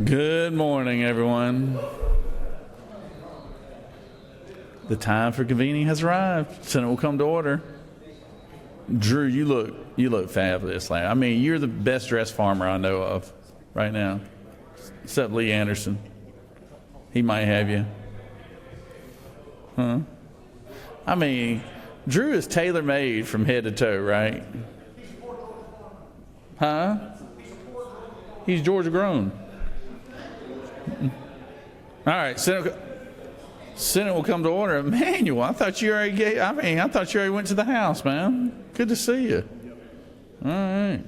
Good morning, everyone. The time for convening has arrived. Senate will come to order. Drew, you look fabulous. I mean, you're the best dressed farmer I know of right now, except Lee Anderson. He might have you. Huh? I mean, Drew is tailor-made from head to toe, right? Huh? He's Georgia grown. All right, Senate will come to order. Emmanuel, I thought you already went to the House, man. Good to see you. All right.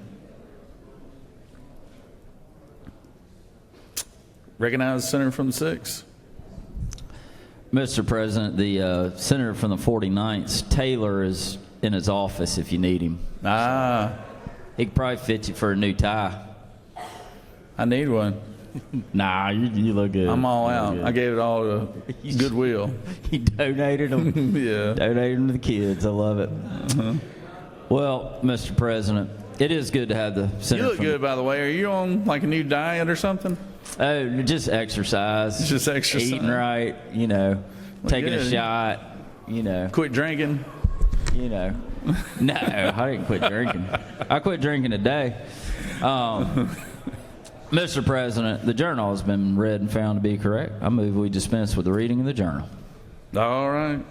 Recognize the senator from the 6th. Mr. President, the senator from the 49th, Taylor, is in his office if you need him. He could probably fit you for a new tie. I need one. Nah, you look good. I'm all out. I gave it all to Goodwill. You donated them. Yeah. Donated them to the kids. I love it. Uh-huh. Well, Mr. President, it is good to have the senator. You look good, by the way. Are you on like a new diet or something? Oh, just exercise. Just exercise. Eating right, taking a shot, Quit drinking. No, I didn't quit drinking. I quit drinking today. Mr. President, the journal has been read and found to be correct. I move we dispense with the reading of the journal. All right.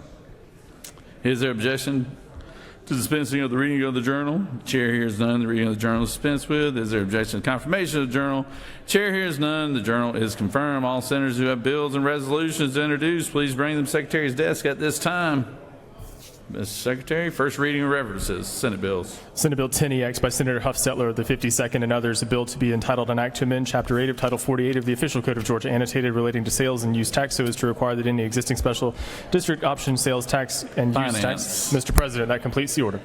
Is there objection to dispensing of the reading of the journal? Chair hears none. The reading of the journal is dispensed with. Is there objection to confirmation of the journal? Chair hears none. The journal is confirmed. All senators who have bills and resolutions to introduce, please bring them to the Secretary's desk at this time. Mr. Secretary, first reading of references, Senate bills. Senate Bill 10EX by Senator Huffstetler of the 52nd and others, a bill to be entitled an act to amend Chapter 8 of Title 48 of the Official Code of Georgia, annotated relating to sales and use tax, so as to require that any existing special district option sales tax and use tax. Mr. President, that completes the order.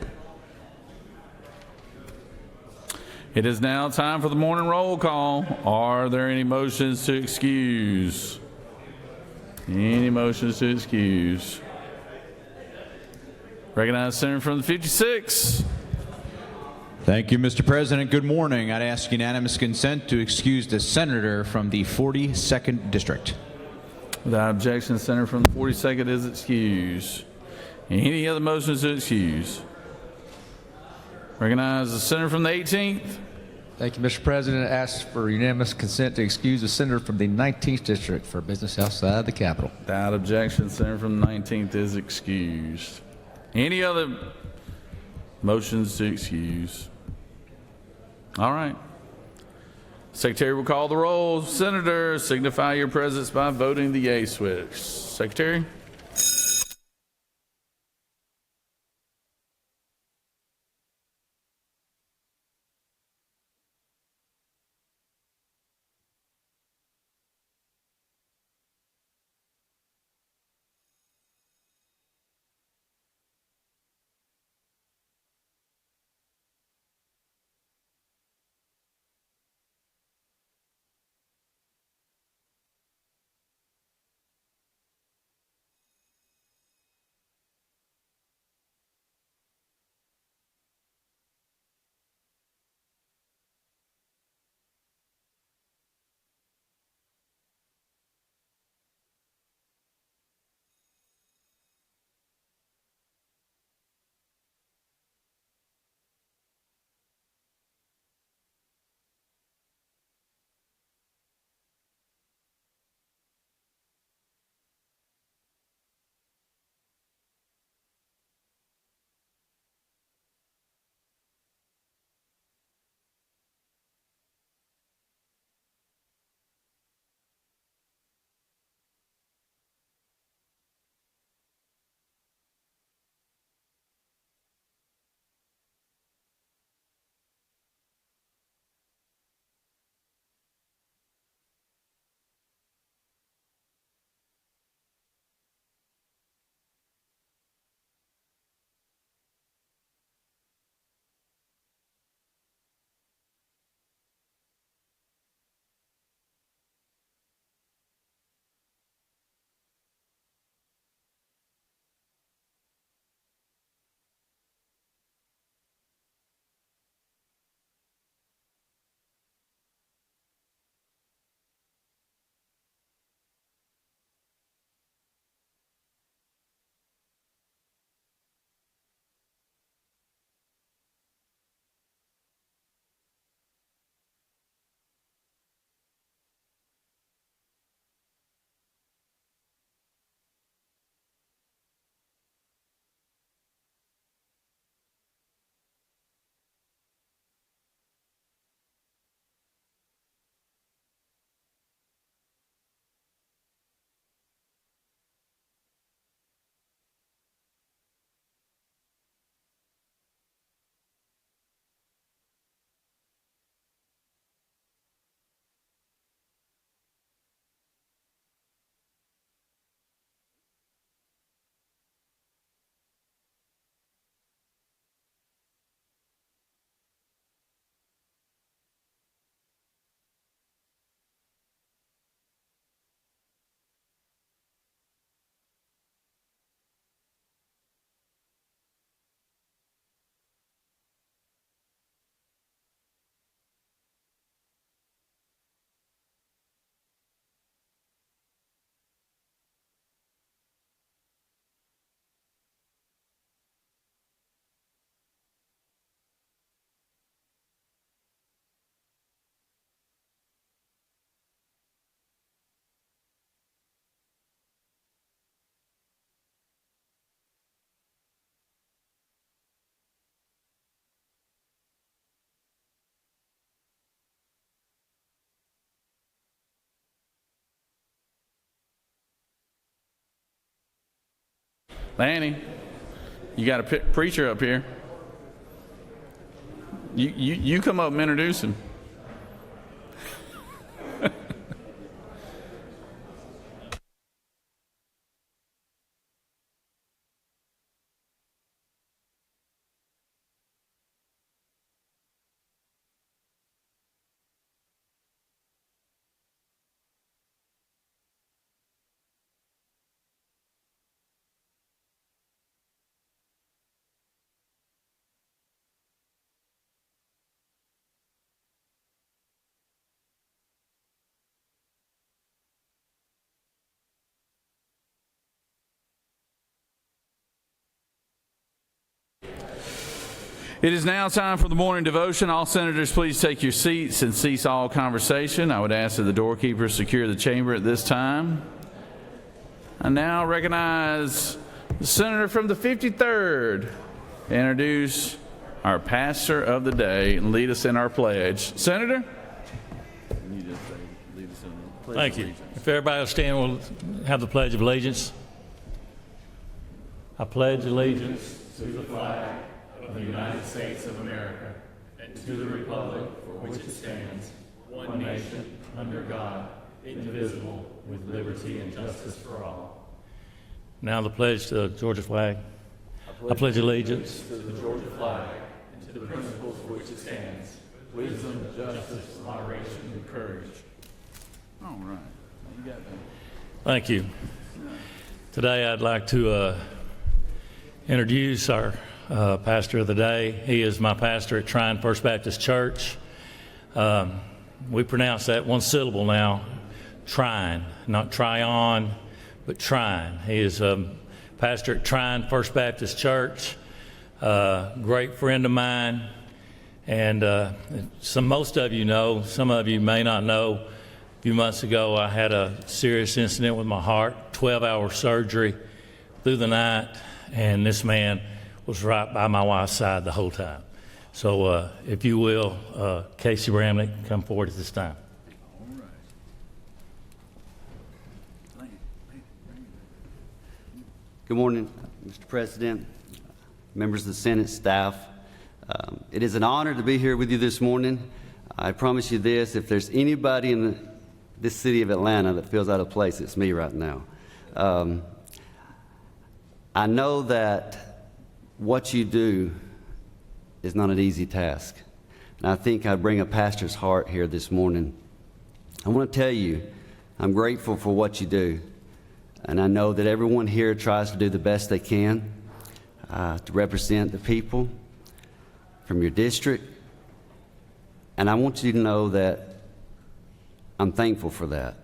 It is now time for the morning roll call. Are there any motions to excuse? Any motions to excuse? Recognize the senator from the 56. Thank you, Mr. President. Good morning. I'd ask unanimous consent to excuse the senator from the 42nd District. Without objection, the senator from the 42nd is excused. Any other motions to excuse? Recognize the senator from the 18th. Thank you, Mr. President. I ask for unanimous consent to excuse the senator from the 19th District for business outside the Capitol. Without objection, the senator from the 19th is excused. Any other motions to excuse? All right. Secretary will call the roll. Senators, signify your presence by voting the yea switch. Secretary? Lanny, you got a preacher up here. You come up and introduce him. It is now time for the morning devotion. All senators, please take your seats and cease all conversation. I would ask that the doorkeepers secure the chamber at this time. I now recognize the senator from the 53rd to introduce our pastor of the day and lead us in our pledge. Senator? Thank you. If everybody will stand, we'll have the Pledge of Allegiance. I pledge allegiance To the flag of the United States of America and to the republic for which it stands, one nation, under God, indivisible, with liberty and justice for all. now the pledge to the Georgia flag. I pledge allegiance To the Georgia flag and to the principles for which it stands, wisdom, justice, moderation, and courage. All right. You got that. Thank you. Today I'd like to introduce our pastor of the day. He is my pastor at Trine First Baptist Church. We pronounce that one syllable now, Trine, not Tryon, but Trine. He is a pastor at Trine First Baptist Church, great friend of mine, and most of you know, some of you may not know. A few months ago, I had a serious incident with my heart, 12-hour surgery through the night, and this man was right by my wife's side the whole time. So if you will, Casey Ramnick, come forward at this time. Good morning, Mr. President, members of the Senate, staff. It is an honor to be here with you this morning. I promise you this, if there's anybody in this city of Atlanta that feels out of place, it's me right now. I know that what you do is not an easy task. And I think I bring a pastor's heart here this morning. I want to tell you, I'm grateful for what you do. And I know that everyone here tries to do the best they can to represent the people from your district. And I want you to know that I'm thankful for that.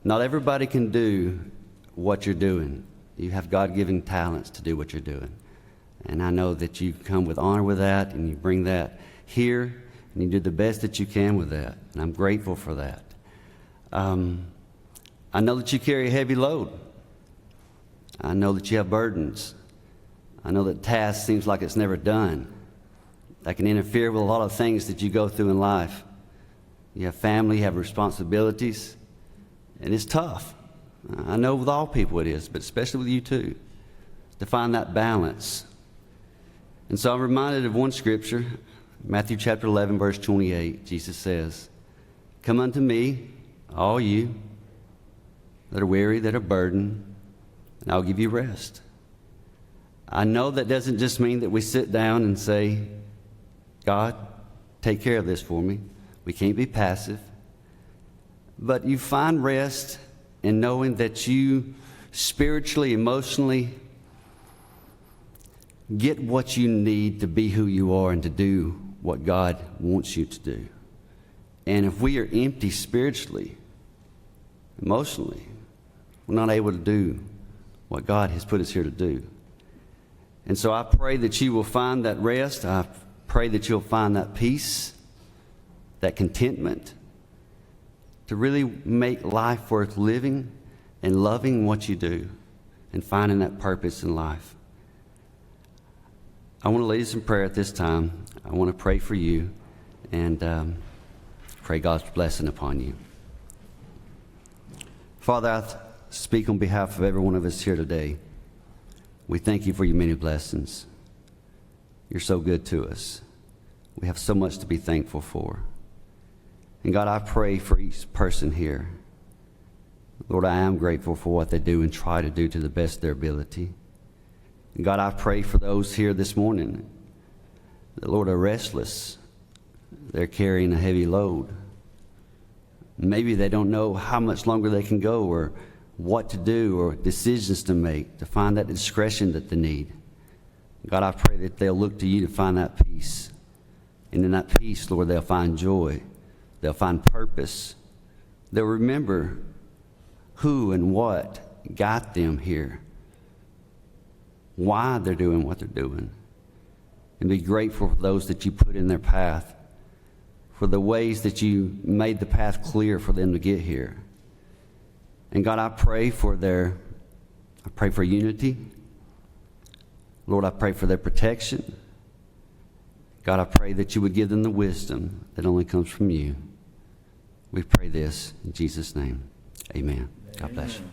Not everybody can do what you're doing. You have God-given talents to do what you're doing. And I know that you come with honor with that, and you bring that here, and you do the best that you can with that. And I'm grateful for that. I know that you carry a heavy load. I know that you have burdens. I know that task seems like it's never done. That can interfere with a lot of things that you go through in life. You have family, you have responsibilities, and it's tough. I know with all people it is, but especially with you too, to find that balance. And so I'm reminded of one scripture, Matthew chapter 11, verse 28. Jesus says, "Come unto me, all you that are weary, that are burdened, and I'll give you rest." I know that doesn't just mean that we sit down and say, "God, take care of this for me." We can't be passive. But you find rest in knowing that you spiritually, emotionally get what you need to be who you are and to do what God wants you to do. And if we are empty spiritually, emotionally, we're not able to do what God has put us here to do. And so I pray that you will find that rest. I pray that you'll find that peace, that contentment, to really make life worth living and loving what you do and finding that purpose in life. I want to lead us in prayer at this time. I want to pray for you and pray God's blessing upon you. Father, I speak on behalf of every one of us here today. We thank you for your many blessings. You're so good to us. We have so much to be thankful for. And God, I pray for each person here. Lord, I am grateful for what they do and try to do to the best of their ability. And God, I pray for those here this morning that, Lord, are restless. They're carrying a heavy load. Maybe they don't know how much longer they can go or what to do or decisions to make to find that discretion that they need. God, I pray that they'll look to you to find that peace. And in that peace, Lord, they'll find joy. They'll find purpose. They'll remember who and what got them here, why they're doing what they're doing, and be grateful for those that you put in their path, for the ways that you made the path clear for them to get here. And God, I pray for unity. Lord, I pray for their protection. God, I pray that you would give them the wisdom that only comes from you. We pray this in Jesus' name. Amen. God bless you.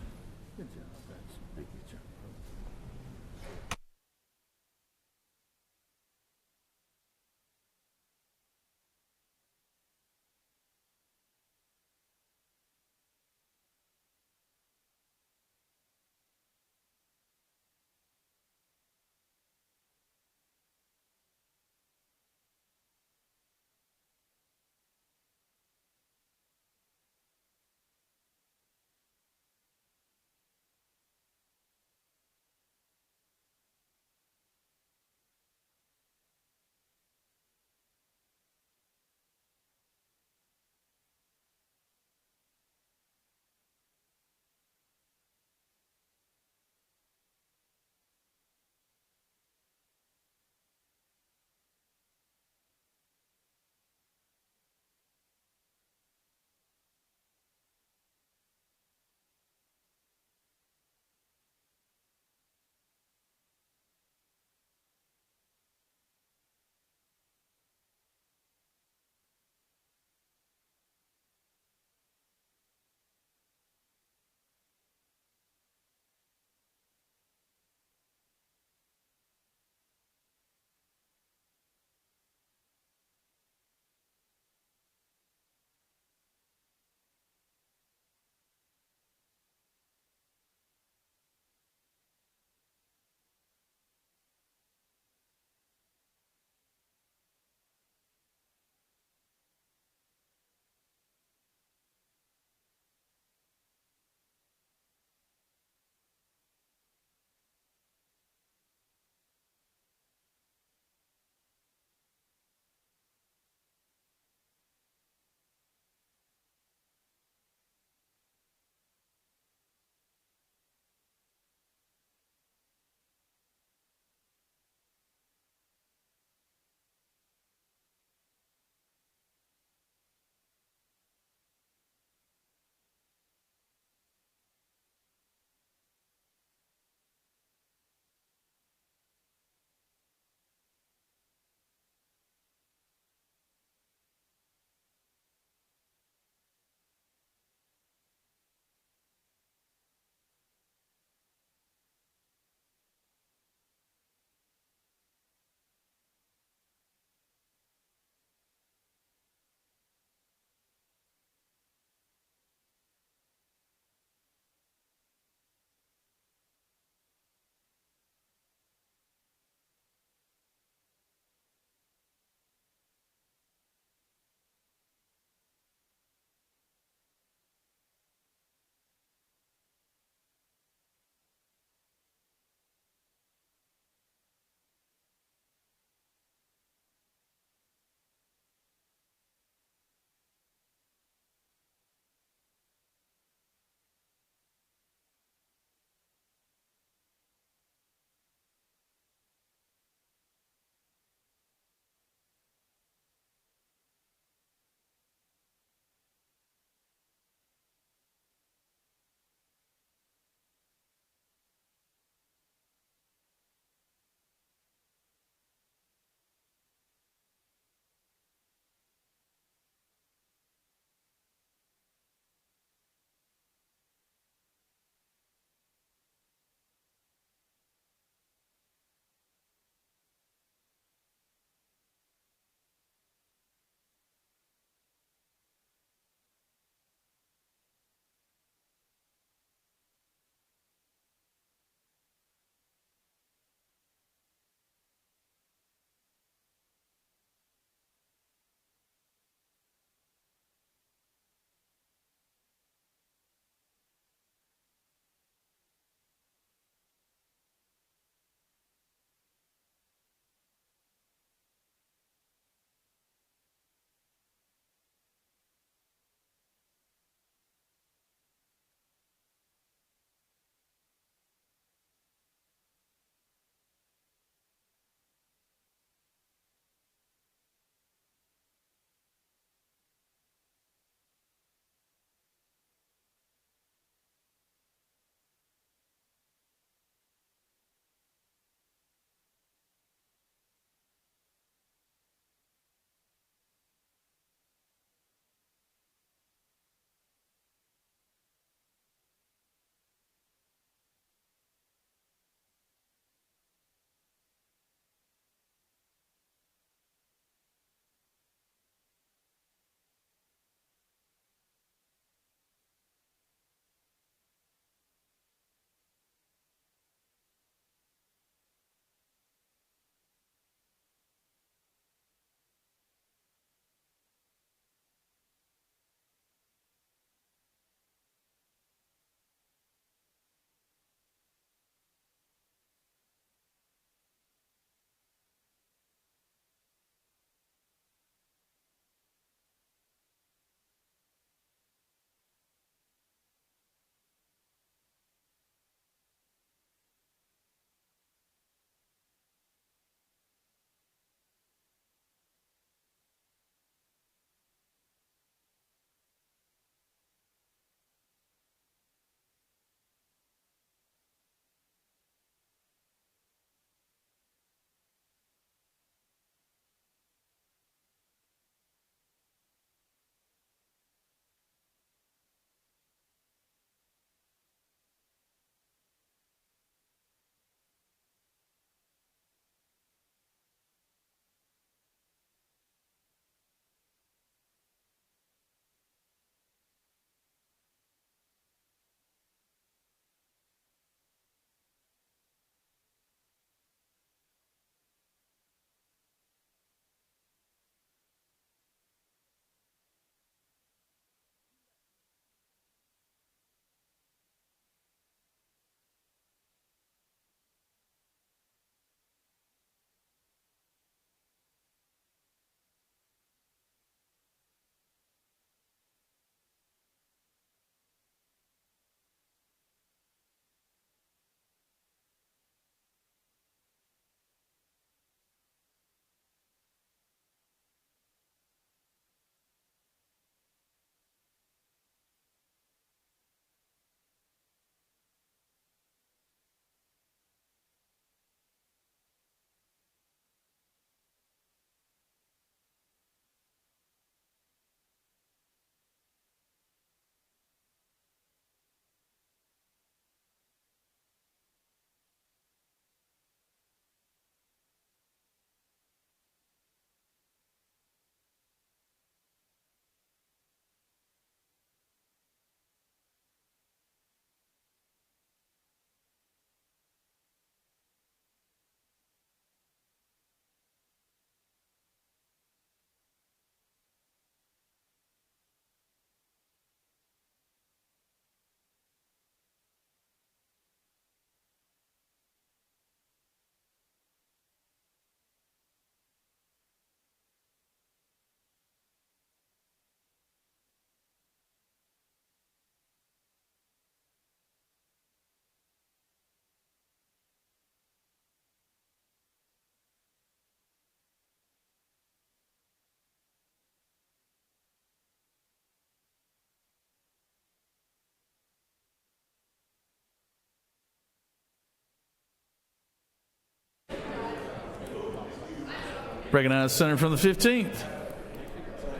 Recognize the senator from the 15th.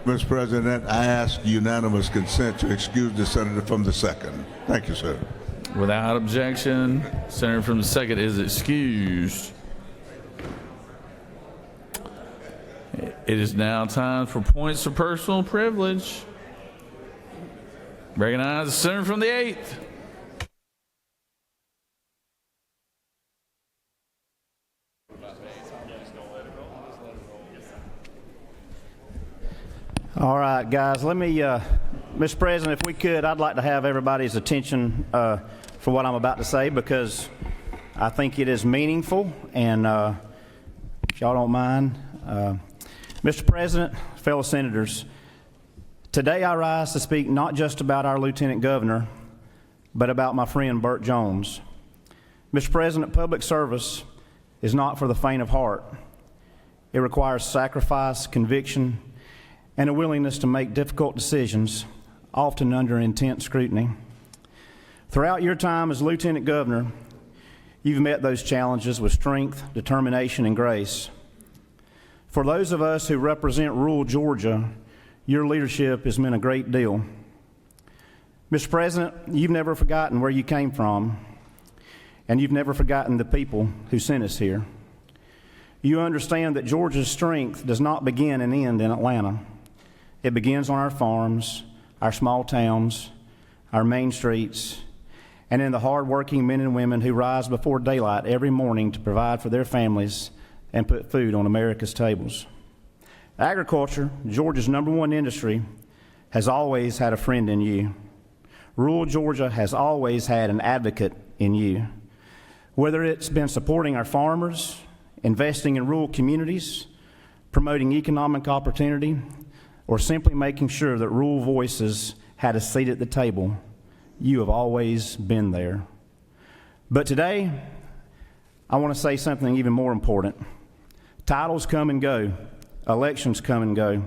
Mr. President, I ask unanimous consent to excuse the senator from the 2nd. Thank you, sir. Without objection, senator from the 2nd is excused. It is now time for points of personal privilege. Recognize the senator from the 8th. All right, guys, let me, Mr. President, if we could, I'd like to have everybody's attention for what I'm about to say, because I think it is meaningful, and if y'all don't mind. Mr. President, fellow senators, today I rise to speak not just about our Lieutenant Governor, but about my friend Burt Jones. Mr. President, public service is not for the faint of heart. It requires sacrifice, conviction, and a willingness to make difficult decisions, often under intense scrutiny. Throughout your time as Lieutenant Governor, you've met those challenges with strength, determination, and grace. For those of us who represent rural Georgia, your leadership has meant a great deal. Mr. President, you've never forgotten where you came from, and you've never forgotten the people who sent us here. You understand that Georgia's strength does not begin and end in Atlanta. It begins on our farms, our small towns, our main streets, and in the hard-working men and women who rise before daylight every morning to provide for their families and put food on America's tables. Agriculture, Georgia's #1 industry, has always had a friend in you. Rural Georgia has always had an advocate in you. Whether it's been supporting our farmers, investing in rural communities, promoting economic opportunity, or simply making sure that rural voices had a seat at the table, you have always been there. But today, I want to say something even more important. Titles come and go, elections come and go,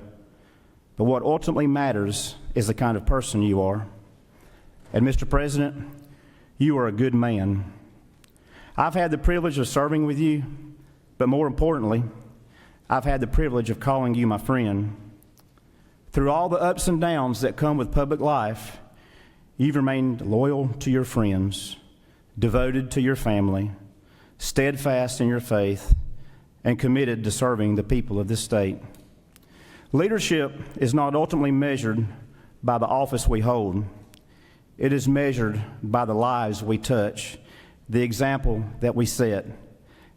but what ultimately matters is the kind of person you are. And Mr. President, you are a good man. I've had the privilege of serving with you, but more importantly, I've had the privilege of calling you my friend. Through all the ups and downs that come with public life, you've remained loyal to your friends, devoted to your family, steadfast in your faith, and committed to serving the people of this state. Leadership is not ultimately measured by the office we hold. It is measured by the lives we touch, the example that we set,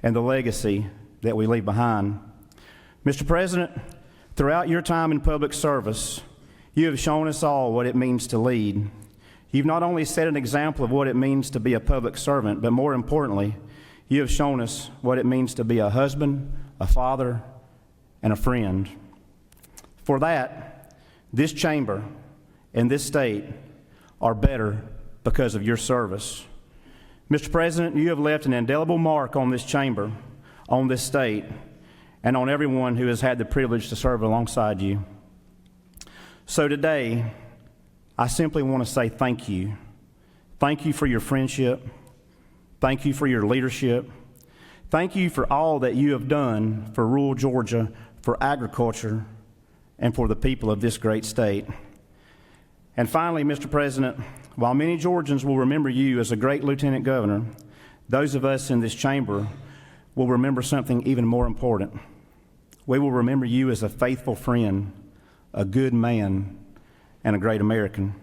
and the legacy that we leave behind. Mr. President, throughout your time in public service, you have shown us all what it means to lead. You've not only set an example of what it means to be a public servant, but more importantly, you have shown us what it means to be a husband, a father, and a friend. For that, this chamber and this state are better because of your service. Mr. President, you have left an indelible mark on this chamber, on this state, and on everyone who has had the privilege to serve alongside you. So today, I simply want to say thank you. Thank you for your friendship. Thank you for your leadership. Thank you for all that you have done for rural Georgia, for agriculture, and for the people of this great state. And finally, Mr. President, while many Georgians will remember you as a great Lieutenant Governor, those of us in this chamber will remember something even more important. We will remember you as a faithful friend, a good man, and a great American.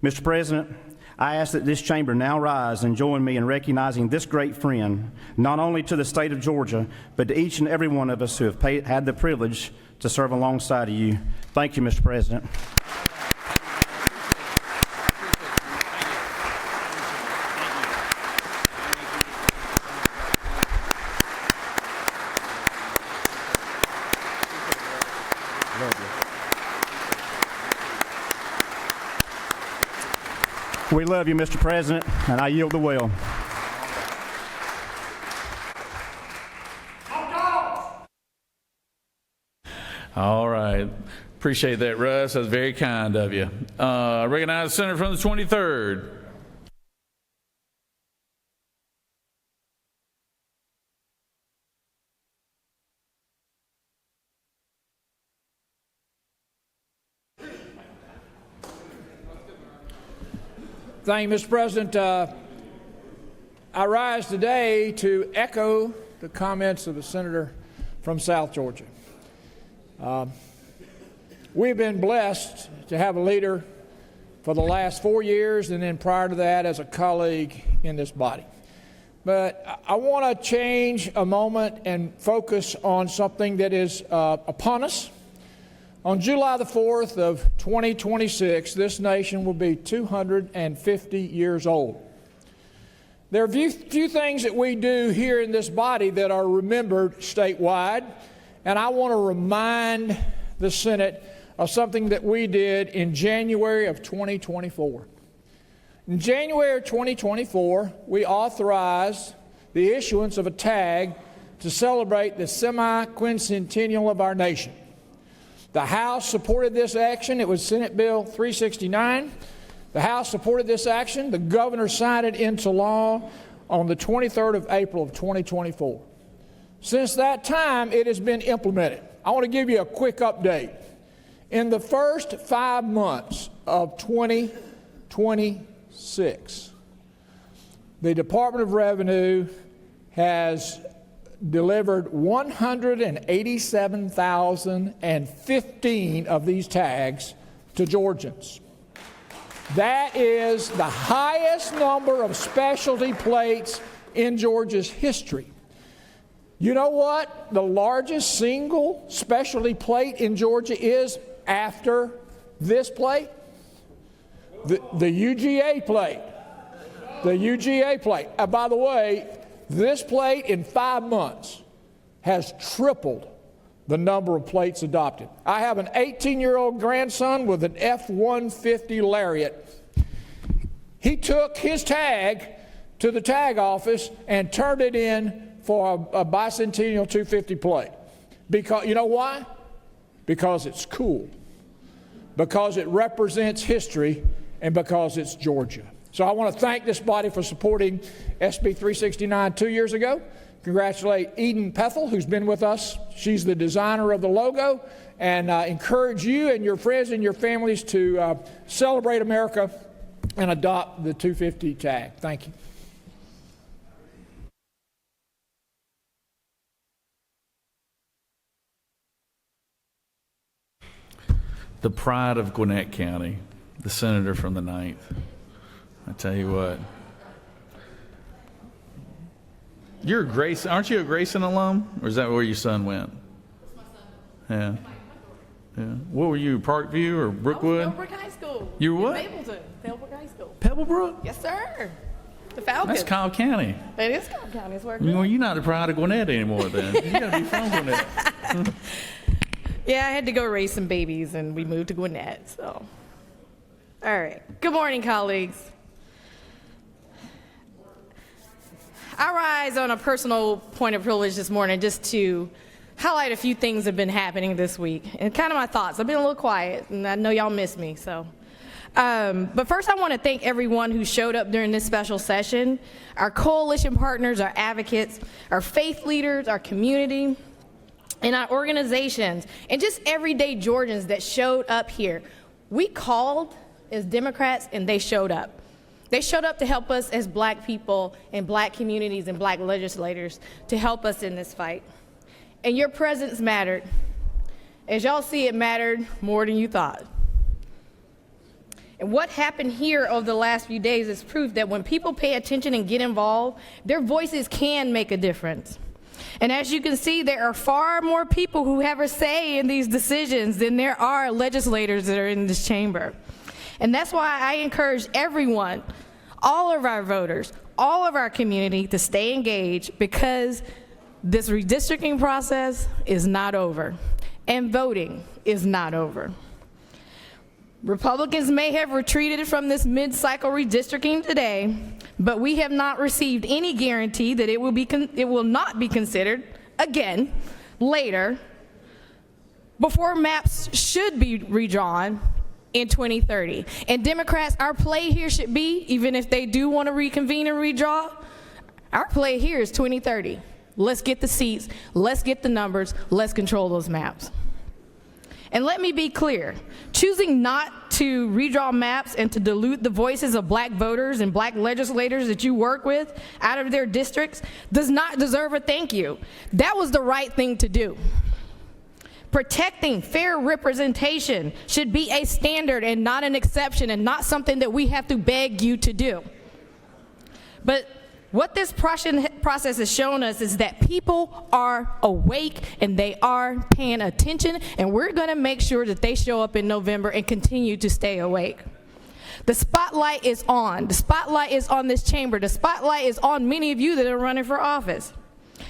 Mr. President, I ask that this chamber now rise and join me in recognizing this great friend, not only to the state of Georgia, but to each and every one of us who have had the privilege to serve alongside of you. Thank you, Mr. President. We love you, Mr. President, and I yield the will. All right. Appreciate that, Russ. That's very kind of you. Recognize the senator from the 23rd. Thank you, Mr. President. I rise today to echo the comments of the senator from South Georgia. We've been blessed to have a leader for the last 4 years, and then prior to that as a colleague in this body. But I want to change a moment and focus on something that is upon us. On July the 4th of 2026, this nation will be 250 years old. There are few things that we do here in this body that are remembered statewide, and I want to remind the Senate of something that we did in January of 2024. In January of 2024, we authorized the issuance of a tag to celebrate the semi-quincentennial of our nation. The House supported this action. It was Senate Bill 369. The House supported this action. The governor signed it into law on the 23rd of April of 2024. Since that time, it has been implemented. I want to give you a quick update. In the first 5 months of 2026, the Department of Revenue has delivered 187,015 of these tags to Georgians. That is the highest number of specialty plates in Georgia's history. You know what the largest single specialty plate in Georgia is after this plate? The UGA plate. The UGA plate. By the way, this plate in 5 months has tripled the number of plates adopted. I have an 18-year-old grandson with an F-150 Lariat. He took his tag to the tag office and turned it in for a bicentennial 250 plate. Because, you know why? Because it's cool. Because it represents history, and because it's Georgia. So I want to thank this body for supporting SB 369 2 years ago. Congratulate Eden Pethel, who's been with us. She's the designer of the logo, and encourage you and your friends and your families to celebrate America and adopt the 250 tag. Thank you. The pride of Gwinnett County, the senator from the 9th. I tell you what. You're a Grayson, aren't you a Grayson alum? Or is that where your son went? My son. Yeah. What were you, Parkview or Brookwood? Pebblebrook High School. You were what? Mapleton. Pebblebrook High School. Pebblebrook? Yes, sir. The Falcons. That's Cobb County. It is Cobb County. It's where Well, you're not the pride of Gwinnett anymore then. You got to be from Gwinnett. Yeah, I had to go raise some babies, and we moved to Gwinnett, so. All right. Good morning, colleagues. I rise on a personal point of privilege this morning just to highlight a few things that have been happening this week, and kind of my thoughts. I've been a little quiet, and I know y'all miss me, so. But first, I want to thank everyone who showed up during this special session, our coalition partners, our advocates, our faith leaders, our community, and our organizations, and just everyday Georgians that showed up here. We called as Democrats, and they showed up. They showed up to help us as black people and black communities and black legislators to help us in this fight. And your presence mattered. As y'all see, it mattered more than you thought. And what happened here over the last few days is proof that when people pay attention and get involved, their voices can make a difference. And as you can see, there are far more people who have a say in these decisions than there are legislators that are in this chamber. And that's why I encourage everyone, all of our voters, all of our community to stay engaged, because this redistricting process is not over, and voting is not over. Republicans may have retreated from this mid-cycle redistricting today, but we have not received any guarantee that it will not be considered again later, before maps should be redrawn in 2030. And Democrats, our play here should be, even if they do want to reconvene and redraw, our play here is 2030. Let's get the seats, let's get the numbers, let's control those maps. And let me be clear, choosing not to redraw maps and to dilute the voices of black voters and black legislators that you work with out of their districts does not deserve a thank you. That was the right thing to do. Protecting fair representation should be a standard and not an exception, and not something that we have to beg you to do. But what this process has shown us is that people are awake and they are paying attention, and we're going to make sure that they show up in November and continue to stay awake. The spotlight is on. The spotlight is on this chamber. The spotlight is on many of you that are running for office,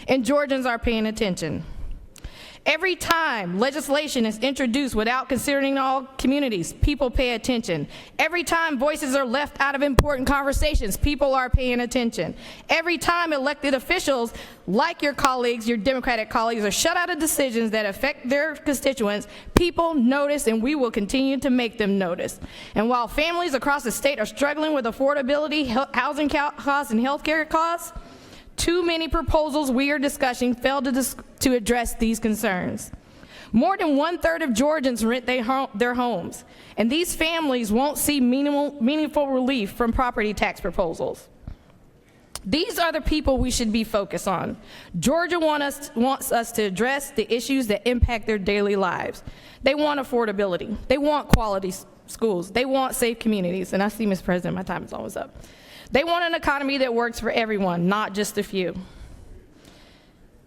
and Georgians are paying attention. Every time legislation is introduced without considering all communities, people pay attention. Every time voices are left out of important conversations, people are paying attention. Every time elected officials, like your colleagues, your Democratic colleagues, are shut out of decisions that affect their constituents, people notice, and we will continue to make them notice. And while families across the state are struggling with affordability, housing costs, and health care costs, too many proposals we are discussing fail to address these concerns. More than 1/3 of Georgians rent their homes, and these families won't see meaningful relief from property tax proposals. These are the people we should be focused on. Georgia wants us to address the issues that impact their daily lives. They want affordability. They want quality schools. They want safe communities. And I see, Mr. President, my time is almost up. They want an economy that works for everyone, not just a few.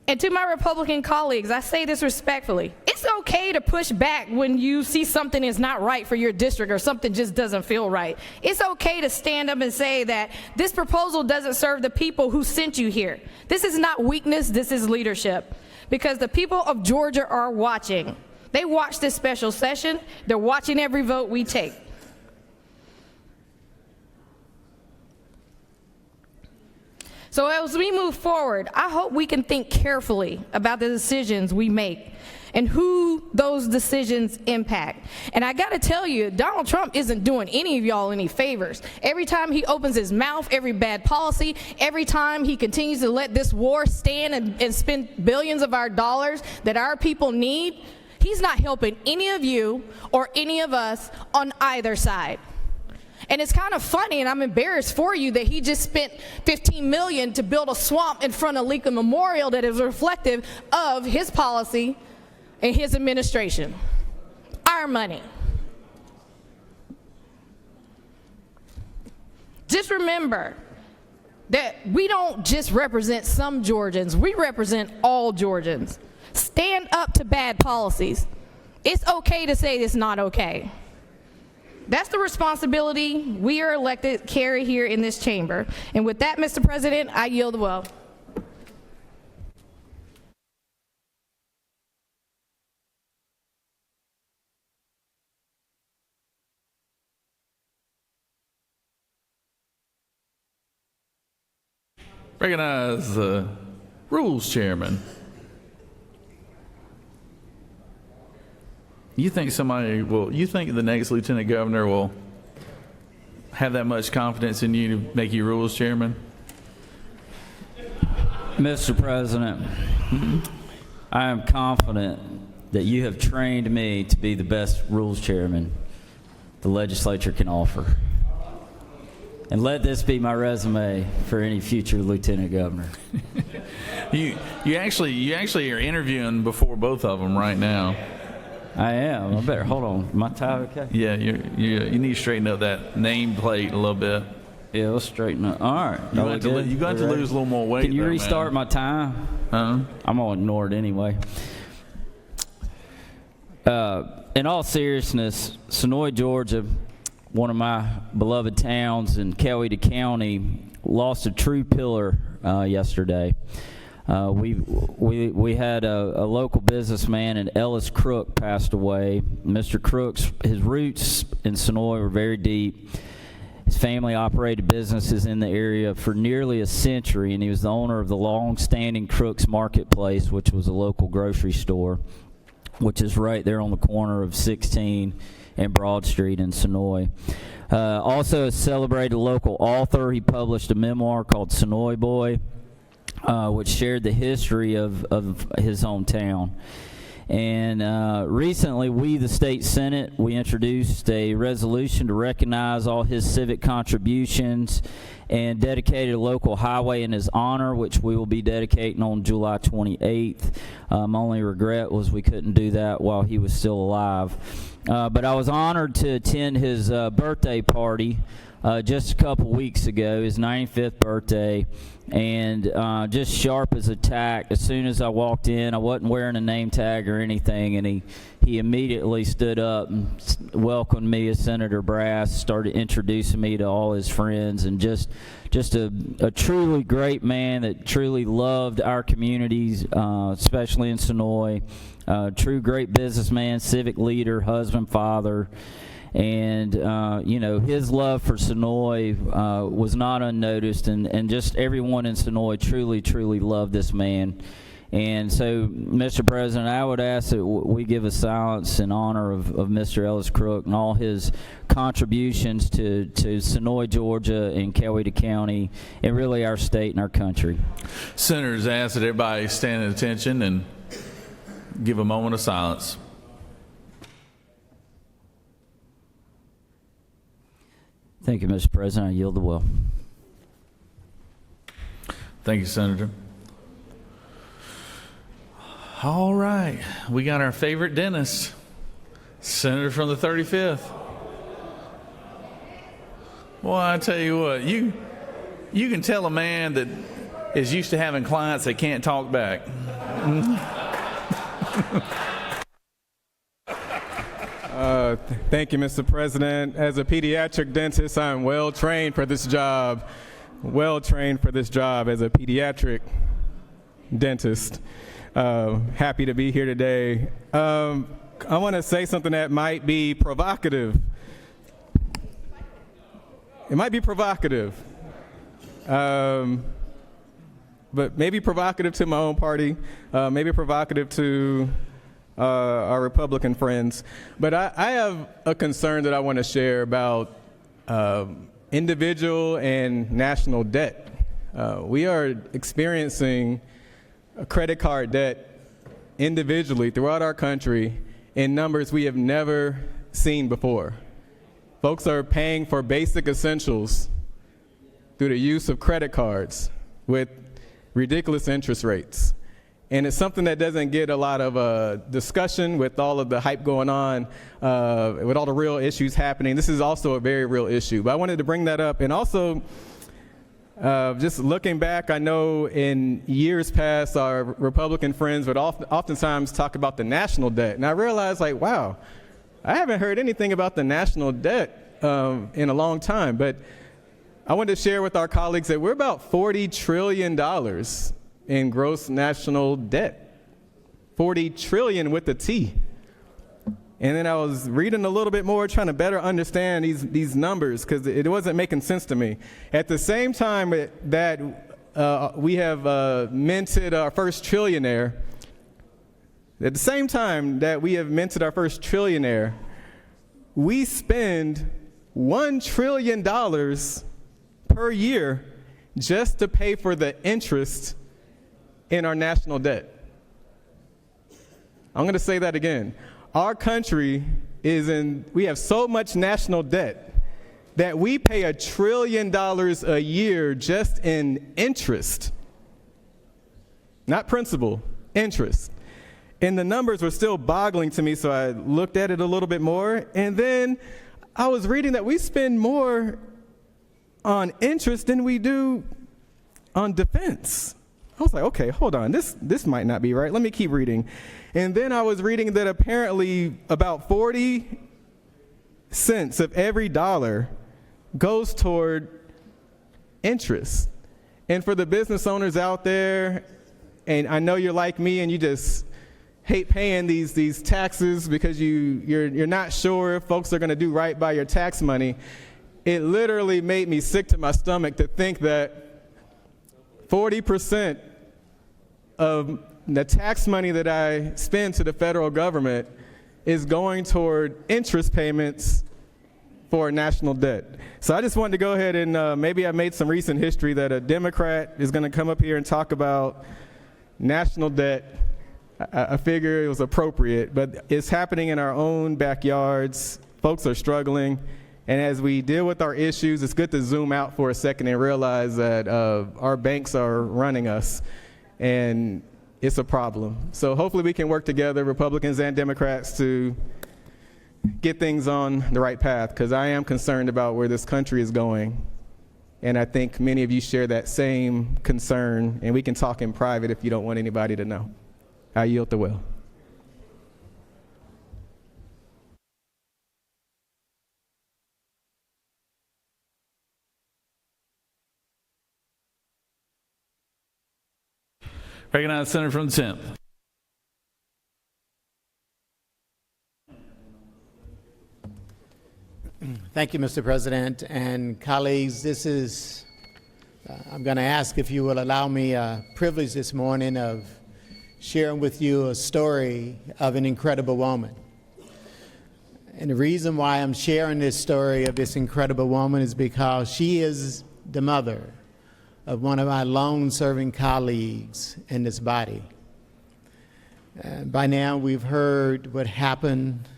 And to my Republican colleagues, I say this respectfully. It's okay to push back when you see something is not right for your district or something just doesn't feel right. It's okay to stand up and say that this proposal doesn't serve the people who sent you here. This is not weakness, this is leadership. Because the people of Georgia are watching. They watch this special session. They're watching every vote we take. So as we move forward, I hope we can think carefully about the decisions we make and who those decisions impact. And I gotta tell you, Donald Trump isn't doing any of y'all any favors. Every time he opens his mouth, every bad policy, every time he continues to let this war stand and spend billions of our dollars that our people need, he's not helping any of you or any of us on either side. And it's kind of funny, and I'm embarrassed for you, that he just spent $15 million to build a swamp in front of Lincoln Memorial that is reflective of his policy and his administration. Our money. Just remember that we don't just represent some Georgians, we represent all Georgians. Stand up to bad policies. It's okay to say it's not okay. That's the responsibility we are elected to carry here in this chamber. And with that, Mr. President, I yield the well. Recognize the Rules Chairman. You think the next Lieutenant Governor will have that much confidence in you to make you Rules Chairman? Mr. President, I am confident that you have trained me to be the best Rules Chairman the legislature can offer. And let this be my resume for any future Lieutenant Governor. You actually are interviewing before both of them right now. I am. I better hold on. My tie okay? Yeah, you need to straighten up that nameplate a little bit. Yeah, let's straighten up. All right. You're going to lose a little more weight. Can you restart my time? I'm going to ignore it anyway. In all seriousness, Sonoy, Georgia, one of my beloved towns in Coweta County, lost a true pillar yesterday. We had a local businessman, and Ellis Crook passed away. Mr. Crook's his roots in Sonoy were very deep. His family operated businesses in the area for nearly a century, and he was the owner of the long-standing Crook's Marketplace, which was a local grocery store, which is right there on the corner of 16 and Broad Street in Sonoy. Also a celebrated local author. He published a memoir called Sonoy Boy, which shared the history of his hometown. And recently, we, the state Senate, we introduced a resolution to recognize all his civic contributions and dedicated a local highway in his honor, which we will be dedicating on July 28th. My only regret was we couldn't do that while he was still alive. But I was honored to attend his birthday party just a couple weeks ago, his 95th birthday, and just sharp as a tack. As soon as I walked in, I wasn't wearing a name tag or anything, and he immediately stood up and welcomed me as Senator Brass, started introducing me to all his friends, and just a truly great man that truly loved our communities, especially in Sonoy. True great businessman, civic leader, husband, father. And, his love for Sonoy was not unnoticed, and just everyone in Sonoy truly, truly loved this man. And so, Mr. President, I would ask that we give a silence in honor of Mr. Ellis Crook and all his contributions to Sonoy, Georgia, and Coweta County, and really our state and our country. Senators ask that everybody stand at attention and give a moment of silence. Thank you, Mr. President. I yield the will. Thank you, Senator. All right, we got our favorite dentist, Senator from the 35th. Well, I tell you what, you can tell a man that is used to having clients that can't talk back. Thank you, Mr. President. As a pediatric dentist, I am well trained for this job. Well trained for this job as a pediatric dentist. Happy to be here today. I want to say something that might be provocative. It might be provocative, but maybe provocative to my own party, maybe provocative to our Republican friends. But I have a concern that I want to share about individual and national debt. We are experiencing a credit card debt individually throughout our country in numbers we have never seen before. Folks are paying for basic essentials through the use of credit cards with ridiculous interest rates. And it's something that doesn't get a lot of discussion with all of the hype going on, with all the real issues happening. This is also a very real issue. But I wanted to bring that up. And also, just looking back, I know in years past, our Republican friends would oftentimes talk about the national debt. And I realized, wow, I haven't heard anything about the national debt in a long time. But I wanted to share with our colleagues that we're about $40 trillion in gross national debt. 40 trillion with a T. And then I was reading a little bit more, trying to better understand these numbers, because it wasn't making sense to me. At the same time that we have minted our first trillionaire, at the same time that we have minted our first trillionaire, we spend $1 trillion per year just to pay for the interest in our national debt. I'm going to say that again. Our country we have so much national debt that we pay $1 trillion a year just in interest. Not principal, interest. And the numbers were still boggling to me, so I looked at it a little bit more. And then I was reading that we spend more on interest than we do on defense. I was like, okay, hold on, this might not be right. Let me keep reading. And then I was reading that apparently about 40 cents of every dollar goes toward interest. And for the business owners out there, and I know you're like me and you just hate paying these taxes because you're not sure if folks are going to do right by your tax money, it literally made me sick to my stomach to think that 40% of the tax money that I spend to the federal government is going toward interest payments for national debt. So I just wanted to go ahead and maybe I made some recent history that a Democrat is going to come up here and talk about national debt. I figure it was appropriate, but it's happening in our own backyards. Folks are struggling, and as we deal with our issues, it's good to zoom out for a second and realize that our banks are running us, and it's a problem. So hopefully we can work together, Republicans and Democrats, to get things on the right path, because I am concerned about where this country is going. And I think many of you share that same concern, and we can talk in private if you don't want anybody to know. I yield the will. Recognize the senator from the 10th. Thank you, Mr. President and colleagues. This is, I'm going to ask if you will allow me a privilege this morning of sharing with you a story of an incredible woman. And the reason why I'm sharing this story of this incredible woman is because she is the mother of one of my long-serving colleagues in this body. By now, we've heard what happened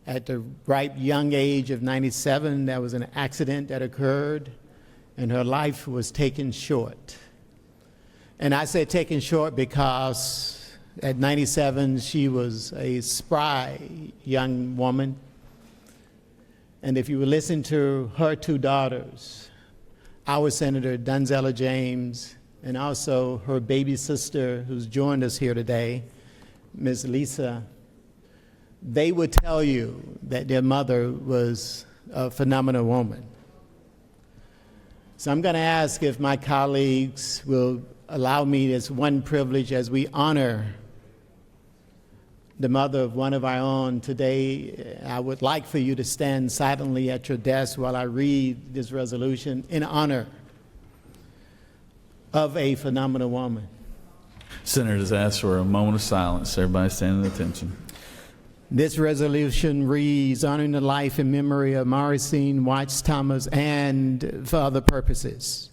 at the ripe young age of 97. There was an accident that occurred, and her life was taken short. And I say taken short because at 97, she was a spry young woman. And if you would listen to her two daughters, our Senator Donzella James, and also her baby sister who's joined us here today, Ms. Lisa, they would tell you that their mother was a phenomenal woman. So I'm going to ask if my colleagues will allow me this one privilege as we honor the mother of one of our own today. I would like for you to stand silently at your desk while I read this resolution in honor of a phenomenal woman. Senator has asked for a moment of silence. Everybody stand at attention. This resolution reads, honoring the life and memory of Mauricine Watts Thomas and for other purposes.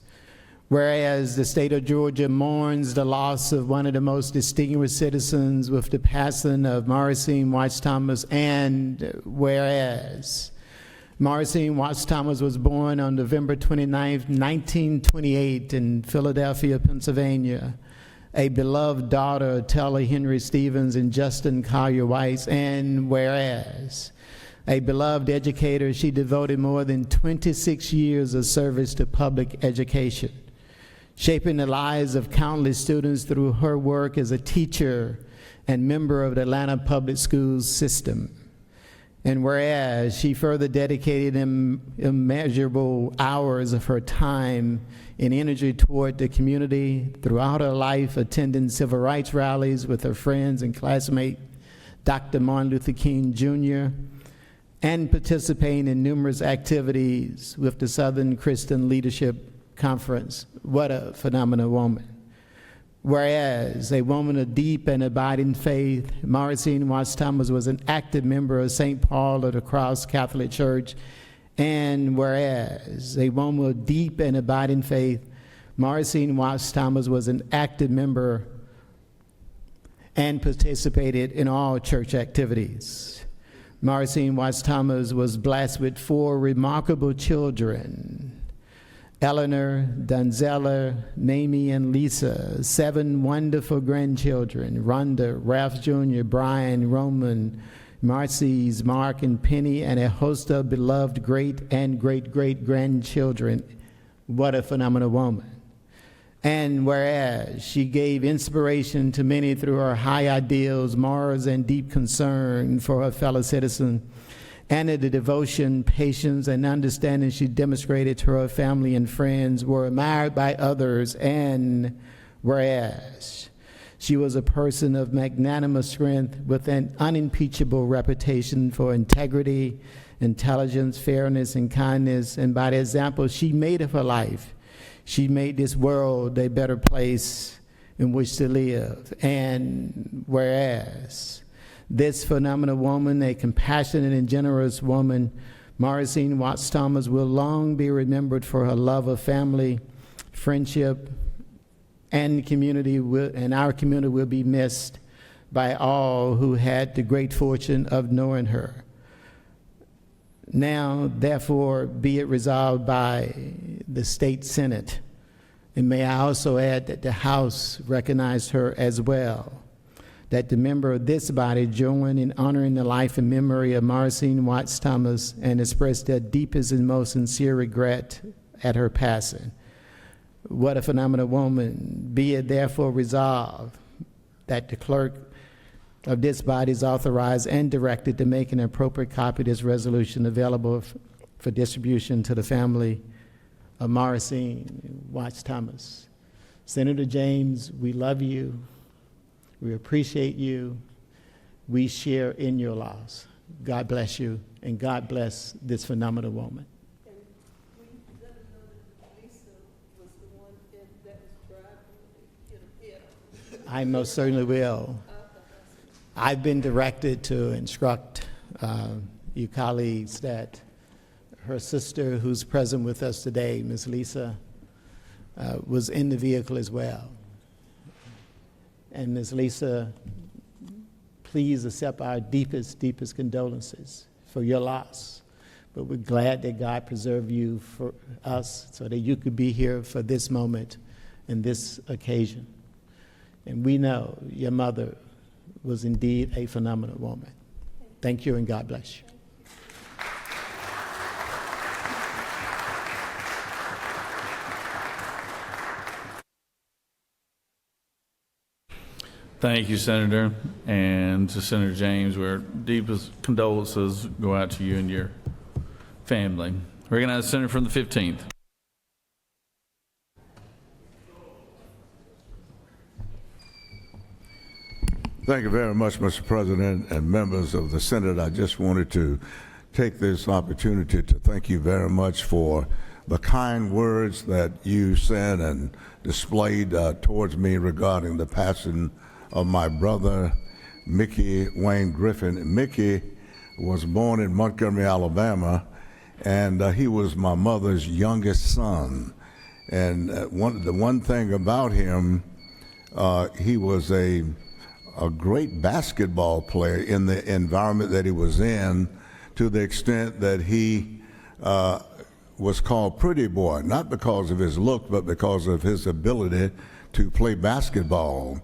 Whereas the state of Georgia mourns the loss of one of the most distinguished citizens with the passing of Mauricine Watts Thomas, and whereas Mauricine Watts Thomas was born on November 29, 1928 in Philadelphia, Pennsylvania, a beloved daughter of Taylor Henry Stevens and Justin Collier Weiss, and whereas a beloved educator, she devoted more than 26 years of service to public education, shaping the lives of countless students through her work as a teacher and member of the Atlanta Public Schools system. And whereas she further dedicated immeasurable hours of her time and energy toward the community throughout her life, attending civil rights rallies with her friends and classmate Dr. Martin Luther King Jr., and participating in numerous activities with the Southern Christian Leadership Conference. What a phenomenal woman. Whereas a woman of deep and abiding faith, Mauricine Watts Thomas was an active member of St. Paul of the Cross Catholic Church. And whereas a woman of deep and abiding faith, Mauricine Watts Thomas was an active member and participated in all church activities. Mauricine Watts Thomas was blessed with 4 remarkable children: Eleanor, Donzella, Mamie, and Lisa, 7 wonderful grandchildren: Rhonda, Ralph Jr., Brian, Roman, Marcy's, Mark, and Penny, and a host of beloved great and great-great-grandchildren. What a phenomenal woman. And whereas she gave inspiration to many through her high ideals, morals, and deep concern for her fellow citizens, and the devotion, patience, and understanding she demonstrated to her family and friends were admired by others. And whereas she was a person of magnanimous strength with an unimpeachable reputation for integrity, intelligence, fairness, and kindness, and by the example she made of her life, she made this world a better place in which to live. And whereas this phenomenal woman, a compassionate and generous woman, Mauricine Watts Thomas, will long be remembered for her love of family, friendship, and community, and our community will be missed. by all who had the great fortune of knowing her. Now, therefore, be it resolved by the State Senate, and may I also add that the House recognized her as well, that the member of this body join in honoring the life and memory of Marcine Watts Thomas and express their deepest and most sincere regret at her passing. What a phenomenal woman. Be it therefore resolved that the clerk of this body is authorized and directed to make an appropriate copy of this resolution available for distribution to the family of Marcine Watts Thomas. Senator James, we love you. We appreciate you. We share in your loss. God bless you, and God bless this phenomenal woman. I most certainly will. I've been directed to instruct you colleagues that her sister, who's present with us today, Ms. Lisa, was in the vehicle as well. And Ms. Lisa, please accept our deepest, deepest condolences for your loss. But we're glad that God preserved you for us so that you could be here for this moment and this occasion. And we know your mother was indeed a phenomenal woman. Thank you, and God bless you. Thank you, Senator. And to Senator James, our deepest condolences go out to you and your family. Recognize the Senator from the 15th. Thank you very much, Mr. President and members of the Senate. I just wanted to take this opportunity to thank you very much for the kind words that you said and displayed towards me regarding the passing of my brother, Mickey Wayne Griffin. Mickey was born in Montgomery, Alabama, and he was my mother's youngest son. And the one thing about him, he was a great basketball player in the environment that he was in, to the extent that he was called Pretty Boy, not because of his look, but because of his ability to play basketball.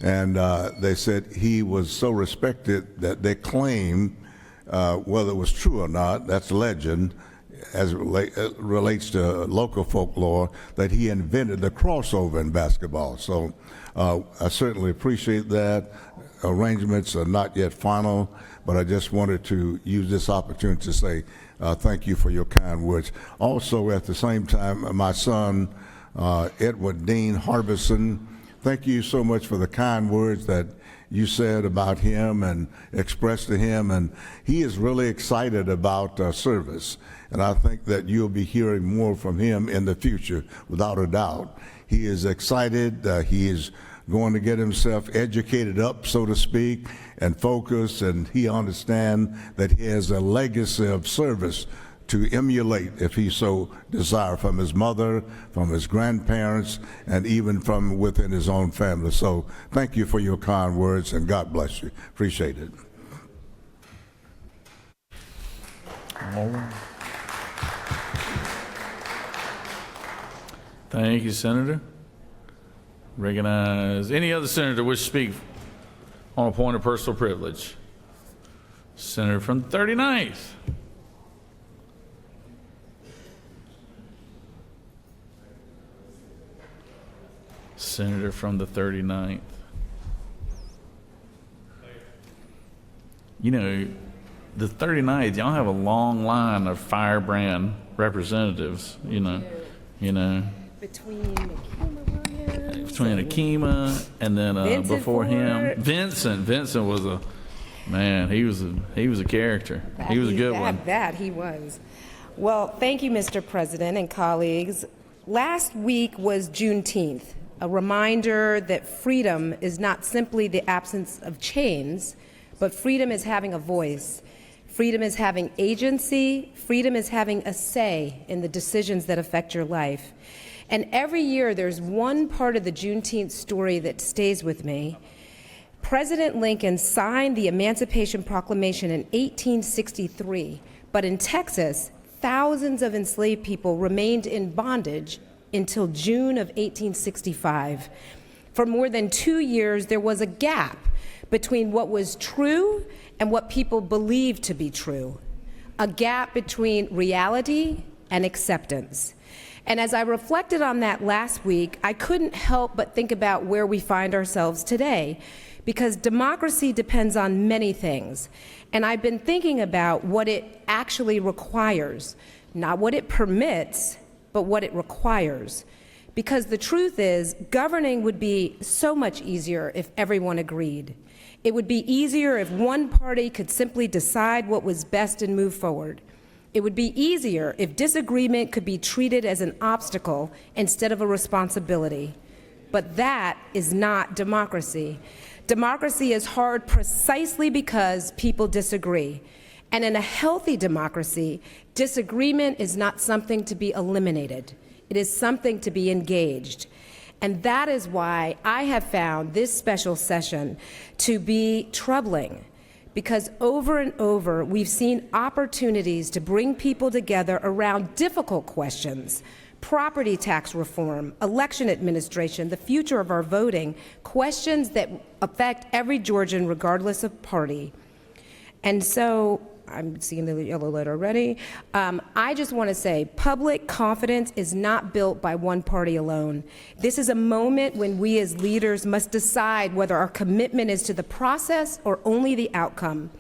And they said he was so respected that they claim, whether it was true or not, that's legend, as it relates to local folklore, that he invented the crossover in basketball. So I certainly appreciate that. Arrangements are not yet final, but I just wanted to use this opportunity to say thank you for your kind words. Also, at the same time, my son, Edward Dean Harbison, thank you so much for the kind words that you said about him and expressed to him, and he is really excited about service, and I think that you'll be hearing more from him in the future, without a doubt. He is excited. He is going to get himself educated up, so to speak, and focused, and he understands that he has a legacy of service to emulate, if he so desire, from his mother, from his grandparents, and even from within his own family. So thank you for your kind words, and God bless you. Appreciate it. Thank you, Senator. Recognize any other senator wish to speak on a point of personal privilege. Senator from the 39th. Senator from the 39th. You know, the 39th, y'all have a long line of firebrand representatives, you know. Between Akima and then before him, Vincent was a man. He was a character. He was a good one. That he was. Well, thank you, Mr. President and colleagues. Last week was Juneteenth, a reminder that freedom is not simply the absence of chains, but freedom is having a voice. Freedom is having agency. Freedom is having a say in the decisions that affect your life. And every year there's one part of the Juneteenth story that stays with me. President Lincoln signed the Emancipation Proclamation in 1863, but in Texas, thousands of enslaved people remained in bondage until June of 1865. For more than 2 years, there was a gap between what was true and what people believed to be true, a gap between reality and acceptance. And as I reflected on that last week, I couldn't help but think about where we find ourselves today, because democracy depends on many things. And I've been thinking about what it actually requires, not what it permits, but what it requires. Because the truth is, governing would be so much easier if everyone agreed. It would be easier if one party could simply decide what was best and move forward. It would be easier if disagreement could be treated as an obstacle instead of a responsibility. But that is not democracy. Democracy is hard precisely because people disagree. And in a healthy democracy, disagreement is not something to be eliminated. It is something to be engaged. And that is why I have found this special session to be troubling, because over and over we've seen opportunities to bring people together around difficult questions: property tax reform, election administration, the future of our voting, questions that affect every Georgian regardless of party. And so, I'm seeing the yellow light already. I just want to say, public confidence is not built by one party alone. This is a moment when we as leaders must decide whether our commitment is to the process or only the outcome.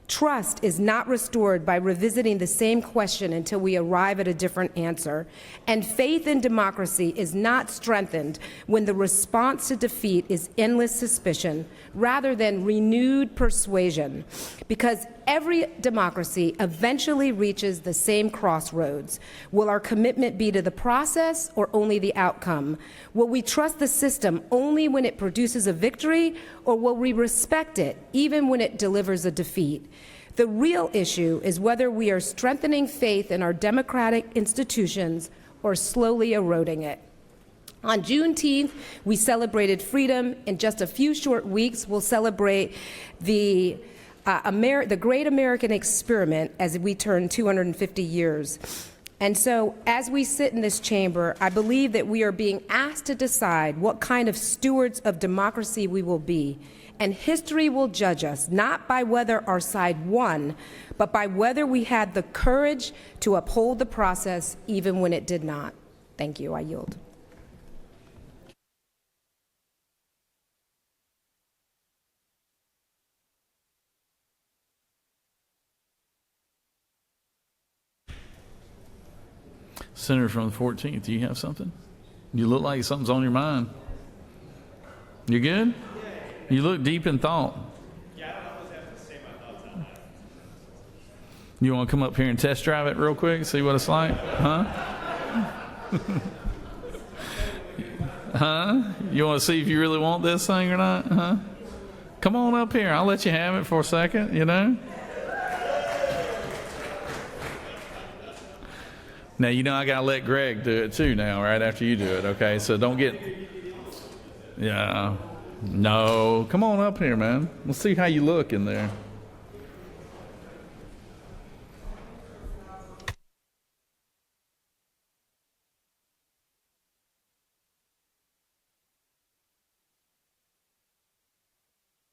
Trust is not restored by revisiting the same question until we arrive at a different answer. And faith in democracy is not strengthened when the response to defeat is endless suspicion rather than renewed persuasion. Because every democracy eventually reaches the same crossroads. Will our commitment be to the process or only the outcome? Will we trust the system only when it produces a victory, or will we respect it even when it delivers a defeat? The real issue is whether we are strengthening faith in our democratic institutions or slowly eroding it. On Juneteenth, we celebrated freedom. In just a few short weeks, we'll celebrate the great American experiment as we turn 250 years. And so, as we sit in this chamber, I believe that we are being asked to decide what kind of stewards of democracy we will be. And history will judge us, not by whether our side won, but by whether we had the courage to uphold the process even when it did not. Thank you. I yield. Senator from the 14th, do you have something? You look like something's on your mind. You good? You look deep in thought. Yeah, I don't always have to say my thoughts out loud. You want to come up here and test drive it real quick, see what it's like? Huh? Huh? You want to see if you really want this thing or not? Huh? Come on up here. I'll let you have it for a second, you know? Now, you know I got to let Greg do it too now, right after you do it, okay? So don't get... Yeah. No. Come on up here, man. We'll see how you look in there.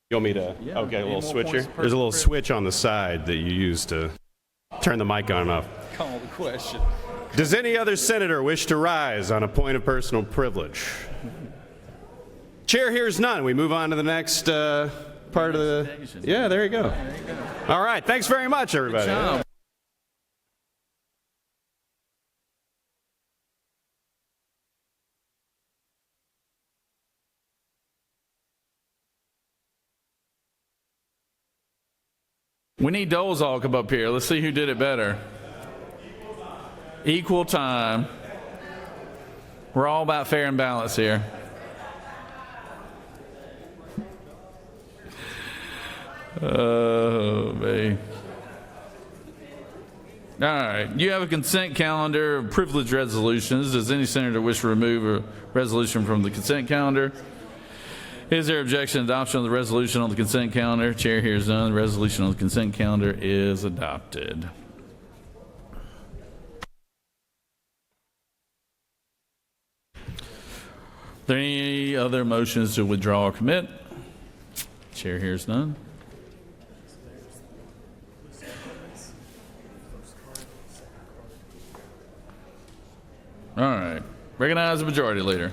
You want me to? Yeah, okay, a little more switch here. points per There's a little person. switch on the side that you use to turn the mic on and off. Call the question. Does any other senator wish to rise on a point of personal privilege? Chair hears none. We move on to the next part of the... Yeah, there you go. All right. Thanks very much, everybody. Good job. We need Dolezal to come up here. Let's see who did it better. Equal time. We're all about fair and balance here. Oh, man. All right. You have a consent calendar of privilege resolutions. Does any senator wish to remove a resolution from the consent calendar? Is there objection to adoption of the resolution on the consent calendar? Chair hears none. The resolution on the consent calendar is adopted. Are there any other motions to withdraw or commit? Chair hears none. All right. Recognize the majority leader.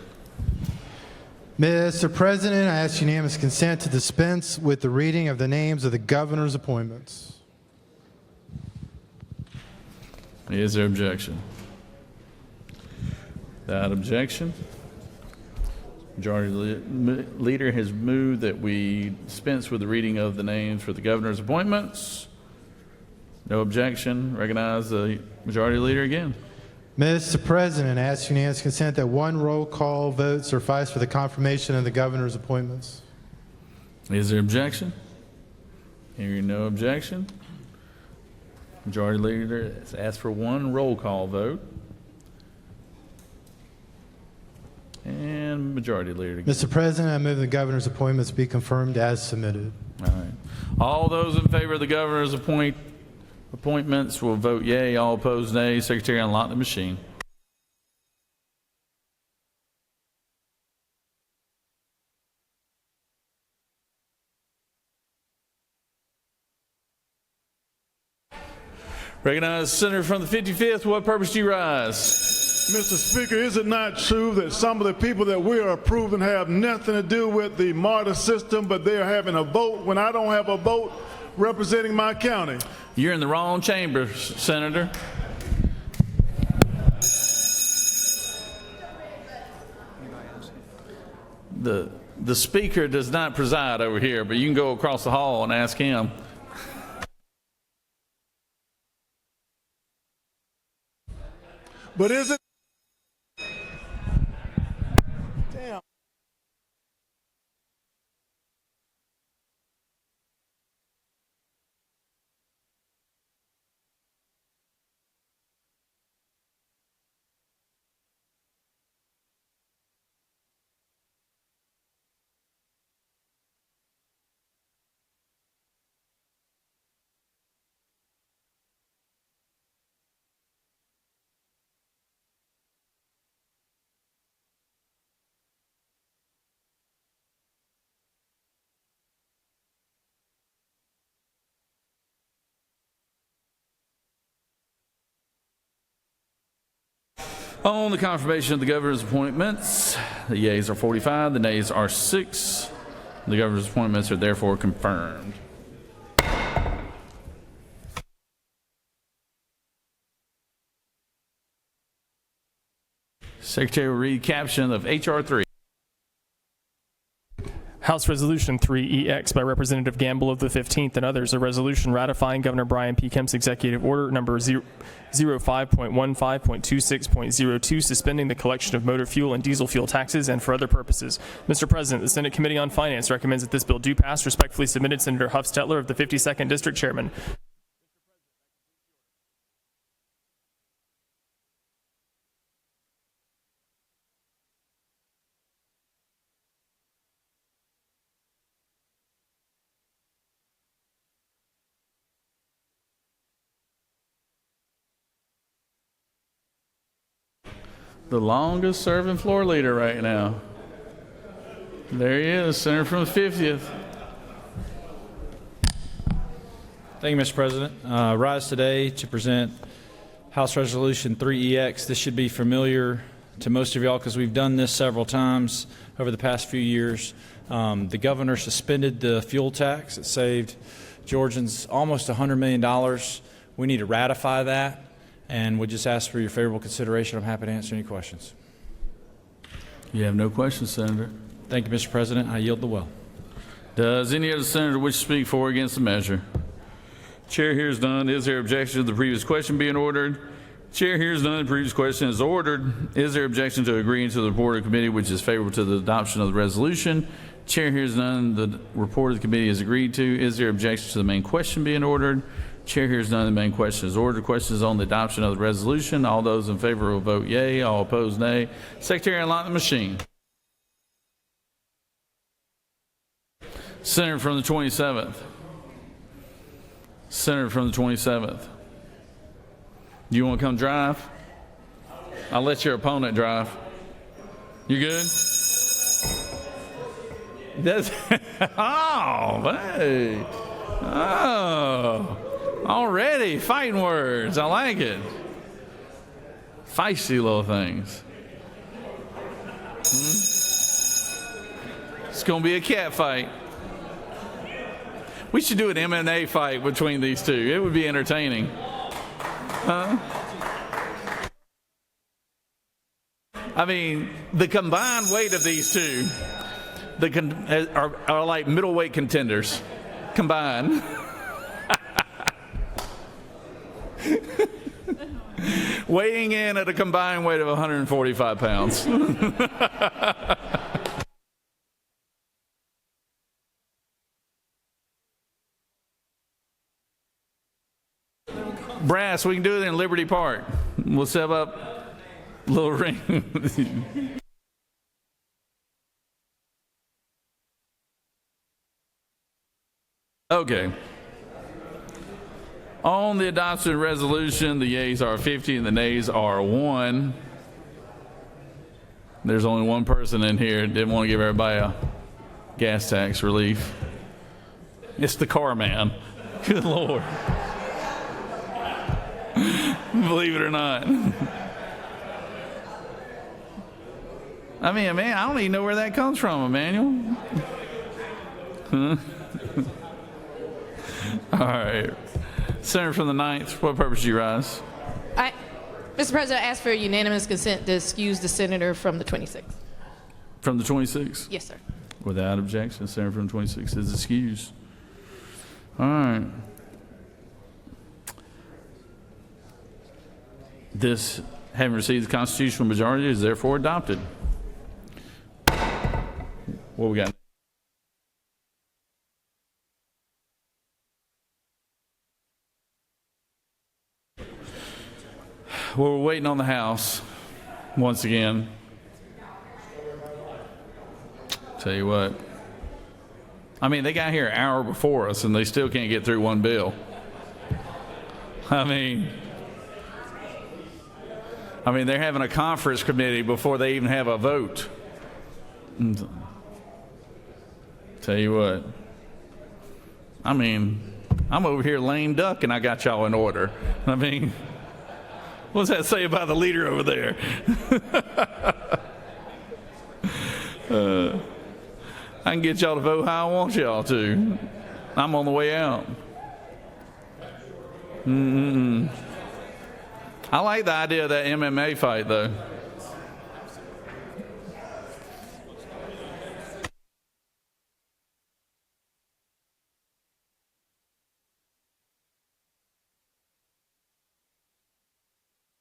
Mr. President, I ask unanimous consent to dispense with the reading of the names of the governor's appointments. Is there objection? Without objection, majority leader has moved that we dispense with the reading of the names for the governor's appointments. No objection. Recognize the majority leader again. Mr. President, I ask unanimous consent that one roll call vote suffice for the confirmation of the governor's appointments. Is there objection? Hearing no objection, majority leader has asked for one roll call vote. And majority leader again. Mr. President, I move the governor's appointments be confirmed as submitted. All right. All those in favor of the governor's appointments will vote yea. All opposed, nay. Secretary, unlock the machine. Recognize Senator from the 55th. What purpose do you rise? Mr. Speaker, is it not true that some of the people that we are approving have nothing to do with the MARTA system, but they are having a vote when I don't have a vote representing my county? You're in the wrong chamber, Senator. The speaker does not preside over here, but you can go across the hall and ask him. But is it? On the confirmation of the governor's appointments, the yeas are 45, the nays are 6. The governor's appointments are therefore confirmed. Secretary will read caption of H.R. 3. House Resolution 3EX by Representative Gamble of the 15th and others, a resolution ratifying Governor Brian P. Kemp's executive order number 05.15.26.02, suspending the collection of motor fuel and diesel fuel taxes and for other purposes. Mr. President, the Senate Committee on Finance recommends that this bill do pass. Respectfully submitted, Senator Huff Stetler of the 52nd District Chairman. The longest serving floor leader right now. There he is, Senator from the 50th. Thank you, Mr. President. Rise today to present House Resolution 3EX. This should be familiar to most of y'all because we've done this several times over the past few years. The governor suspended the fuel tax. It saved Georgians almost $100 million. We need to ratify that, and would just ask for your favorable consideration. I'm happy to answer any questions. You have no questions, Senator. Thank you, Mr. President. I yield the well. Does any other senator wish to speak for or against the measure? Chair hears none. Is there objection to the previous question being ordered? Chair hears none. The previous question is ordered. Is there objection to agreeing to the report of the committee which is favorable to the adoption of the resolution? Chair hears none. The report of the committee is agreed to. Is there objection to the main question being ordered? Chair hears none. The main question is ordered. Question is on the adoption of the resolution. All those in favor will vote yea. All opposed, nay. Secretary, unlock the machine. Senator from the 27th. Senator from the 27th. Do you want to come drive? I'll let your opponent drive. You good? That's oh, hey. Oh, already fighting words. I like it. Feisty little things. It's going to be a cat fight. We should do an MMA fight between these two. It would be entertaining. Huh? I mean, the combined weight of these two are like middleweight contenders combined. Weighing in at a combined weight of 145 pounds. Brass, we can do it in Liberty Park. We'll set up a little ring. Okay. On the adoption resolution, the yeas are 50 and the nays are 1. There's only one person in here that didn't want to give everybody a gas tax relief. It's the car man. Good Lord. Believe it or not. I mean, man, I don't even know where that comes from, Emmanuel. Huh? All right. Senator from the 9th, for what purpose do you rise? Mr. President, I ask for unanimous consent to excuse the senator from the 26th. From the 26th? Yes, sir. Without objection, the senator from the 26th is excused. All right. This, having received the constitutional majority, is therefore adopted. What we got? Well, we're waiting on the House once again. Tell you what. I mean, they got here an hour before us and they still can't get through one bill. I mean, they're having a conference committee before they even have a vote. Tell you what. I mean, I'm over here lame duck and I got y'all in order. I mean, what's that say about the leader over there? I can get y'all to vote how I want y'all to. I'm on the way out. I like the idea of that MMA fight, though.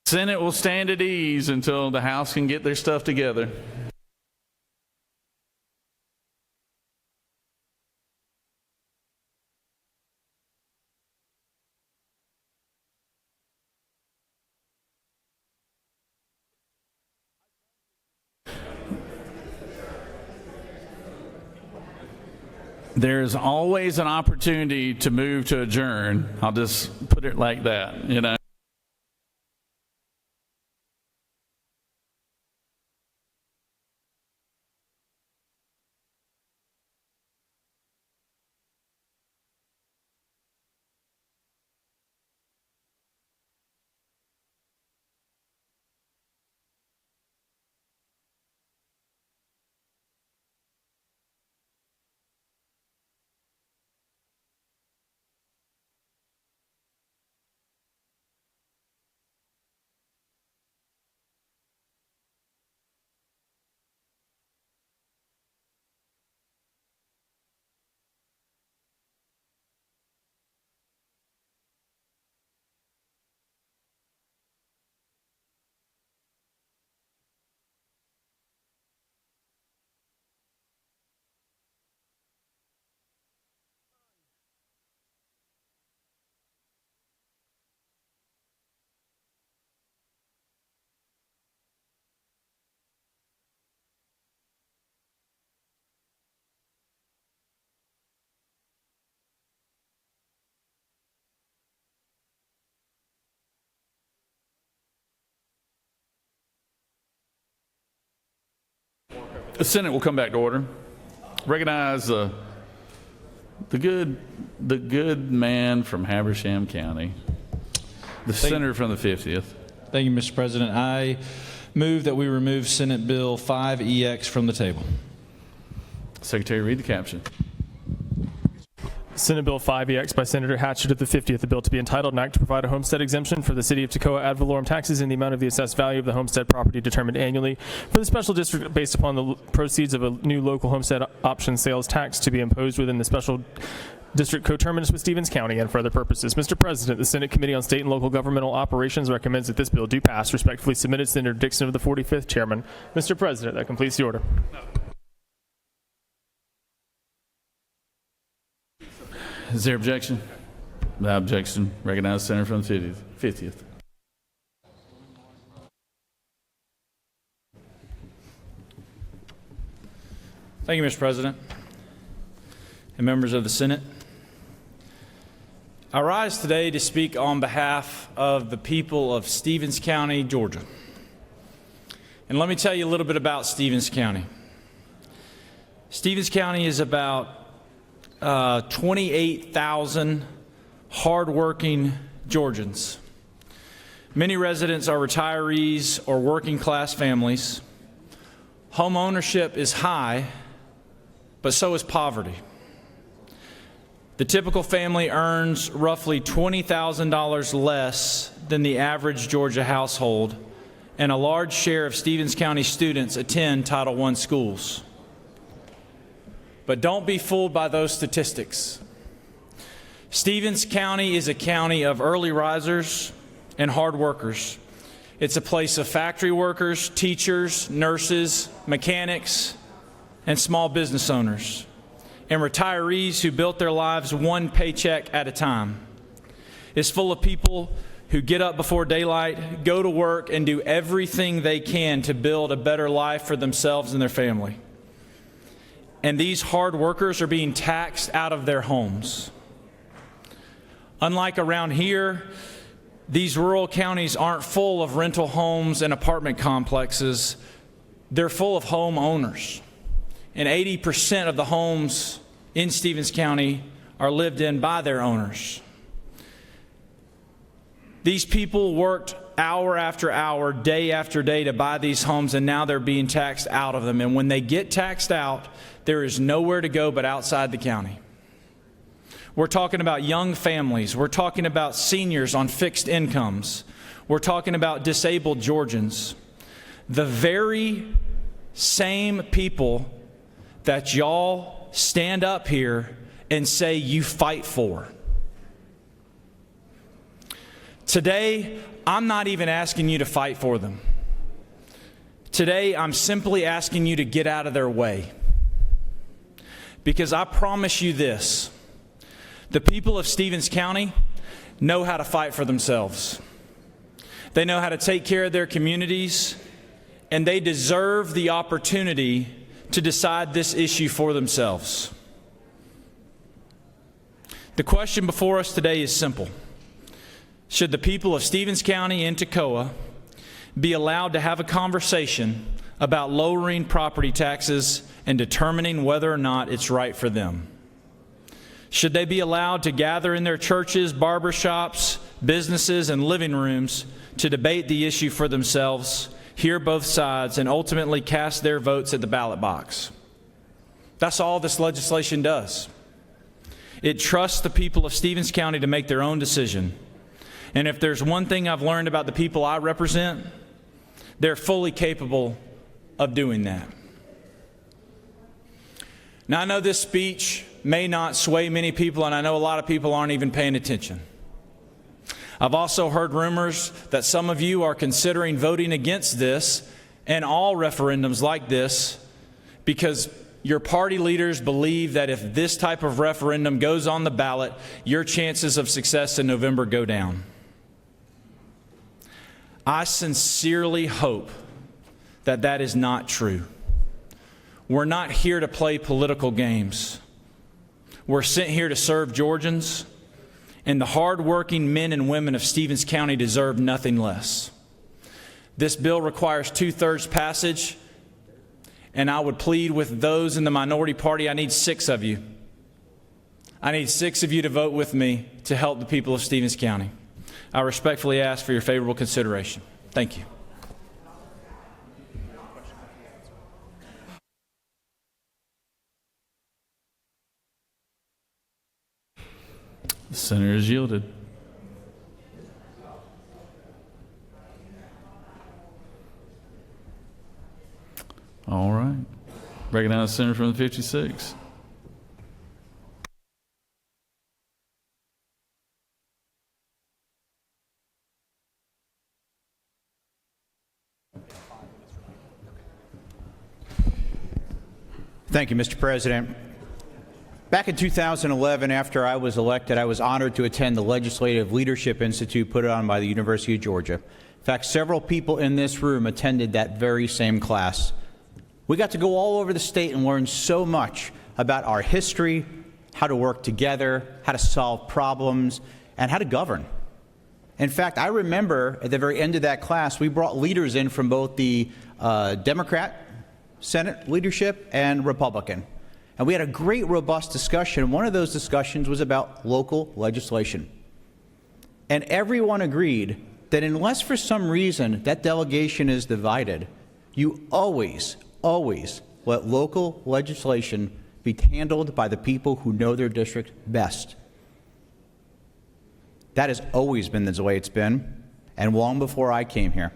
Senate will stand at ease until the House can get their stuff together. There's always an opportunity to move to adjourn. I'll just put it like that, you know. The Senate will come back to order. Recognize the good man from Habersham County, the senator from the 50th. Thank you, Mr. President. I move that we remove Senate Bill 5EX from the table. Secretary, read the caption. Senate Bill 5EX by Senator Hatchett of the 50th, the bill to be entitled an act to provide a homestead exemption for the city of Toccoa ad valorem taxes in the amount of the assessed value of the homestead property determined annually for the special district based upon the proceeds of a new local homestead option sales tax to be imposed within the special district coterminous with Stevens County and for other purposes. Mr. President, the Senate Committee on State and Local Governmental Operations recommends that this bill do pass. Respectfully submitted, Senator Dixon of the 45th, Chairman. Mr. President, that completes the order. Is there objection? Without objection, recognize the senator from the 50th. Thank you, Mr. President and members of the Senate. I rise today to speak on behalf of the people of Stevens County, Georgia. And let me tell you a little bit about Stevens County. Stevens County is about 28,000 hardworking Georgians. Many residents are retirees or working class families. Home ownership is high, but so is poverty. The typical family earns roughly $20,000 less than the average Georgia household, and a large share of Stevens County students attend Title I schools. But don't be fooled by those statistics. Stevens County is a county of early risers and hard workers. It's a place of factory workers, teachers, nurses, mechanics, and small business owners, and retirees who built their lives one paycheck at a time. It's full of people who get up before daylight, go to work, and do everything they can to build a better life for themselves and their family. And these hard workers are being taxed out of their homes. Unlike around here, these rural counties aren't full of rental homes and apartment complexes. They're full of homeowners. And 80% of the homes in Stevens County are lived in by their owners. These people worked hour after hour, day after day to buy these homes, and now they're being taxed out of them. And when they get taxed out, there is nowhere to go but outside the county. We're talking about young families. We're talking about seniors on fixed incomes. We're talking about disabled Georgians. The very same people that y'all stand up here and say you fight for. Today, I'm not even asking you to fight for them. Today, I'm simply asking you to get out of their way. Because I promise you this, the people of Stevens County know how to fight for themselves. They know how to take care of their communities, and they deserve the opportunity to decide this issue for themselves. The question before us today is simple. Should the people of Stevens County and Toccoa be allowed to have a conversation about lowering property taxes and determining whether or not it's right for them? Should they be allowed to gather in their churches, barbershops, businesses, and living rooms to debate the issue for themselves, hear both sides, and ultimately cast their votes at the ballot box? That's all this legislation does. It trusts the people of Stevens County to make their own decision. And if there's one thing I've learned about the people I represent, they're fully capable of doing that. Now, I know this speech may not sway many people, and I know a lot of people aren't even paying attention. I've also heard rumors that some of you are considering voting against this and all referendums like this because your party leaders believe that if this type of referendum goes on the ballot, your chances of success in November go down. I sincerely hope that that is not true. We're not here to play political games. We're sent here to serve Georgians, and the hardworking men and women of Stevens County deserve nothing less. This bill requires 2/3 passage, and I would plead with those in the minority party, I need 6 of you. I need 6 of you to vote with me to help the people of Stevens County. I respectfully ask for your favorable consideration. Thank you. The senator has yielded. All right. Recognize the senator from the 56. Thank you, Mr. President. Back in 2011, after I was elected, I was honored to attend the Legislative Leadership Institute put on by the University of Georgia. In fact, several people in this room attended that very same class. We got to go all over the state and learn so much about our history, how to work together, how to solve problems, and how to govern. In fact, I remember at the very end of that class, we brought leaders in from both the Democrat Senate leadership and Republican. And we had a great, robust discussion. One of those discussions was about local legislation. And everyone agreed that unless for some reason that delegation is divided, you always let local legislation be handled by the people who know their district best. That has always been the way it's been, and long before I came here.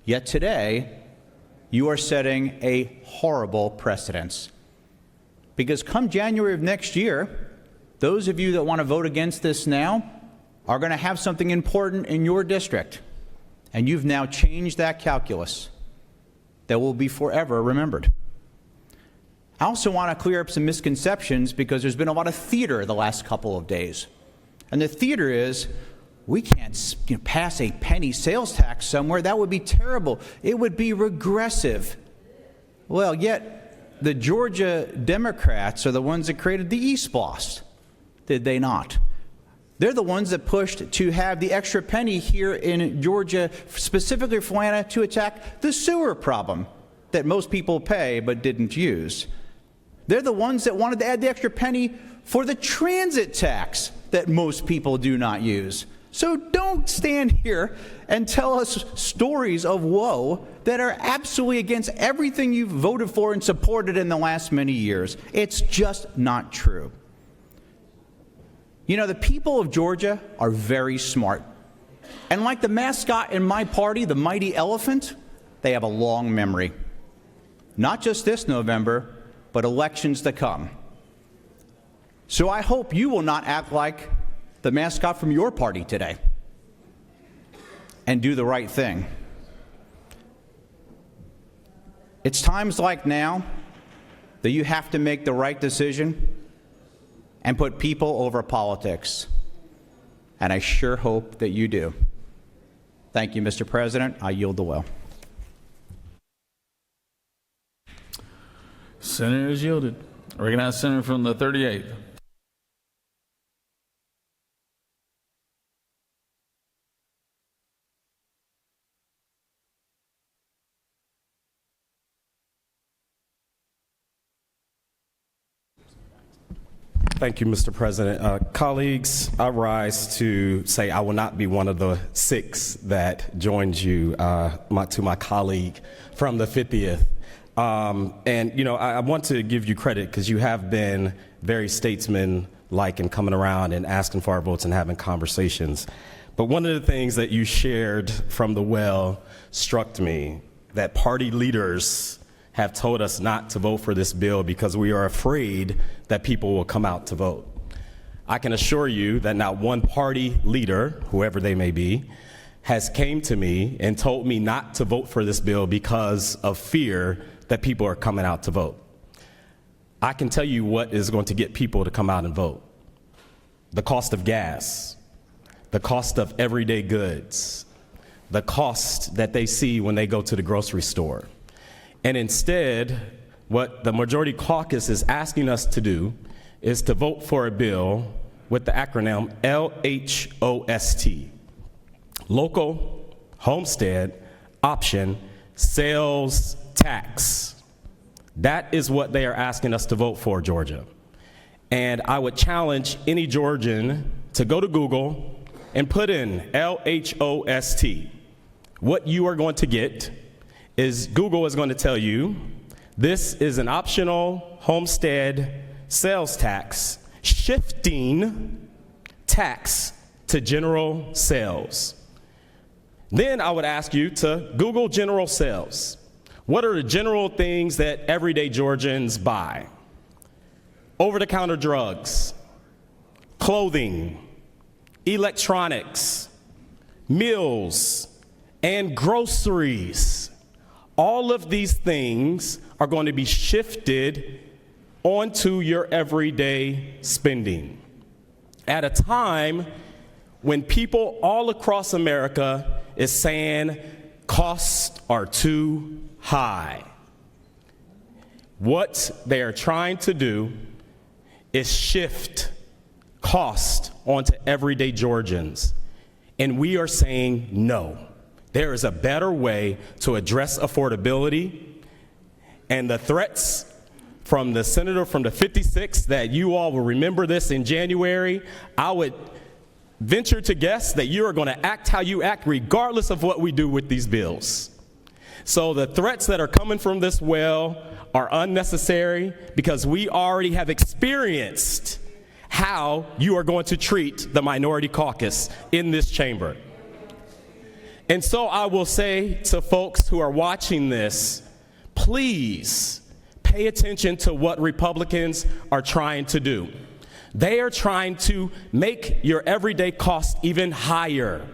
Yet today, you are setting a horrible precedence. Because come January of next year, those of you that want to vote against this now are going to have something important in your district. And you've now changed that calculus that will be forever remembered. I also want to clear up some misconceptions because there's been a lot of theater the last couple of days. And the theater is, we can't pass a penny sales tax somewhere. That would be terrible. It would be regressive. Well, yet the Georgia Democrats are the ones that created the East Boss, did they not? They're the ones that pushed to have the extra penny here in Georgia, specifically for Atlanta, to attack the sewer problem that most people pay but didn't use. They're the ones that wanted to add the extra penny for the transit tax that most people do not use. So don't stand here and tell us stories of woe that are absolutely against everything you've voted for and supported in the last many years. It's just not true. You know, the people of Georgia are very smart. And like the mascot in my party, the mighty elephant, they have a long memory. Not just this November, but elections to come. So I hope you will not act like the mascot from your party today and do the right thing. It's times like now that you have to make the right decision and put people over politics. And I sure hope that you do. Thank you, Mr. President. I yield the will. Senator has yielded. I recognize the senator from the 38th. Thank you, Mr. President. Colleagues, I rise to say I will not be one of the 6 that joined you, to my colleague from the 50th. And, you know, I want to give you credit because you have been very statesman-like in coming around and asking for our votes and having conversations. But one of the things that you shared from the well struck me, that party leaders have told us not to vote for this bill because we are afraid that people will come out to vote. I can assure you that not one party leader, whoever they may be, has came to me and told me not to vote for this bill because of fear that people are coming out to vote. I can tell you what is going to get people to come out and vote. The cost of gas, the cost of everyday goods, the cost that they see when they go to the grocery store. And instead, what the majority caucus is asking us to do is to vote for a bill with the acronym LHOST, Local Homestead Option Sales Tax. That is what they are asking us to vote for, Georgia. And I would challenge any Georgian to go to Google and put in LHOST. What you are going to get is Google is going to tell you this is an optional homestead sales tax shifting tax to general sales. Then I would ask you to Google general sales. What are the general things that everyday Georgians buy? Over-the-counter drugs, clothing, electronics, meals, and groceries. All of these things are going to be shifted onto your everyday spending at a time when people all across America is saying costs are too high. What they are trying to do is shift cost onto everyday Georgians. And we are saying no. There is a better way to address affordability. And the threats from the senator from the 56th that you all will remember this in January, I would venture to guess that you are going to act how you act regardless of what we do with these bills. So the threats that are coming from this well are unnecessary because we already have experienced how you are going to treat the minority caucus in this chamber. And so I will say to folks who are watching this, please pay attention to what Republicans are trying to do. They are trying to make your everyday cost even higher.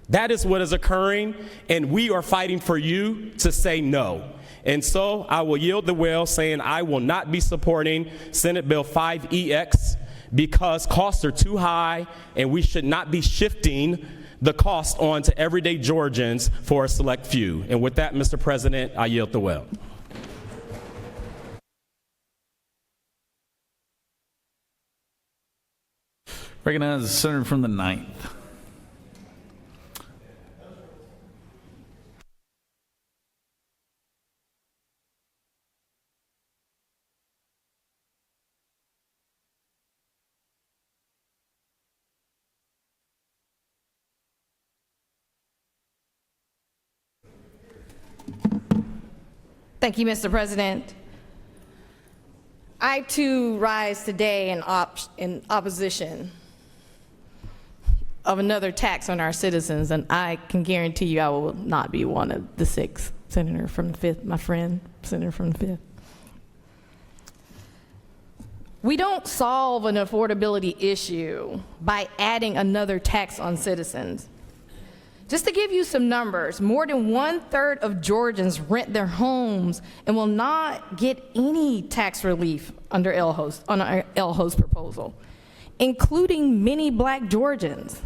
That is what is occurring, and we are fighting for you to say no. And so I will yield the will, saying I will not be supporting Senate Bill 5EX because costs are too high, and we should not be shifting the cost on to everyday Georgians for a select few. And with that, Mr. President, I yield the will. Recognize the senator from the 9th. Thank you, Mr. President. I, too, rise today in opposition of another tax on our citizens, and I can guarantee you I will not be one of the 6. Senator from the 5th, my friend, Senator from the 5th. We don't solve an affordability issue by adding another tax on citizens. Just to give you some numbers, more than 1/3 of Georgians rent their homes and will not get any tax relief under on our LHO's proposal, including many black Georgians.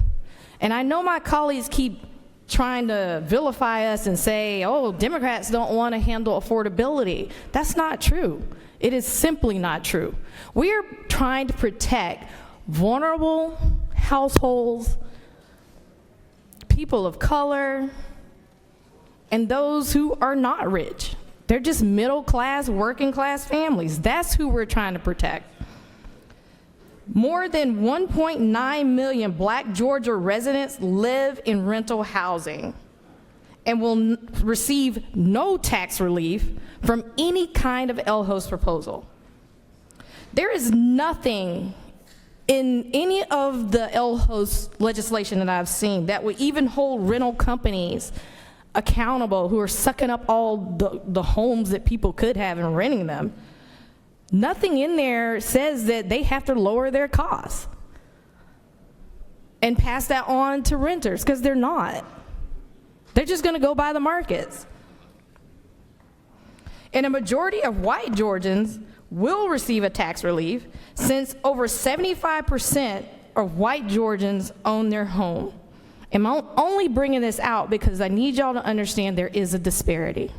And I know my colleagues keep trying to vilify us and say, oh, Democrats don't want to handle affordability. That's not true. It is simply not true. We are trying to protect vulnerable households, people of color, and those who are not rich. They're just middle class, working class families. That's who we're trying to protect. More than 1.9 million black Georgia residents live in rental housing and will receive no tax relief from any kind of LHO's proposal. There is nothing in any of the LHO's legislation that I've seen that would even hold rental companies accountable who are sucking up all the homes that people could have and renting them. Nothing in there says that they have to lower their costs and pass that on to renters, because they're not. They're just going to go by the markets. And a majority of white Georgians will receive a tax relief, since over 75% of white Georgians own their home. And I'm only bringing this out because I need y'all to understand there is a disparity,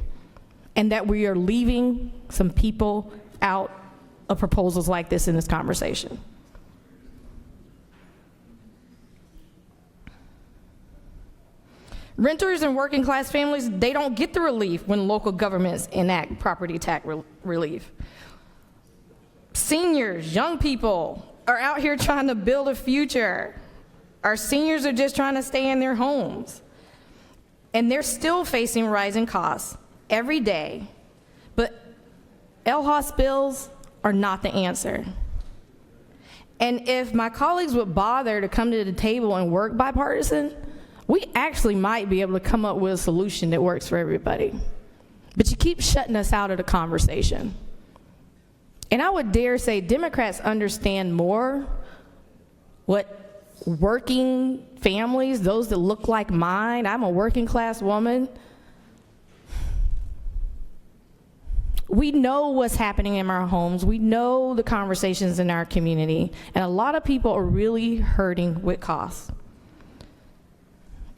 and that we are leaving some people out of proposals like this in this conversation. Renters and working class families, they don't get the relief when local governments enact property tax relief. Seniors, young people are out here trying to build a future. Our seniors are just trying to stay in their homes. And they're still facing rising costs every day. But LHOS bills are not the answer. And if my colleagues would bother to come to the table and work bipartisan, we actually might be able to come up with a solution that works for everybody. But you keep shutting us out of the conversation. And I would dare say Democrats understand more what working families, those that look like mine, I'm a working class woman, we know what's happening in our homes. We know the conversations in our community. And a lot of people are really hurting with costs.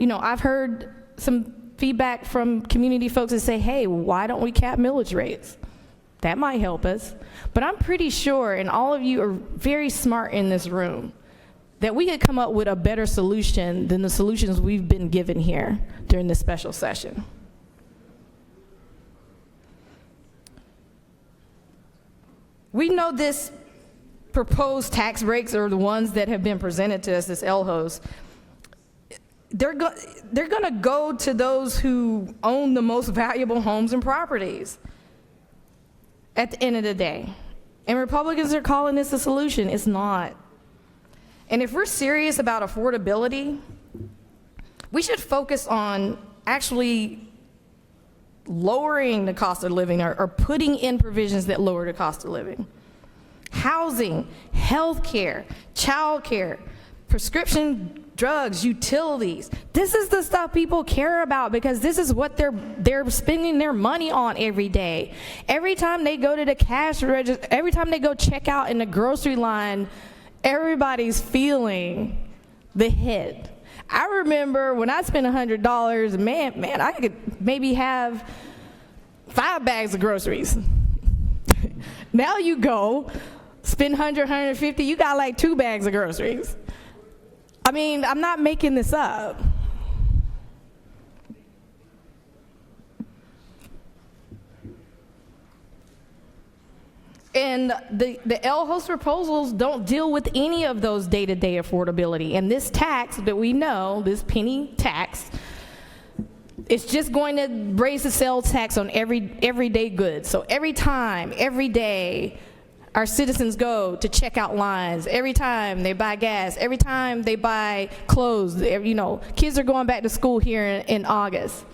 You know, I've heard some feedback from community folks that say, hey, why don't we cap millage rates? That might help us. But I'm pretty sure, and all of you are very smart in this room, that we could come up with a better solution than the solutions we've been given here during this special session. We know this proposed tax breaks are the ones that have been presented to us as LHOS. They're going to go to those who own the most valuable homes and properties at the end of the day. And Republicans are calling this a solution. It's not. And if we're serious about affordability, we should focus on actually lowering the cost of living or putting in provisions that lower the cost of living. Housing, health care, child care, prescription drugs, utilities. This is the stuff people care about because this is what they're spending their money on every day. Every time they go to the cash register, every time they go check out in the grocery line, everybody's feeling the hit. I remember when I spent $100, man, I could maybe have 5 bags of groceries. Now you go, spend 100, 150, you got like 2 bags of groceries. I mean, I'm not making this up. And the LHOS proposals don't deal with any of those day-to-day affordability. And this tax that we know, this penny tax, it's just going to raise the sales tax on everyday goods. So every time, every day, our citizens go to checkout lines, every time they buy gas, every time they buy clothes, you know, kids are going back to school here in August.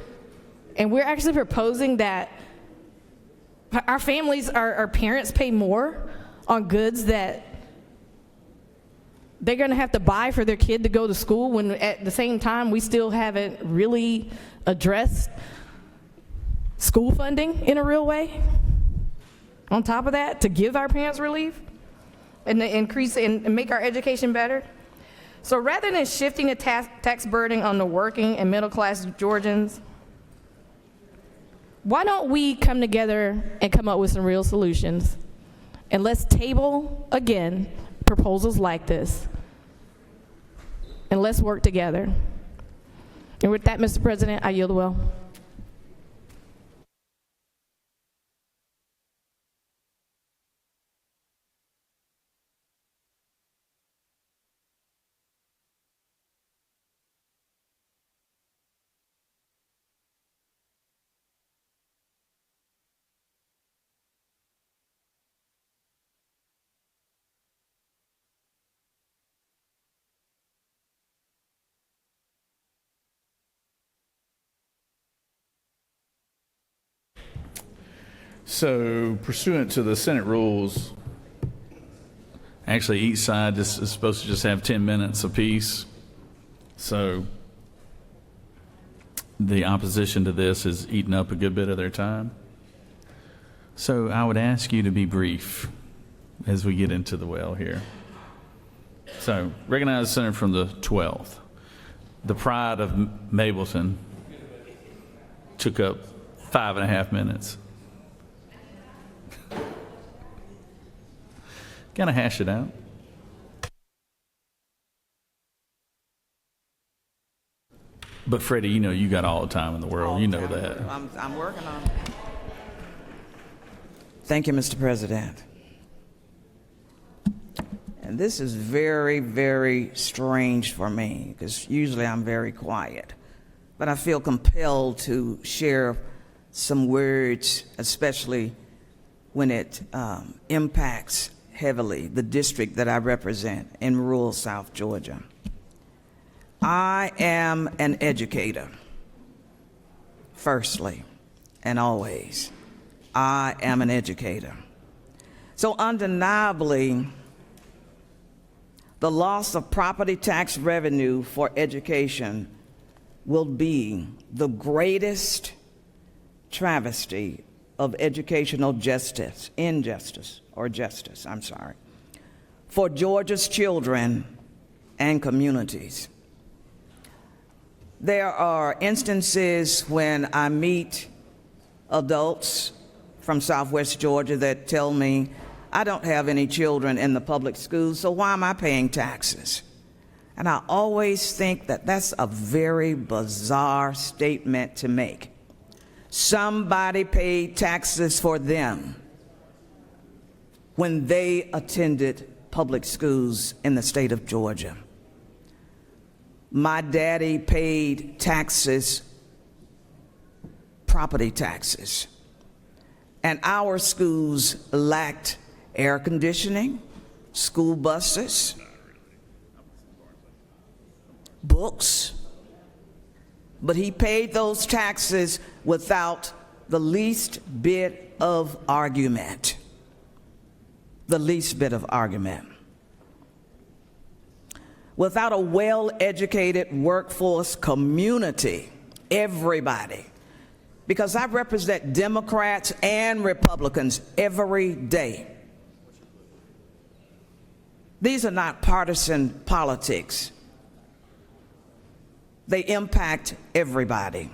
And we're actually proposing that our families, our parents pay more on goods that they're going to have to buy for their kid to go to school when at the same time we still haven't really addressed school funding in a real way. On top of that, to give our parents relief and to increase and make our education better. So rather than shifting the tax burden on the working and middle class Georgians, why don't we come together and come up with some real solutions? And let's table, again, proposals like this. And let's work together. And with that, Mr. President, I yield the well. So pursuant to the Senate rules, actually each side is supposed to just have 10 minutes apiece. So the opposition to this is eating up a good bit of their time. So I would ask you to be brief as we get into the well here. So recognize the senator from the 12th. The pride of Mableton took up 5.5 minutes. Kind of hash it out. But Freddie, you know you got all the time in the world. You know that. I'm working on it. Thank you, Mr. President. And this is very, very strange for me because usually I'm very quiet. But I feel compelled to share some words, especially when it impacts heavily the district that I represent in rural South Georgia. I am an educator, firstly and always. I am an educator. So undeniably, the loss of property tax revenue for education will be the greatest travesty of educational justice, for Georgia's children and communities. There are instances when I meet adults from Southwest Georgia that tell me, I don't have any children in the public schools, so why am I paying taxes? And I always think that that's a very bizarre statement to make. Somebody paid taxes for them when they attended public schools in the state of Georgia. My daddy paid taxes, property taxes, and our schools lacked air conditioning, school buses, books, but he paid those taxes without the least bit of argument. The least bit of argument. Without a well-educated workforce community, everybody, because I represent Democrats and Republicans every day. These are not partisan politics. They impact everybody.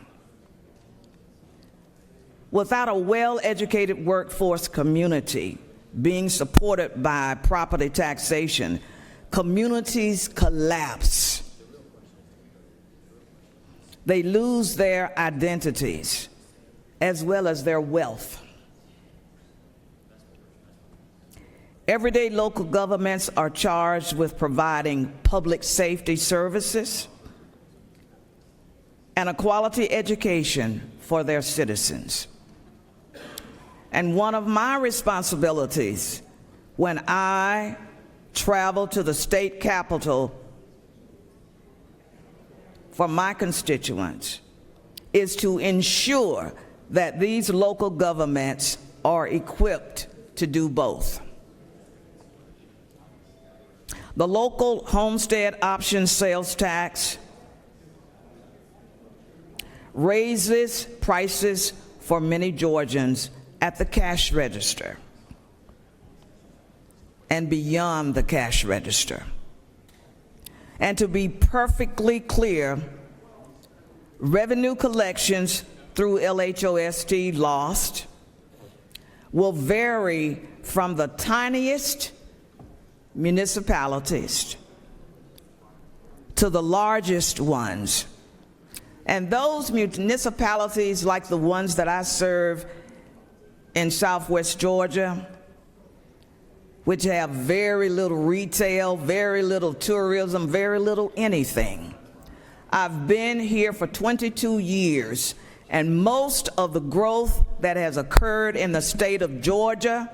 Without a well-educated workforce community being supported by property taxation, communities collapse. They lose their identities as well as their wealth. Everyday local governments are charged with providing public safety services and a quality education for their citizens. And one of my responsibilities when I travel to the state capitol for my constituents is to ensure that these local governments are equipped to do both. The local homestead option sales tax raises prices for many Georgians at the cash register and beyond the cash register. And to be perfectly clear, revenue collections through LHOST lost will vary from the tiniest municipalities to the largest ones. And those municipalities, like the ones that I serve in Southwest Georgia, which have very little retail, very little tourism, very little anything. I've been here for 22 years, and most of the growth that has occurred in the state of Georgia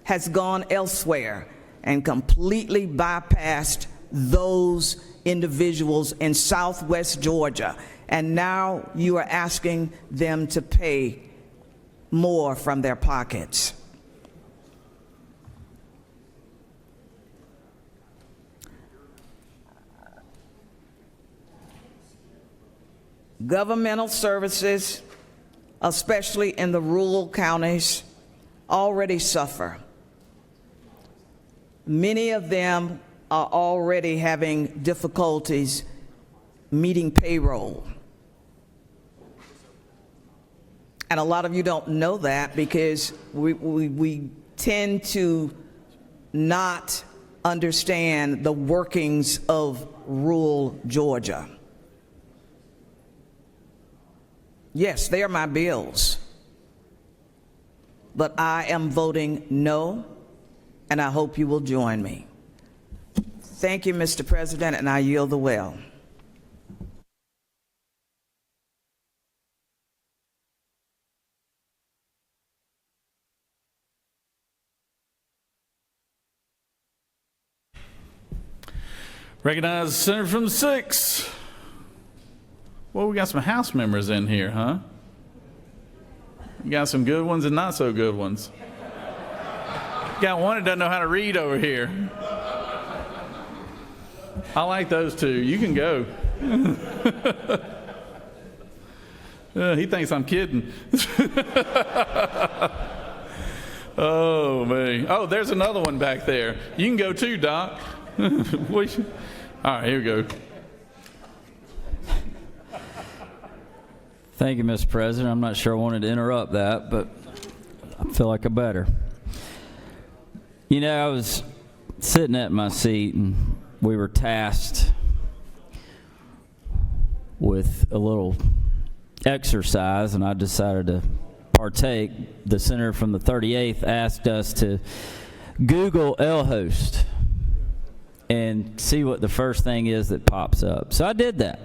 has gone elsewhere and completely bypassed those individuals in Southwest Georgia. And now you are asking them to pay more from their pockets. Governmental services, especially in the rural counties, already suffer. Many of them are already having difficulties meeting payroll. And a lot of you don't know that because we tend to not understand the workings of rural Georgia. Yes, they are my bills. But I am voting no, and I hope you will join me. Thank you, Mr. President, and I yield the well. Recognize the senator from the 6th. Well, we got some House members in here, huh? You got some good ones and not so good ones. Got one that doesn't know how to read over here. I like those two. You can go. He thinks I'm kidding. Oh, man. Oh, there's another one back there. You can go too, Doc. All right, here we go. Thank you, Mr. President. I'm not sure I wanted to interrupt that, but I feel like I better. You know, I was sitting at my seat, and we were tasked with a little exercise, and I decided to partake. The senator from the 38th asked us to Google L-host and see what the first thing is that pops up. So I did that.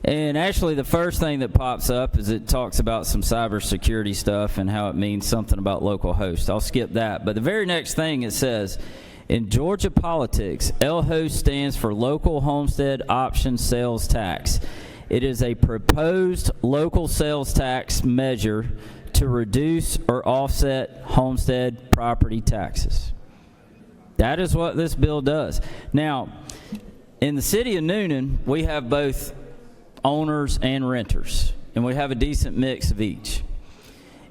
And actually, the first thing that pops up is it talks about some cybersecurity stuff and how it means something about local host. I'll skip that. But the very next thing it says, in Georgia politics, L-host stands for Local Homestead Option Sales Tax. It is a proposed local sales tax measure to reduce or offset homestead property taxes. That is what this bill does. Now, in the city of Noonan, we have both owners and renters, and we have a decent mix of each.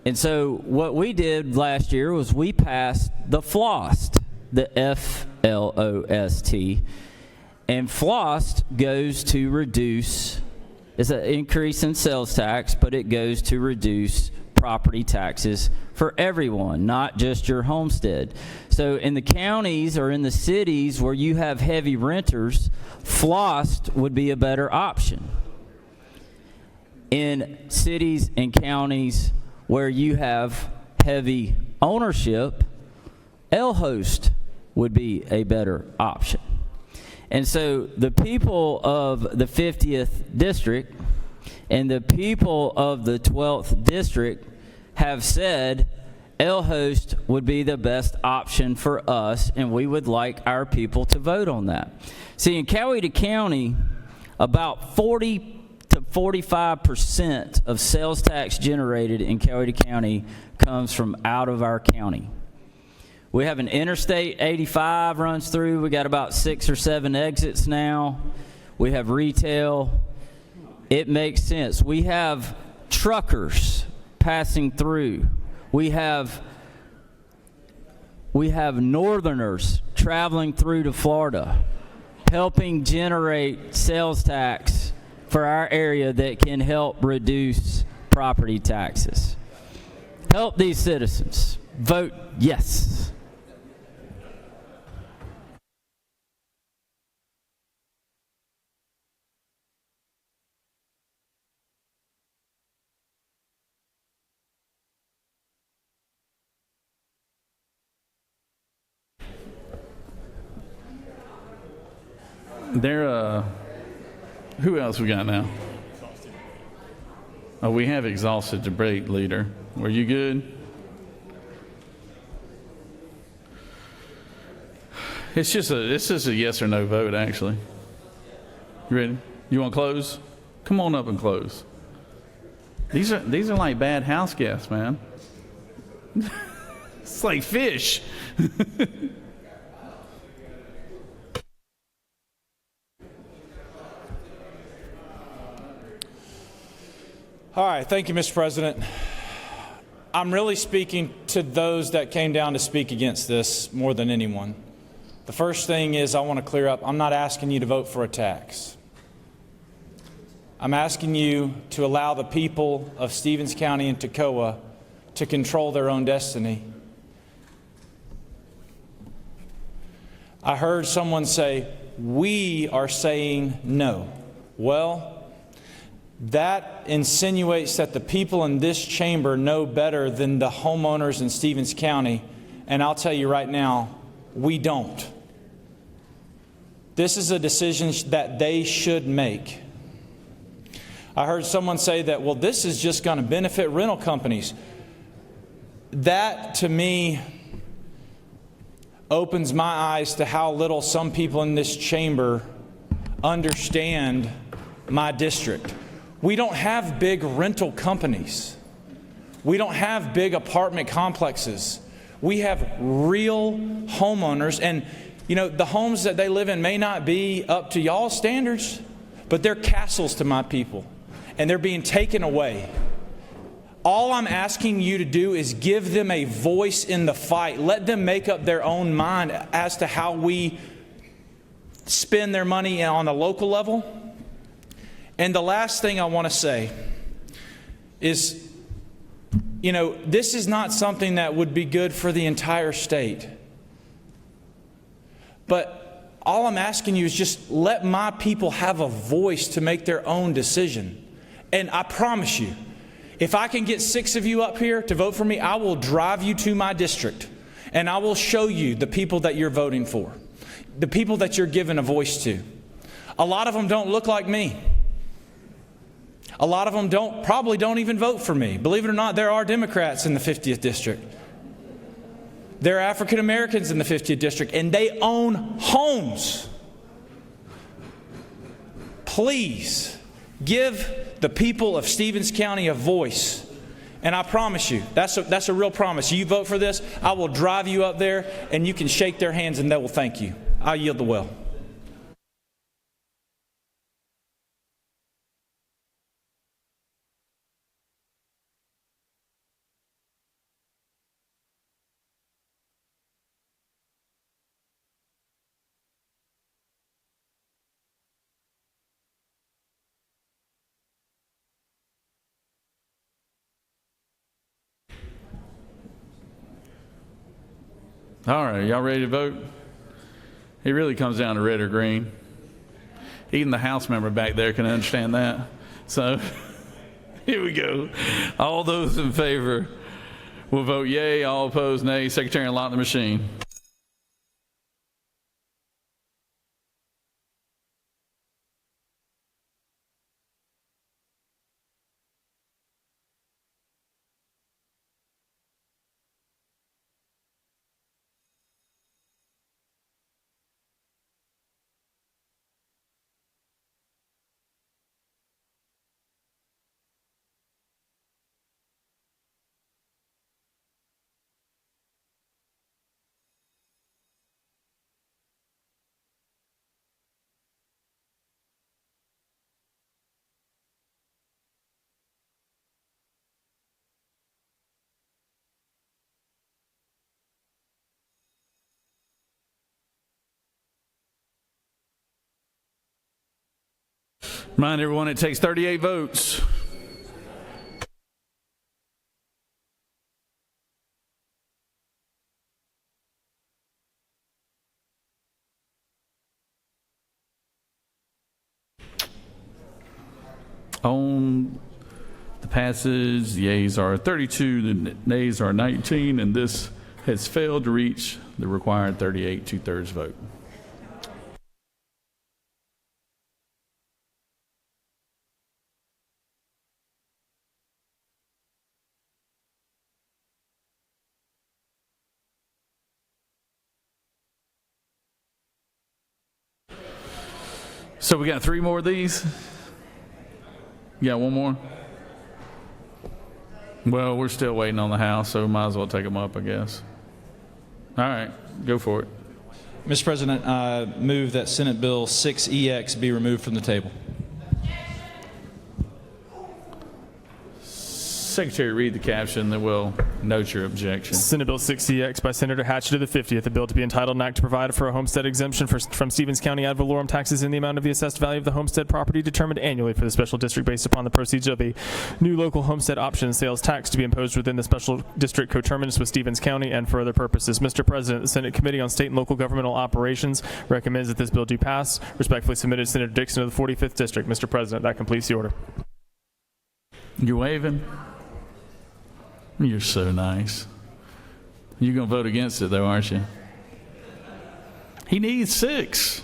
And so what we did last year was we passed the FLOST, the F-L-O-S-T, and FLOST goes to reduce, it's an increase in sales tax, but it goes to reduce property taxes for everyone, not just your homestead. So in the counties or in the cities where you have heavy renters, FLOST would be a better option. In cities and counties where you have heavy ownership, L-host would be a better option. And so the people of the 50th district and the people of the 12th district have said L-host would be the best option for us, and we would like our people to vote on that. See, in Coweta County, about 40 to 45% of sales tax generated in Coweta County comes from out of our county. We have an Interstate 85 runs through. We got about 6 or 7 exits now. We have retail. It makes sense. We have truckers passing through. We have northerners traveling through to Florida, helping generate sales tax for our area that can help reduce property taxes. Help these citizens. Vote yes. Who else we got now? Oh, we have exhausted debate, leader. Were you good? It's just a yes or no vote, actually. You ready? You want to close? Come on up and close. These are like bad house guests, man. It's like fish. All right, thank you, Mr. President. I'm really speaking to those that came down to speak against this more than anyone. The first thing is I want to clear up, I'm not asking you to vote for a tax. I'm asking you to allow the people of Stevens County and Toccoa to control their own destiny. I heard someone say, we are saying no. Well, that insinuates that the people in this chamber know better than the homeowners in Stevens County. And I'll tell you right now, we don't. This is a decision that they should make. I heard someone say that, well, this is just going to benefit rental companies. That, to me, opens my eyes to how little some people in this chamber understand my district. We don't have big rental companies. We don't have big apartment complexes. We have real homeowners, and the homes that they live in may not be up to y'all's standards, but they're castles to my people, and they're being taken away. All I'm asking you to do is give them a voice in the fight. Let them make up their own mind as to how we spend their money on the local level. And the last thing I want to say is, this is not something that would be good for the entire state. But all I'm asking you is just let my people have a voice to make their own decision. And I promise you, if I can get 6 of you up here to vote for me, I will drive you to my district and I will show you the people that you're voting for, the people that you're giving a voice to. A lot of them don't look like me. A lot of them probably don't even vote for me. Believe it or not, there are Democrats in the 50th district. There are African Americans in the 50th district, and they own homes. Please give the people of Stevens County a voice. And I promise you, that's a real promise. You vote for this, I will drive you up there and you can shake their hands and they will thank you. I yield the well. All right, y'all ready to vote? It really comes down to red or green. Even the House member back there can understand that. So here we go. All those in favor will vote yay. All opposed, nay. Secretary, unlock the machine. Remind everyone it takes 38 votes. On the passage, the yeas are 32, the nays are 19, and this has failed to reach the required 38 2/3 vote. So we got 3 more of these. You got 1 more? Well, we're still waiting on the House, so we might as well take them up, I guess. All right, go for it. Mr. President, I move that Senate Bill 6EX be removed from the table. Secretary, read the caption, then we'll note your objection. Senate Bill 6EX by Senator Hatchett of the 50th, a bill to be entitled an act to provide for a homestead exemption from Stevens County ad valorem taxes in the amount of the assessed value of the homestead property determined annually for the special district based upon the proceeds of a new local homestead option sales tax to be imposed within the special district coterminous with Stevens County and for other purposes. Mr. President, the Senate Committee on State and Local Governmental Operations recommends that this bill do pass. Respectfully submitted, Senator Dixon of the 45th District. Mr. President, that completes the order. You're waving? You're so nice. You're going to vote against it, though, aren't you? He needs 6.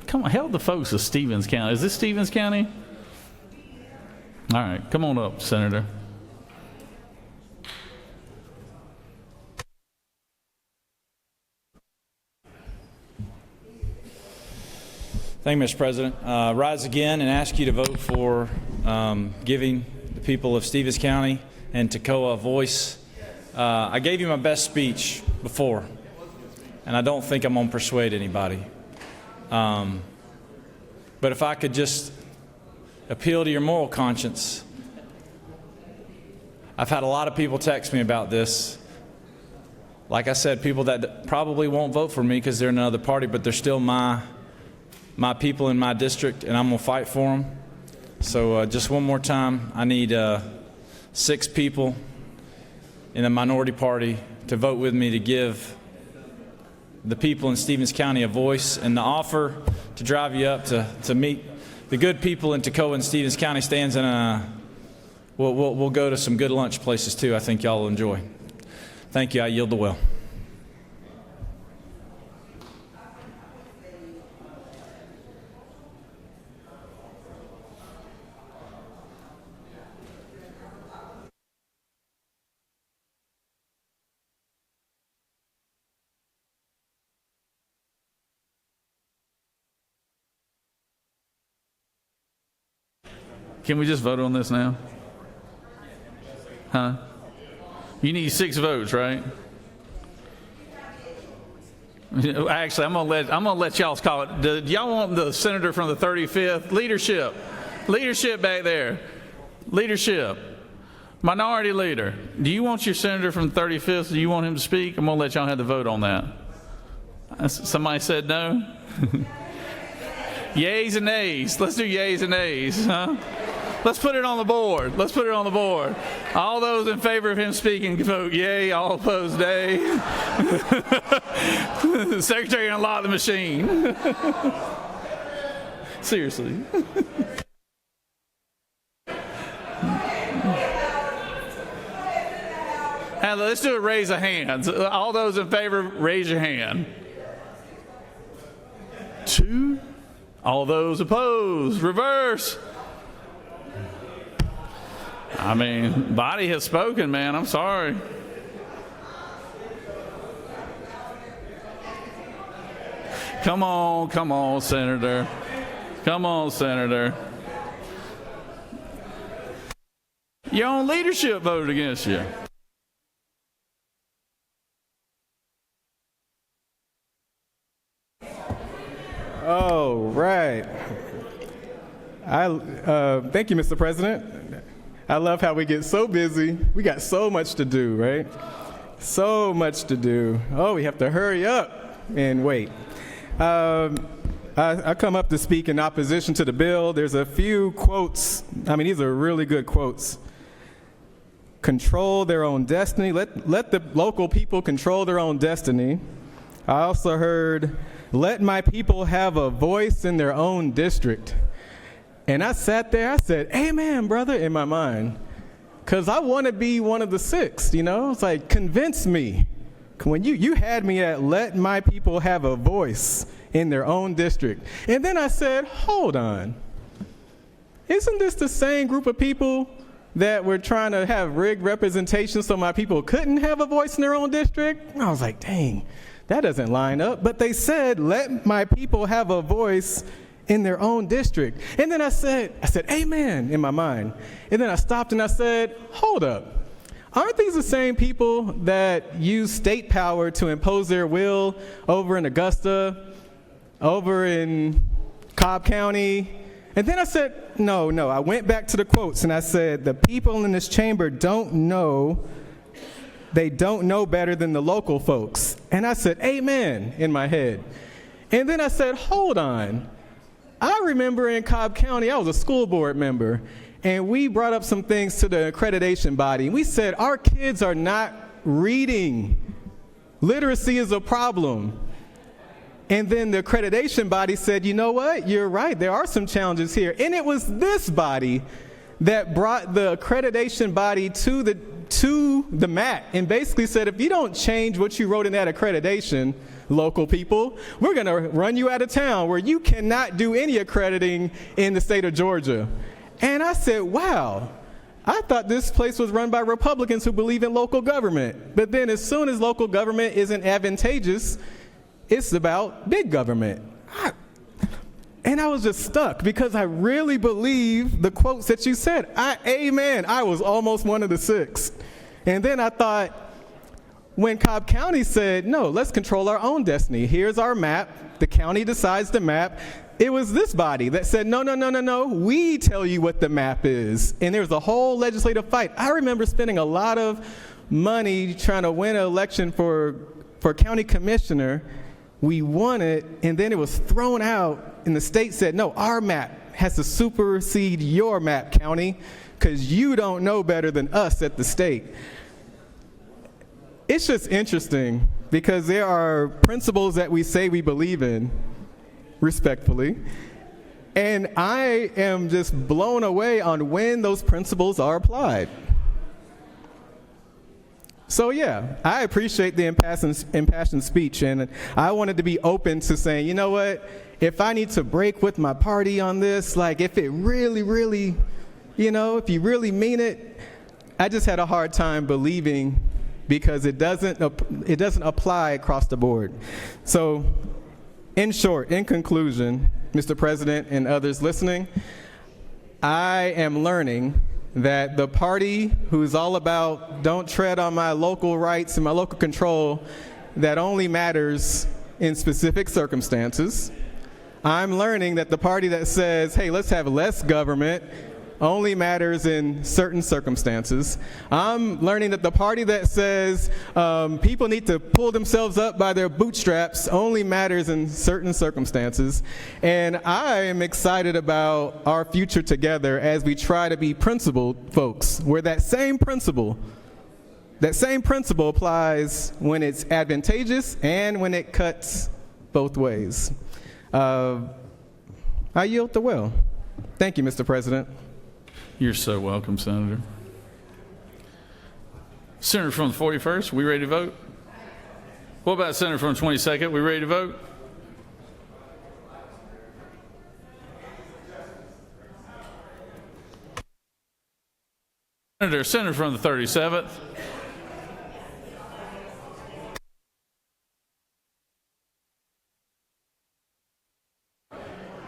Come on, help the folks of Stevens County. Is this Stevens County? All right, come on up, Senator. Thank you, Mr. President. Rise again and ask you to vote for giving the people of Stevens County and Toccoa a voice. I gave you my best speech before, and I don't think I'm going to persuade anybody. But if I could just appeal to your moral conscience, I've had a lot of people text me about this. Like I said, people that probably won't vote for me because they're in another party, but they're still my people in my district, and I'm going to fight for them. So just one more time, I need 6 people in the minority party to vote with me to give the people in Stevens County a voice. And the offer to drive you up to meet the good people in Toccoa and Stevens County stands in we'll go to some good lunch places too. I think y'all will enjoy. Thank you. I yield the will. Can we just vote on this now? Huh? You need 6 votes, right? Actually, I'm gonna let y'all call it. Do y'all want the senator from the 35th? Leadership back there. Leadership. Minority leader. Do you want your senator from the 35th? Do you want him to speak? I'm gonna let y'all have the vote on that. Somebody said no. Yays and nays. Let's do yays and nays, huh? Let's put it on the board. All those in favor of him speaking vote yay. All opposed nay. The secretary unlock the machine. Seriously. And let's do a raise of hands. All those in favor, raise your hand. 2. All those opposed, reverse. I mean, body has spoken, man. I'm sorry. Come on, Senator. Come on, Senator. Your own leadership voted against you. Oh, right. Thank you, Mr. President. I love how we get so busy. We got so much to do, right? So much to do. Oh, we have to hurry up and wait. I come up to speak in opposition to the bill. There's a few quotes. I mean, these are really good quotes. Control their own destiny. Let the local people control their own destiny. I also heard, let my people have a voice in their own district. And I sat there, I said, amen, brother, in my mind. Because I want to be one of the 6, you know? It's like, convince me. When you had me at, let my people have a voice in their own district. And then I said, hold on. Isn't this the same group of people that were trying to have rigged representation so my people couldn't have a voice in their own district? And I was like, dang, that doesn't line up. But they said, let my people have a voice in their own district. And then I said, amen, in my mind. And then I stopped and I said, hold up. Aren't these the same people that use state power to impose their will over in Augusta, over in Cobb County? And then I said, no. I went back to the quotes and I said, the people in this chamber don't know. They don't know better than the local folks. And I said, amen, in my head. And then I said, hold on. I remember in Cobb County, I was a school board member, and we brought up some things to the accreditation body. We said, our kids are not reading. Literacy is a problem. And then the accreditation body said, you know what? You're right. There are some challenges here. And it was this body that brought the accreditation body to the mat and basically said, if you don't change what you wrote in that accreditation, local people, we're going to run you out of town where you cannot do any accrediting in the state of Georgia. And I said, wow, I thought this place was run by Republicans who believe in local government. But then as soon as local government isn't advantageous, it's about big government. And I was just stuck because I really believe the quotes that you said. Amen. I was almost one of the 6. And then I thought, when Cobb County said, no, let's control our own destiny. Here's our map. The county decides the map. It was this body that said, no. We tell you what the map is. And there was a whole legislative fight. I remember spending a lot of money trying to win an election for county commissioner. We won it, and then it was thrown out, and the state said, no, our map has to supersede your map, county, because you don't know better than us at the state. It's just interesting because there are principles that we say we believe in, respectfully, and I am just blown away on when those principles are applied. So yeah, I appreciate the impassioned speech, and I wanted to be open to saying, you know what, if I need to break with my party on this, like if it really, if you really mean it, I just had a hard time believing because it doesn't apply across the board. So in short, in conclusion, Mr. President and others listening, I am learning that the party who's all about don't tread on my local rights and my local control, that only matters in specific circumstances. I'm learning that the party that says, hey, let's have less government, only matters in certain circumstances. I'm learning that the party that says people need to pull themselves up by their bootstraps only matters in certain circumstances. And I am excited about our future together as we try to be principled folks, where that same principle applies when it's advantageous and when it cuts both ways. I yield the will. Thank you, Mr. President. You're so welcome, Senator. Senator from the 41st, we ready to vote? What about Senator from the 22nd? We ready to vote? Senator from the 37th.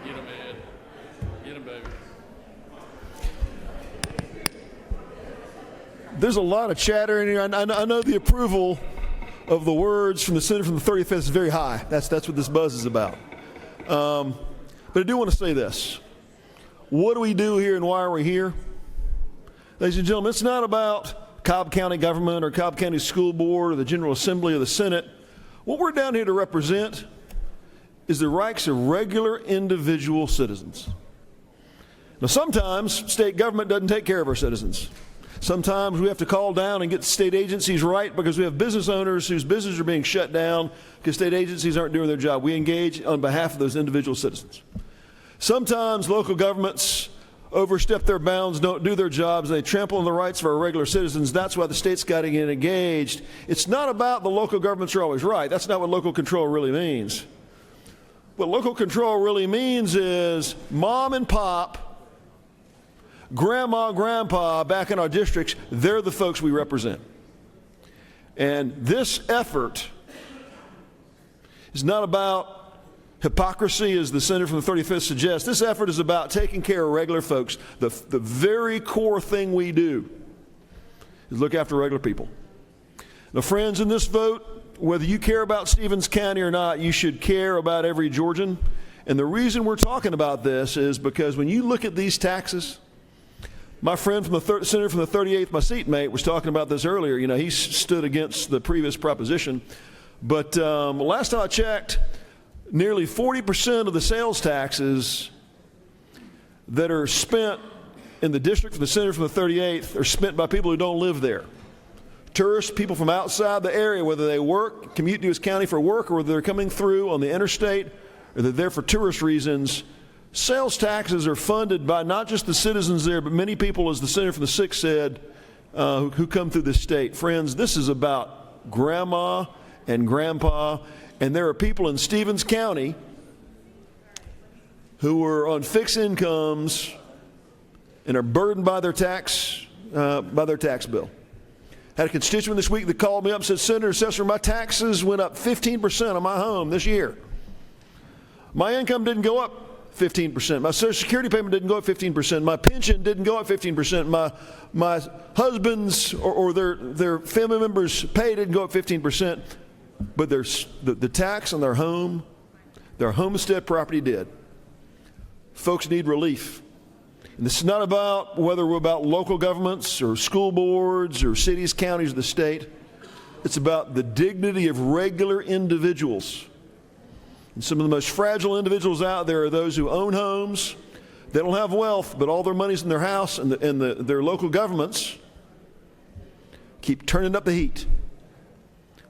Get him, Ed. Get him, baby. There's a lot of chatter in here. I know the approval of the words from the senator from the 35th is very high. That's what this buzz is about. But I do want to say this. What do we do here and why are we here? Ladies and gentlemen, it's not about Cobb County government or Cobb County School Board or the General Assembly or the Senate. What we're down here to represent is the rights of regular individual citizens. Now, sometimes state government doesn't take care of our citizens. Sometimes we have to call down and get state agencies right because we have business owners whose businesses are being shut down because state agencies aren't doing their job. We engage on behalf of those individual citizens. Sometimes local governments overstep their bounds, don't do their jobs, and they trample on the rights of our regular citizens. That's why the state's got to get engaged. It's not about the local governments are always right. That's not what local control really means. What local control really means is mom and pop, grandma, grandpa back in our districts, they're the folks we represent. And this effort is not about hypocrisy, as the senator from the 35th suggests. This effort is about taking care of regular folks. The very core thing we do is look after regular people. Now, friends, in this vote, whether you care about Stevens County or not, you should care about every Georgian. And the reason we're talking about this is because when you look at these taxes, my friend from the senator from the 38th, my seatmate, was talking about this earlier. You know, he stood against the previous proposition. But last time I checked, nearly 40% of the sales taxes that are spent in the district from the senator from the 38th are spent by people who don't live there. Tourists, people from outside the area, whether they work, commute to his county for work, or whether they're coming through on the interstate, or they're there for tourist reasons, Sales taxes are funded by not just the citizens there, but many people, as the Senator from the 6th said, who come through this state. Friends, this is about grandma and grandpa, and there are people in Stevens County who are on fixed incomes and are burdened by their tax bill. Had a constituent this week that called me up and said, Senator Assessor, my taxes went up 15% on my home this year. My income didn't go up 15%. My Social Security payment didn't go up 15%. My pension didn't go up 15%. My husband's or their family members' pay didn't go up 15%. But the tax on their home, their homestead property did. Folks need relief. And this is not about whether we're about local governments or school boards or cities, counties, or the state. It's about the dignity of regular individuals. And some of the most fragile individuals out there are those who own homes. They don't have wealth, but all their money's in their house, and their local governments keep turning up the heat.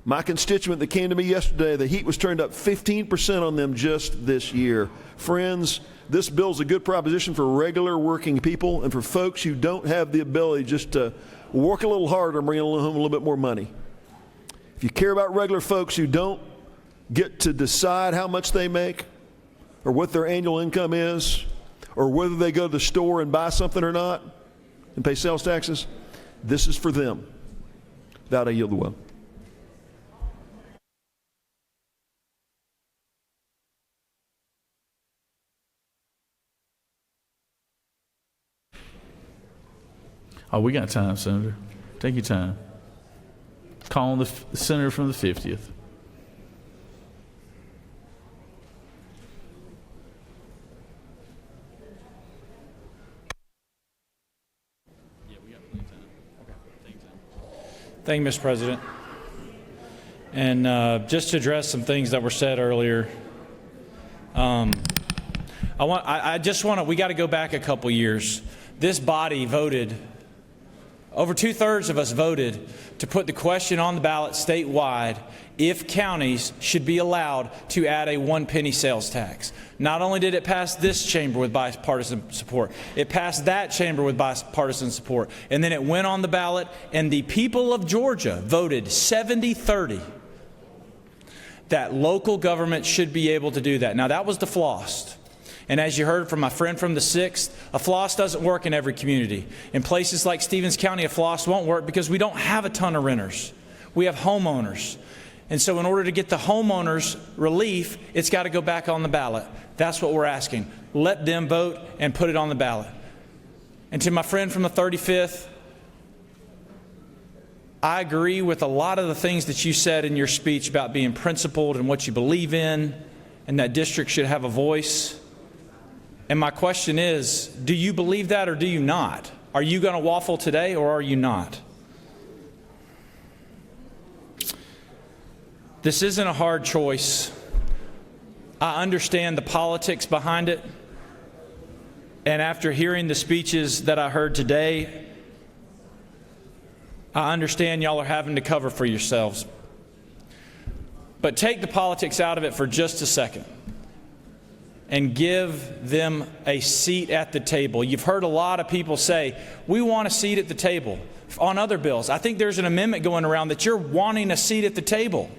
My constituent that came to me yesterday, the heat was turned up 15% on them just this year. Friends, this bill's a good proposition for regular working people and for folks who don't have the ability just to work a little harder and bring home a little bit more money. If you care about regular folks who don't get to decide how much they make or what their annual income is or whether they go to the store and buy something or not and pay sales taxes, this is for them. That I yield the will. Oh, we got time, Senator. Take your time. Calling the senator from the 50th. Thank you, Mr. President. And just to address some things that were said earlier, we got to go back a couple years. This body voted, over 2/3 of us voted to put the question on the ballot statewide if counties should be allowed to add a 1 penny sales tax. Not only did it pass this chamber with bipartisan support, it passed that chamber with bipartisan support. And then it went on the ballot, and the people of Georgia voted 70-30 that local government should be able to do that. Now, that was the floss. And as you heard from my friend from the 6th, a floss doesn't work in every community. In places like Stevens County, a floss won't work because we don't have a ton of renters. We have homeowners. And so in order to get the homeowners relief, it's got to go back on the ballot. That's what we're asking. Let them vote and put it on the ballot. And to my friend from the 35th, I agree with a lot of the things that you said in your speech about being principled and what you believe in, and that districts should have a voice. And my question is, do you believe that or do you not? Are you going to waffle today or are you not? This isn't a hard choice. I understand the politics behind it. And after hearing the speeches that I heard today, I understand y'all are having to cover for yourselves. But take the politics out of it for just a second and give them a seat at the table. You've heard a lot of people say, we want a seat at the table on other bills. I think there's an amendment going around that you're wanting a seat at the table.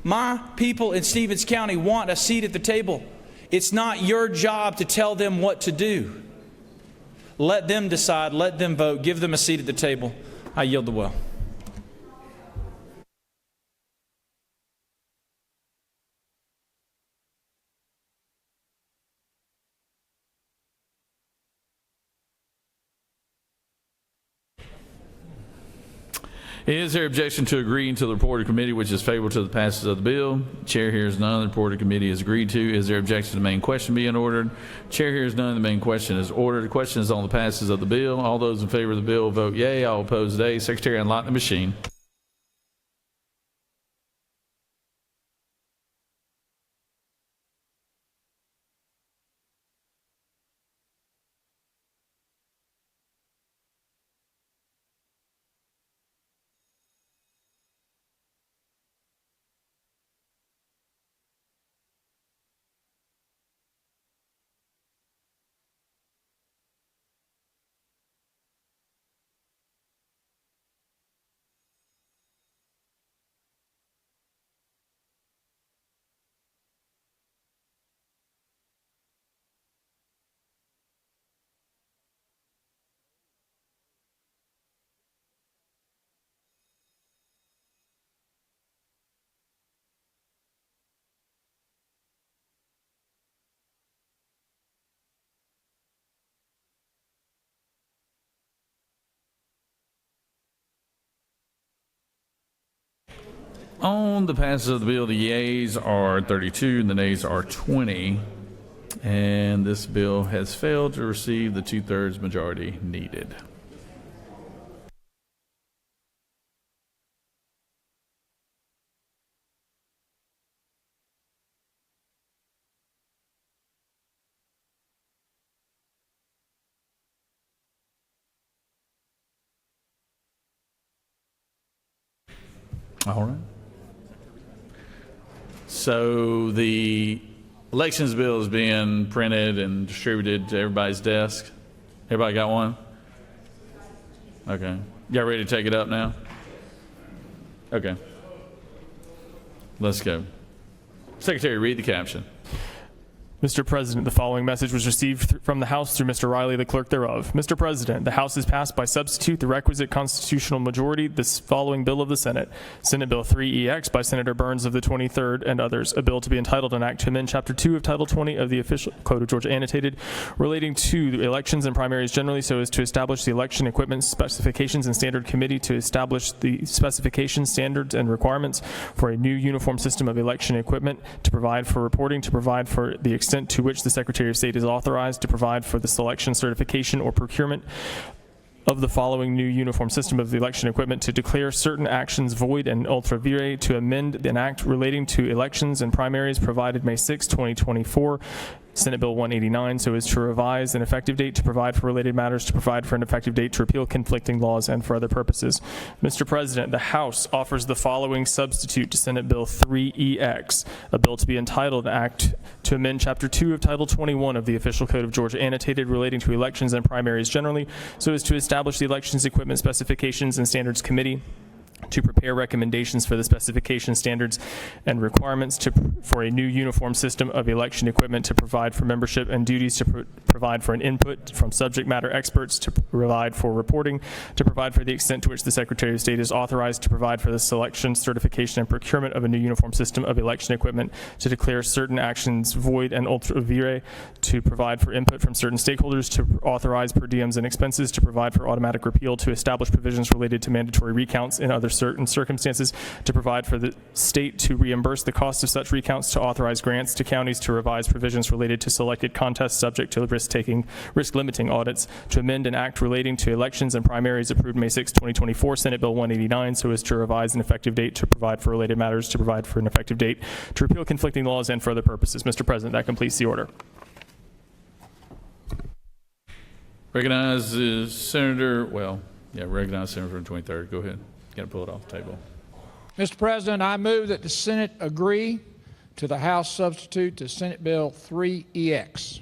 My people in Stevens County want a seat at the table. It's not your job to tell them what to do. Let them decide, let them vote, give them a seat at the table. I yield the will. Is there objection to agreeing to the report of committee which is favorable to the passage of the bill? Chair hears none. The report of committee is agreed to. Is there objection to the main question being ordered? Chair hears none. The main question is ordered. The question is on the passage of the bill. All those in favor of the bill vote yea. All opposed nay. Secretary, unlock the machine. On the passage of the bill, the yeas are 32 and the nays are 20. And this bill has failed to receive the 2/3 majority needed. All right. So the elections bill is being printed and distributed to everybody's desk. Everybody got one? Okay. Y'all ready to take it up now? Okay. Let's go. Secretary, read the caption. Mr. President, the following message was received from the House through Mr. Riley, the clerk thereof. Mr. President, the House has passed by substitute the requisite constitutional majority this following bill of the Senate. Senate Bill 3EX by Senator Burns of the 23rd and others. A bill to be entitled an act to amend Chapter 2 of Title 20 of the Official Code of Georgia Annotated relating to the elections and primaries generally so as to establish the Election Equipment Specifications and Standard Committee to establish the specifications, standards, and requirements for a new uniform system of election equipment, to provide for reporting, to provide for the extent to which the Secretary of State is authorized to provide for the selection, certification, or procurement of the following new uniform system of the election equipment, to declare certain actions void and ultra vires, to amend an act relating to elections and primaries provided May 6, 2024, Senate Bill 189, so as to revise an effective date, to provide for related matters, to provide for an effective date, to repeal conflicting laws, and for other purposes. Mr. President, the House offers the following substitute to Senate Bill 3EX, a bill to be entitled Act to amend Chapter 2 of Title 21 of the Official Code of Georgia Annotated relating to elections and primaries generally, so as to establish the Elections Equipment Specifications and Standards Committee, to prepare recommendations for the specification, standards, and requirements for a new uniform system of election equipment, to provide for membership and duties, to provide for an input from subject matter experts, to provide for reporting, to provide for the extent to which the Secretary of State is authorized to provide for the selection, certification, and procurement of a new uniform system of election equipment, to declare certain actions void and ultra vires, to provide for input from certain stakeholders, to authorize per diems and expenses, to provide for automatic repeal, to establish provisions related to mandatory recounts in other certain circumstances, to provide for the state to reimburse the cost of such recounts, to authorize grants to counties, to revise provisions related to selected contests subject to risk limiting audits, to amend an act relating to elections and primaries approved May 6, 2024, Senate Bill 189, so as to revise an effective date, to provide for related matters, to provide for an effective date, to repeal conflicting laws, and for other purposes. Mr. President, that completes the order. Recognize Senator from 23rd. Go ahead. Got to pull it off the table. Mr. President, I move that the Senate agree to the House substitute to Senate Bill 3EX.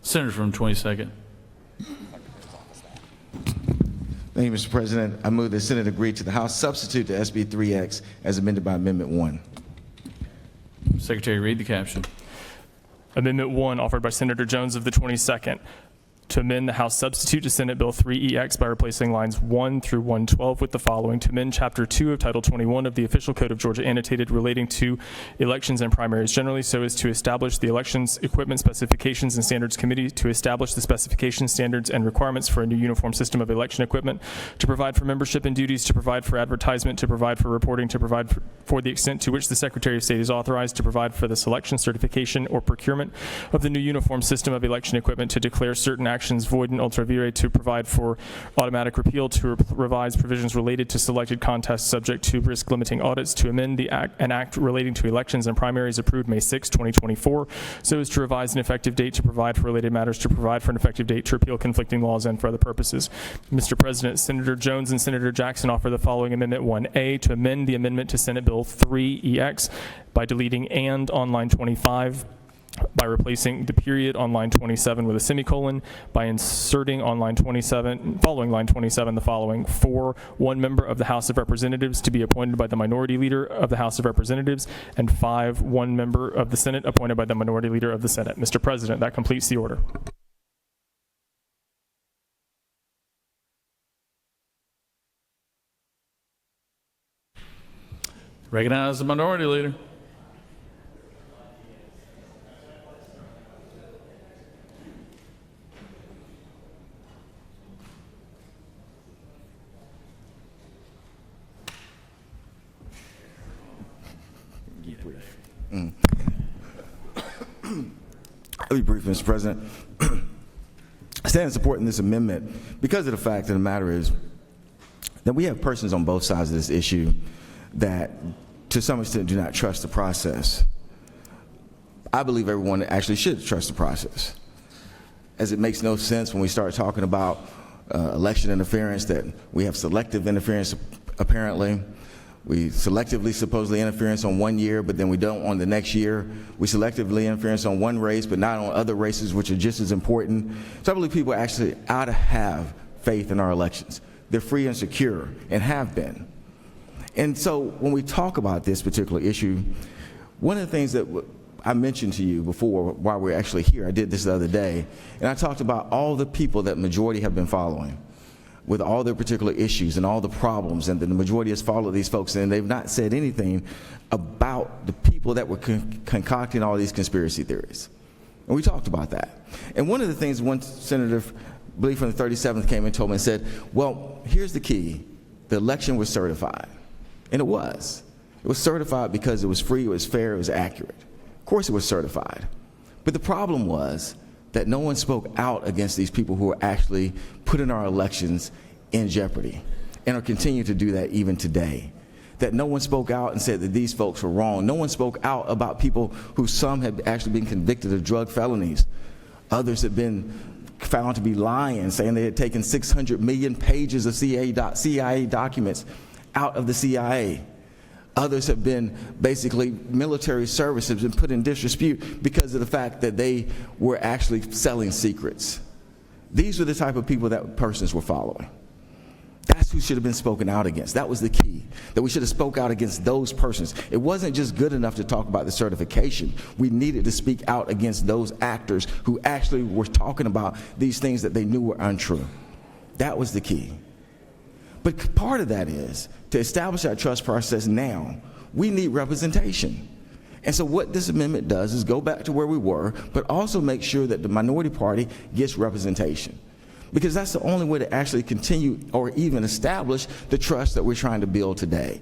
Senator from 22nd. Thank you, Mr. President. I move the Senate agree to the House substitute to SB 3X as amended by Amendment 1. Secretary, read the caption. Amendment 1 offered by Senator Jones of the 22nd. To amend the House substitute to Senate Bill 3EX by replacing lines 1 through 112 with the following: to amend Chapter 2 of Title 21 of the Official Code of Georgia Annotated relating to elections and primaries generally, so as to establish the Elections Equipment Specifications and Standards Committee, to establish the specifications, standards, and requirements for a new uniform system of election equipment, to provide for membership and duties, to provide for advertisement, to provide for reporting, to provide for the extent to which the Secretary of State is authorized to provide for the selection, certification, or procurement of the new uniform system of election equipment, to declare certain actions void and ultra vires, to provide for automatic repeal, to revise provisions related to selected contests subject to risk limiting audits, to amend an act relating to elections and primaries approved May 6, 2024, so as to revise an effective date, to provide for related matters, to provide for an effective date, to repeal conflicting laws, and for other purposes. Mr. President, Senator Jones and Senator Jackson offer the following Amendment 1A, to amend the amendment to Senate Bill 3EX by deleting "and" on line 25, by replacing the period on line 27 with a semicolon, by inserting on line 27, following line 27, the following: 4, one member of the House of Representatives to be appointed by the minority leader of the House of Representatives, and 5, one member of the Senate appointed by the minority leader of the Senate. Mr. President, that completes the order. Recognize the minority leader. I'll be brief, Mr. President. I stand in support in this amendment because of the fact of the matter is that we have persons on both sides of this issue that to some extent do not trust the process. I believe everyone actually should trust the process, as it makes no sense when we start talking about election interference that we have selective interference apparently. We selectively supposedly interference on one year, but then we don't on the next year. We selectively interference on one race, but not on other races, which are just as important. So I believe people actually ought to have faith in our elections. They're free and secure, and have been. And so when we talk about this particular issue, one of the things that I mentioned to you before while we're actually here, I did this the other day, and I talked about all the people that majority have been following with all their particular issues and all the problems, and the majority has followed these folks, and they've not said anything about the people that were concocting all these conspiracy theories. And we talked about that. And one of the things one senator, I believe from the 37th, came and told me and said, well, here's the key. The election was certified. And it was. It was certified because it was free, it was fair, it was accurate. Of course it was certified. But the problem was that no one spoke out against these people who are actually putting our elections in jeopardy and are continuing to do that even today. That no one spoke out and said that these folks were wrong. No one spoke out about people who some had actually been convicted of drug felonies. Others had been found to be lying, saying they had taken 600 million pages of CIA documents out of the CIA. Others have been basically military service has been put in disrepute because of the fact that they were actually selling secrets. These were the type of people that persons were following. That's who should have been spoken out against. That was the key, that we should have spoke out against those persons. It wasn't just good enough to talk about the certification. We needed to speak out against those actors who actually were talking about these things that they knew were untrue. That was the key. But part of that is, to establish our trust process now, we need representation. And so what this amendment does is go back to where we were, but also make sure that the minority party gets representation. Because that's the only way to actually continue or even establish the trust that we're trying to build today,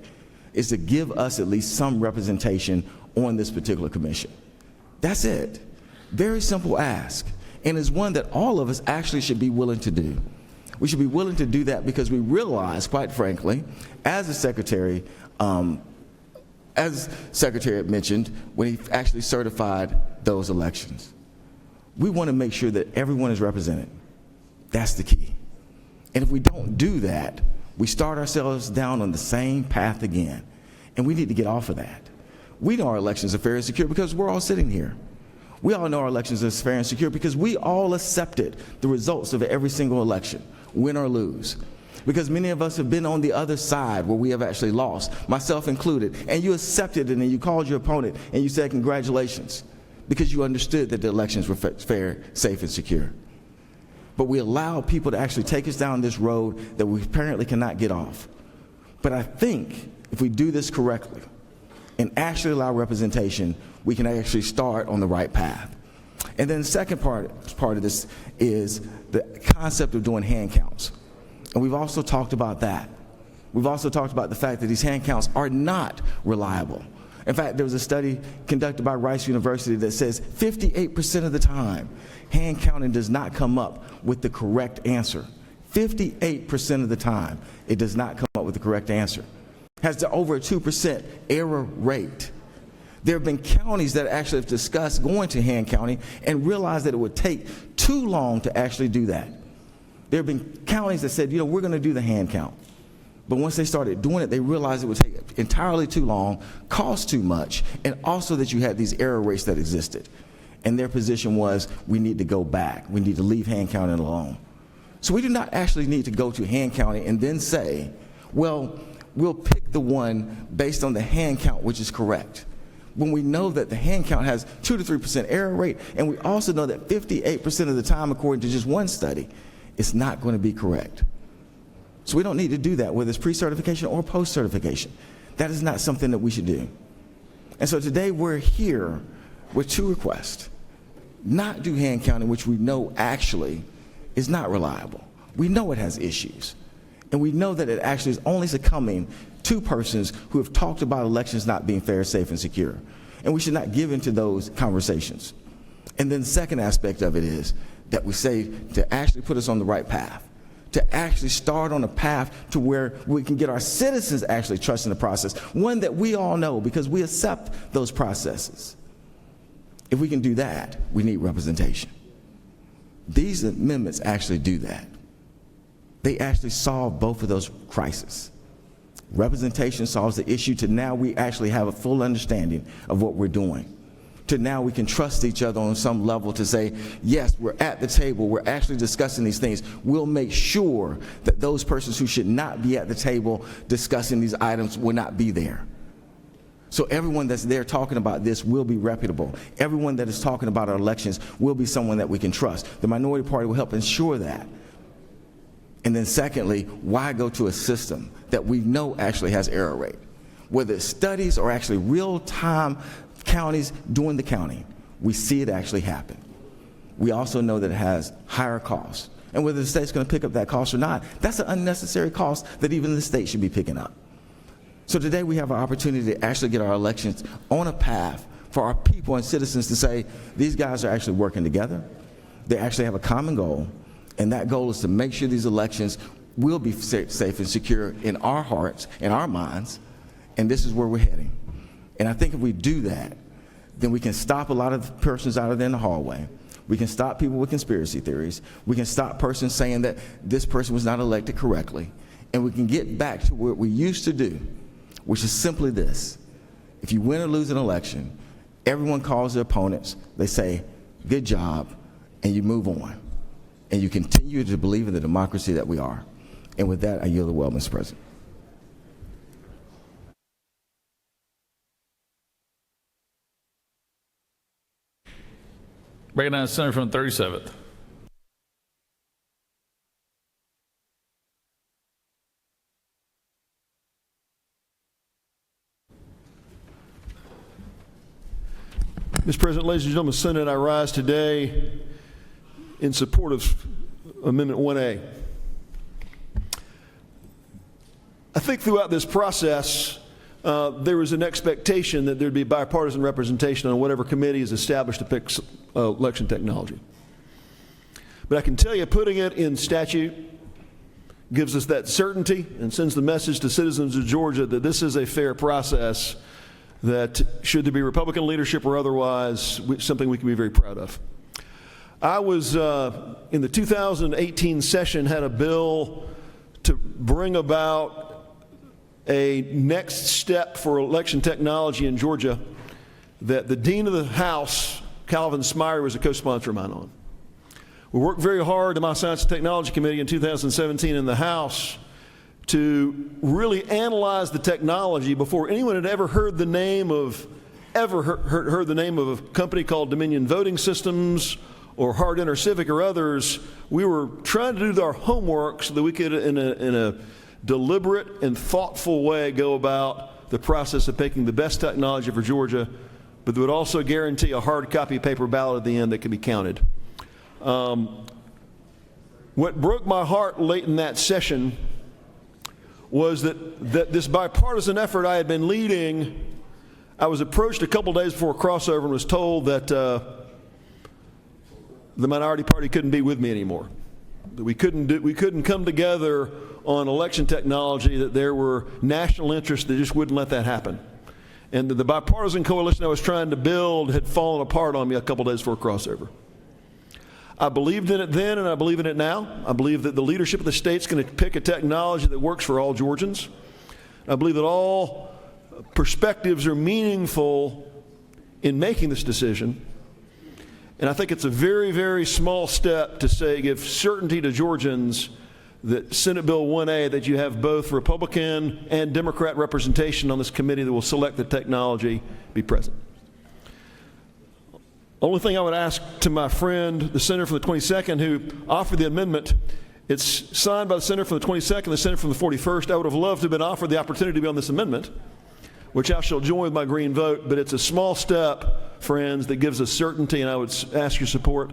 is to give us at least some representation on this particular commission. That's it. Very simple ask, and is one that all of us actually should be willing to do. We should be willing to do that because we realize, quite frankly, as the Secretary had mentioned when he actually certified those elections, we want to make sure that everyone is represented. That's the key. And if we don't do that, we start ourselves down on the same path again. And we need to get off of that. We know our elections are fair and secure because we're all sitting here. We all know our elections are fair and secure because we all accepted the results of every single election, win or lose. Because many of us have been on the other side where we have actually lost, myself included, and you accepted it and you called your opponent and you said congratulations because you understood that the elections were fair, safe, and secure. But we allow people to actually take us down this road that we apparently cannot get off. But I think if we do this correctly and actually allow representation, we can actually start on the right path. And then the second part of this is the concept of doing hand counts. And we've also talked about that. We've also talked about the fact that these hand counts are not reliable. In fact, there was a study conducted by Rice University that says 58% of the time, hand counting does not come up with the correct answer. 58% of the time, it does not come up with the correct answer. Has over a 2% error rate. There have been counties that actually have discussed going to hand counting and realized that it would take too long to actually do that. There have been counties that said, we're going to do the hand count. But once they started doing it, they realized it would take entirely too long, cost too much, and also that you had these error rates that existed. and their position was, we need to go back. We need to leave hand counting alone. So we do not actually need to go to hand counting and then say, well, we'll pick the one based on the hand count, which is correct. When we know that the hand count has 2 to 3% error rate, and we also know that 58% of the time, according to just one study, it's not going to be correct. So we don't need to do that, whether it's pre-certification or post-certification. That is not something that we should do. And so today we're here with 2 requests. Not do hand counting, which we know actually is not reliable. We know it has issues. And we know that it actually is only succumbing to persons who have talked about elections not being fair, safe, and secure. And we should not give into those conversations. And then the second aspect of it is that we say to actually put us on the right path, to actually start on a path to where we can get our citizens actually trusting the process, one that we all know because we accept those processes. If we can do that, we need representation. These amendments actually do that. They actually solve both of those crises. Representation solves the issue to now we actually have a full understanding of what we're doing. To now we can trust each other on some level to say, yes, we're at the table, we're actually discussing these things. We'll make sure that those persons who should not be at the table discussing these items will not be there. So everyone that's there talking about this will be reputable. Everyone that is talking about our elections will be someone that we can trust. The minority party will help ensure that. And then secondly, why go to a system that we know actually has error rate? Whether it's studies or actually real-time counties doing the counting, we see it actually happen. We also know that it has higher costs. And whether the state's going to pick up that cost or not, that's an unnecessary cost that even the state should be picking up. So today we have an opportunity to actually get our elections on a path for our people and citizens to say, these guys are actually working together. They actually have a common goal, and that goal is to make sure these elections will be safe and secure in our hearts, in our minds, and this is where we're heading. And I think if we do that, then we can stop a lot of persons out of there in the hallway. We can stop people with conspiracy theories. We can stop persons saying that this person was not elected correctly. And we can get back to what we used to do, which is simply this. If you win or lose an election, everyone calls their opponents, they say, good job, and you move on. And you continue to believe in the democracy that we are. And with that, I yield the well, Mr. President. Recognize the senator from the 37th. Mr. President, ladies and gentlemen of the Senate, I rise today in support of Amendment 1A. I think throughout this process, there was an expectation that there'd be bipartisan representation on whatever committee is established to pick election technology. But I can tell you, putting it in statute gives us that certainty and sends the message to citizens of Georgia that this is a fair process, that should there be Republican leadership or otherwise, something we can be very proud of. I was, in the 2018 session, had a bill to bring about a next step for election technology in Georgia that the Dean of the House, Calvin Smyer, was a co-sponsor of mine on. We worked very hard in my Science and Technology Committee in 2017 in the House to really analyze the technology before anyone had ever heard the name of heard the name of a company called Dominion Voting Systems or Hard InterCivic or others. We were trying to do our homework so that we could, in a deliberate and thoughtful way, go about the process of picking the best technology for Georgia, but that would also guarantee a hard copy paper ballot at the end that could be counted. What broke my heart late in that session was that this bipartisan effort I had been leading, I was approached a couple days before crossover and was told that the minority party couldn't be with me anymore, that we couldn't come together on election technology, that there were national interests that just wouldn't let that happen. And the bipartisan coalition I was trying to build had fallen apart on me a couple days before crossover. I believed in it then, and I believe in it now. I believe that the leadership of the state's going to pick a technology that works for all Georgians. I believe that all perspectives are meaningful in making this decision. And I think it's a very, very small step to say, give certainty to Georgians that Senate Bill 1A, that you have both Republican and Democrat representation on this committee that will select the technology, be present. Only thing I would ask to my friend, the senator from the 22nd, who offered the amendment, it's signed by the senator from the 22nd, the senator from the 41st. I would have loved to have been offered the opportunity to be on this amendment, which I shall join with my green vote, but it's a small step, friends, that gives us certainty, and I would ask your support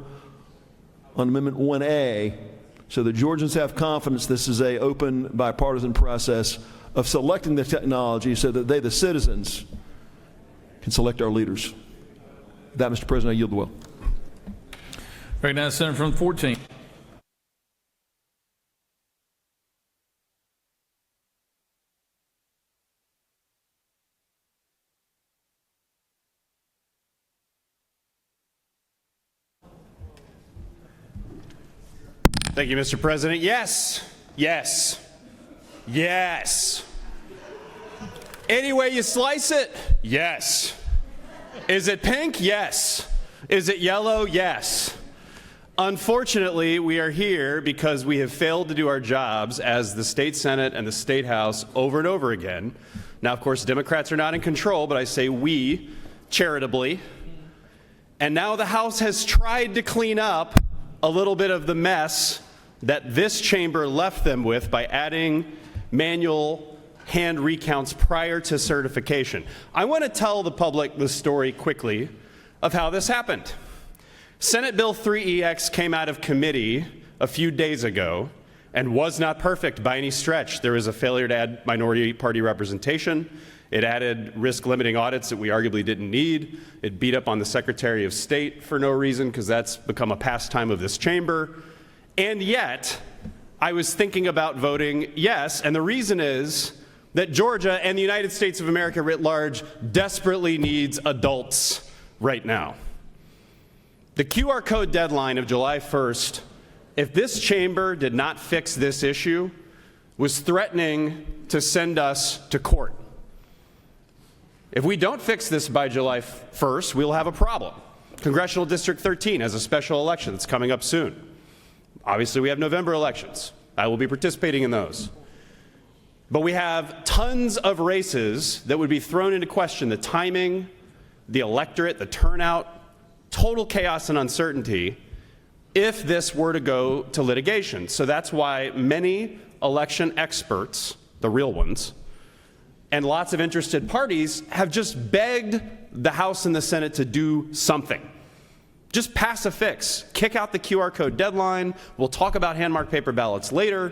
on Amendment 1A so that Georgians have confidence this is an open, bipartisan process of selecting the technology so that they, the citizens, can select our leaders. With that, Mr. President, I yield the will. Right now, Senator from the 14th. Thank you, Mr. President. Yes, yes, yes. Any way you slice it, yes. Is it pink? Yes. Is it yellow? Yes. Unfortunately, we are here because we have failed to do our jobs as the state Senate and the state House over and over again. Now, of course, Democrats are not in control, but I say we, charitably. And now the House has tried to clean up a little bit of the mess that this chamber left them with by adding manual hand recounts prior to certification. I want to tell the public the story quickly of how this happened. Senate Bill 3EX came out of committee a few days ago and was not perfect by any stretch. There was a failure to add minority party representation. It added risk-limiting audits that we arguably didn't need. It beat up on the Secretary of State for no reason, because that's become a pastime of this chamber. And yet, I was thinking about voting yes, and the reason is that Georgia and the United States of America writ large desperately needs adults right now. The QR code deadline of July 1st, if this chamber did not fix this issue, was threatening to send us to court. If we don't fix this by July 1st, we'll have a problem. Congressional District 13 has a special election that's coming up soon. Obviously, we have November elections. I will be participating in those. But we have tons of races that would be thrown into question: the timing, the electorate, the turnout, total chaos and uncertainty if this were to go to litigation. So that's why many election experts, the real ones, and lots of interested parties have just begged the House and the Senate to do something. Just pass a fix. Kick out the QR code deadline. We'll talk about hand-marked paper ballots later.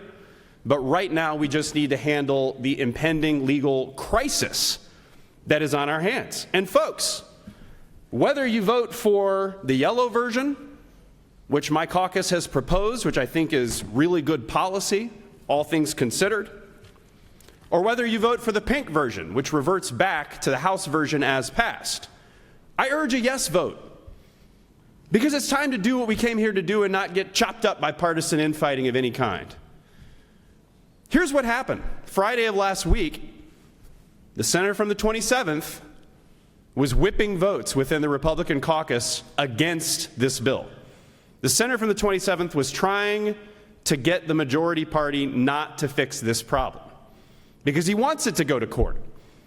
But right now, we just need to handle the impending legal crisis that is on our hands. And folks, whether you vote for the yellow version, which my caucus has proposed, which I think is really good policy, all things considered, or whether you vote for the pink version, which reverts back to the House version as passed, I urge a yes vote. Because it's time to do what we came here to do and not get chopped up by partisan infighting of any kind. Here's what happened. Friday of last week, the senator from the 27th was whipping votes within the Republican caucus against this bill. The senator from the 27th was trying to get the majority party not to fix this problem because he wants it to go to court.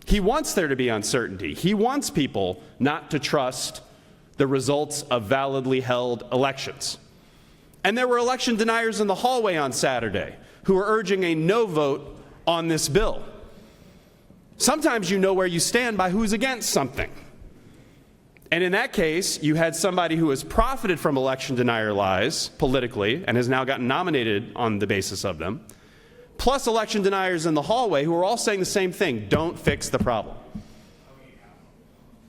He wants there to be uncertainty. He wants people not to trust the results of validly held elections. And there were election deniers in the hallway on Saturday who were urging a no vote on this bill. Sometimes you know where you stand by who's against something. And in that case, you had somebody who has profited from election denier lies politically and has now gotten nominated on the basis of them, plus election deniers in the hallway who are all saying the same thing: don't fix the problem.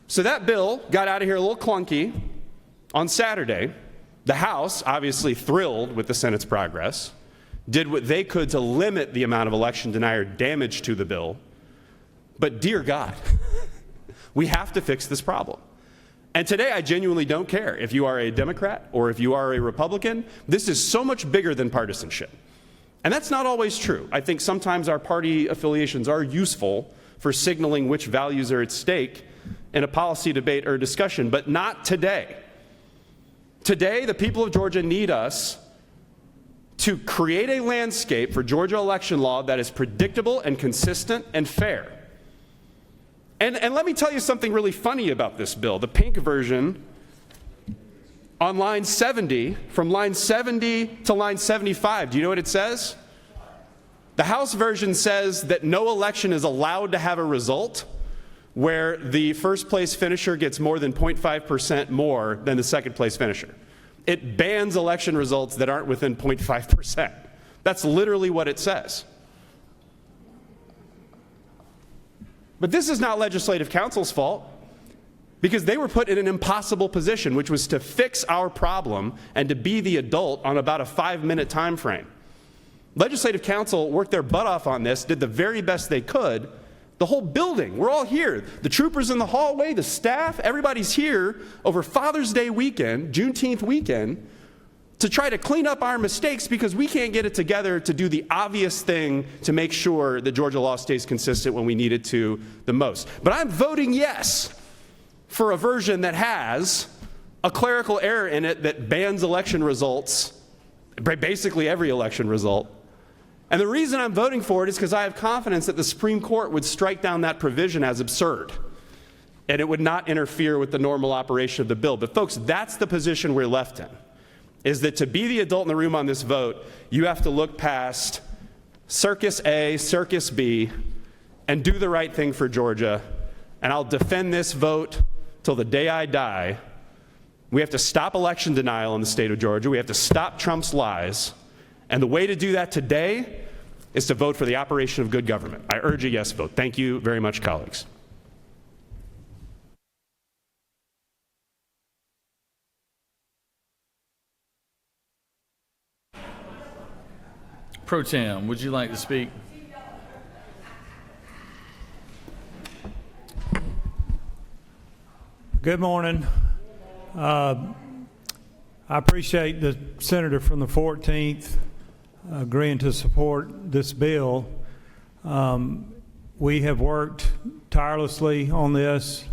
So that bill got out of here a little clunky on Saturday. The House, obviously thrilled with the Senate's progress, did what they could to limit the amount of election denier damage to the bill. But dear God, we have to fix this problem. And today I genuinely don't care if you are a Democrat or if you are a Republican. This is so much bigger than partisanship. And that's not always true. I think sometimes our party affiliations are useful for signaling which values are at stake in a policy debate or discussion, but not today. Today, the people of Georgia need us to create a landscape for Georgia election law that is predictable and consistent and fair. And let me tell you something really funny about this bill. The pink version on line 70, from line 70 to line 75, do you know what it says? The House version says that no election is allowed to have a result where the first place finisher gets more than 0.5% more than the second place finisher. It bans election results that aren't within 0.5%. That's literally what it says. But this is not Legislative Council's fault, because they were put in an impossible position, which was to fix our problem and to be the adult on about a 5-minute time frame. Legislative Council worked their butt off on this, did the very best they could. The whole building, we're all here. The troopers in the hallway, the staff, everybody's here over Father's Day weekend, Juneteenth weekend, to try to clean up our mistakes because we can't get it together to do the obvious thing to make sure that Georgia law stays consistent when we need it to the most. But I'm voting yes for a version that has a clerical error in it that bans election results, basically every election result. And the reason I'm voting for it is because I have confidence that the Supreme Court would strike down that provision as absurd, and it would not interfere with the normal operation of the bill. But folks, that's the position we're left in, is that to be the adult in the room on this vote, you have to look past Circus A, Circus B, and do the right thing for Georgia. And I'll defend this vote till the day I die. We have to stop election denial in the state of Georgia. We have to stop Trump's lies. And the way to do that today is to vote for the operation of good government. I urge a yes vote. Thank you very much, colleagues. Pro Tem, would you like to speak? Good morning. I appreciate the senator from the 14th agreeing to support this bill. We have worked tirelessly on this.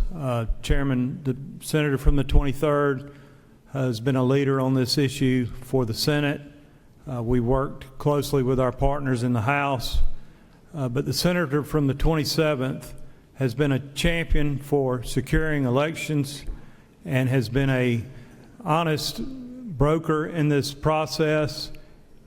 Chairman, the senator from the 23rd has been a leader on this issue for the Senate. We worked closely with our partners in the House, but the senator from the 27th has been a champion for securing elections and has been a honest broker in this process.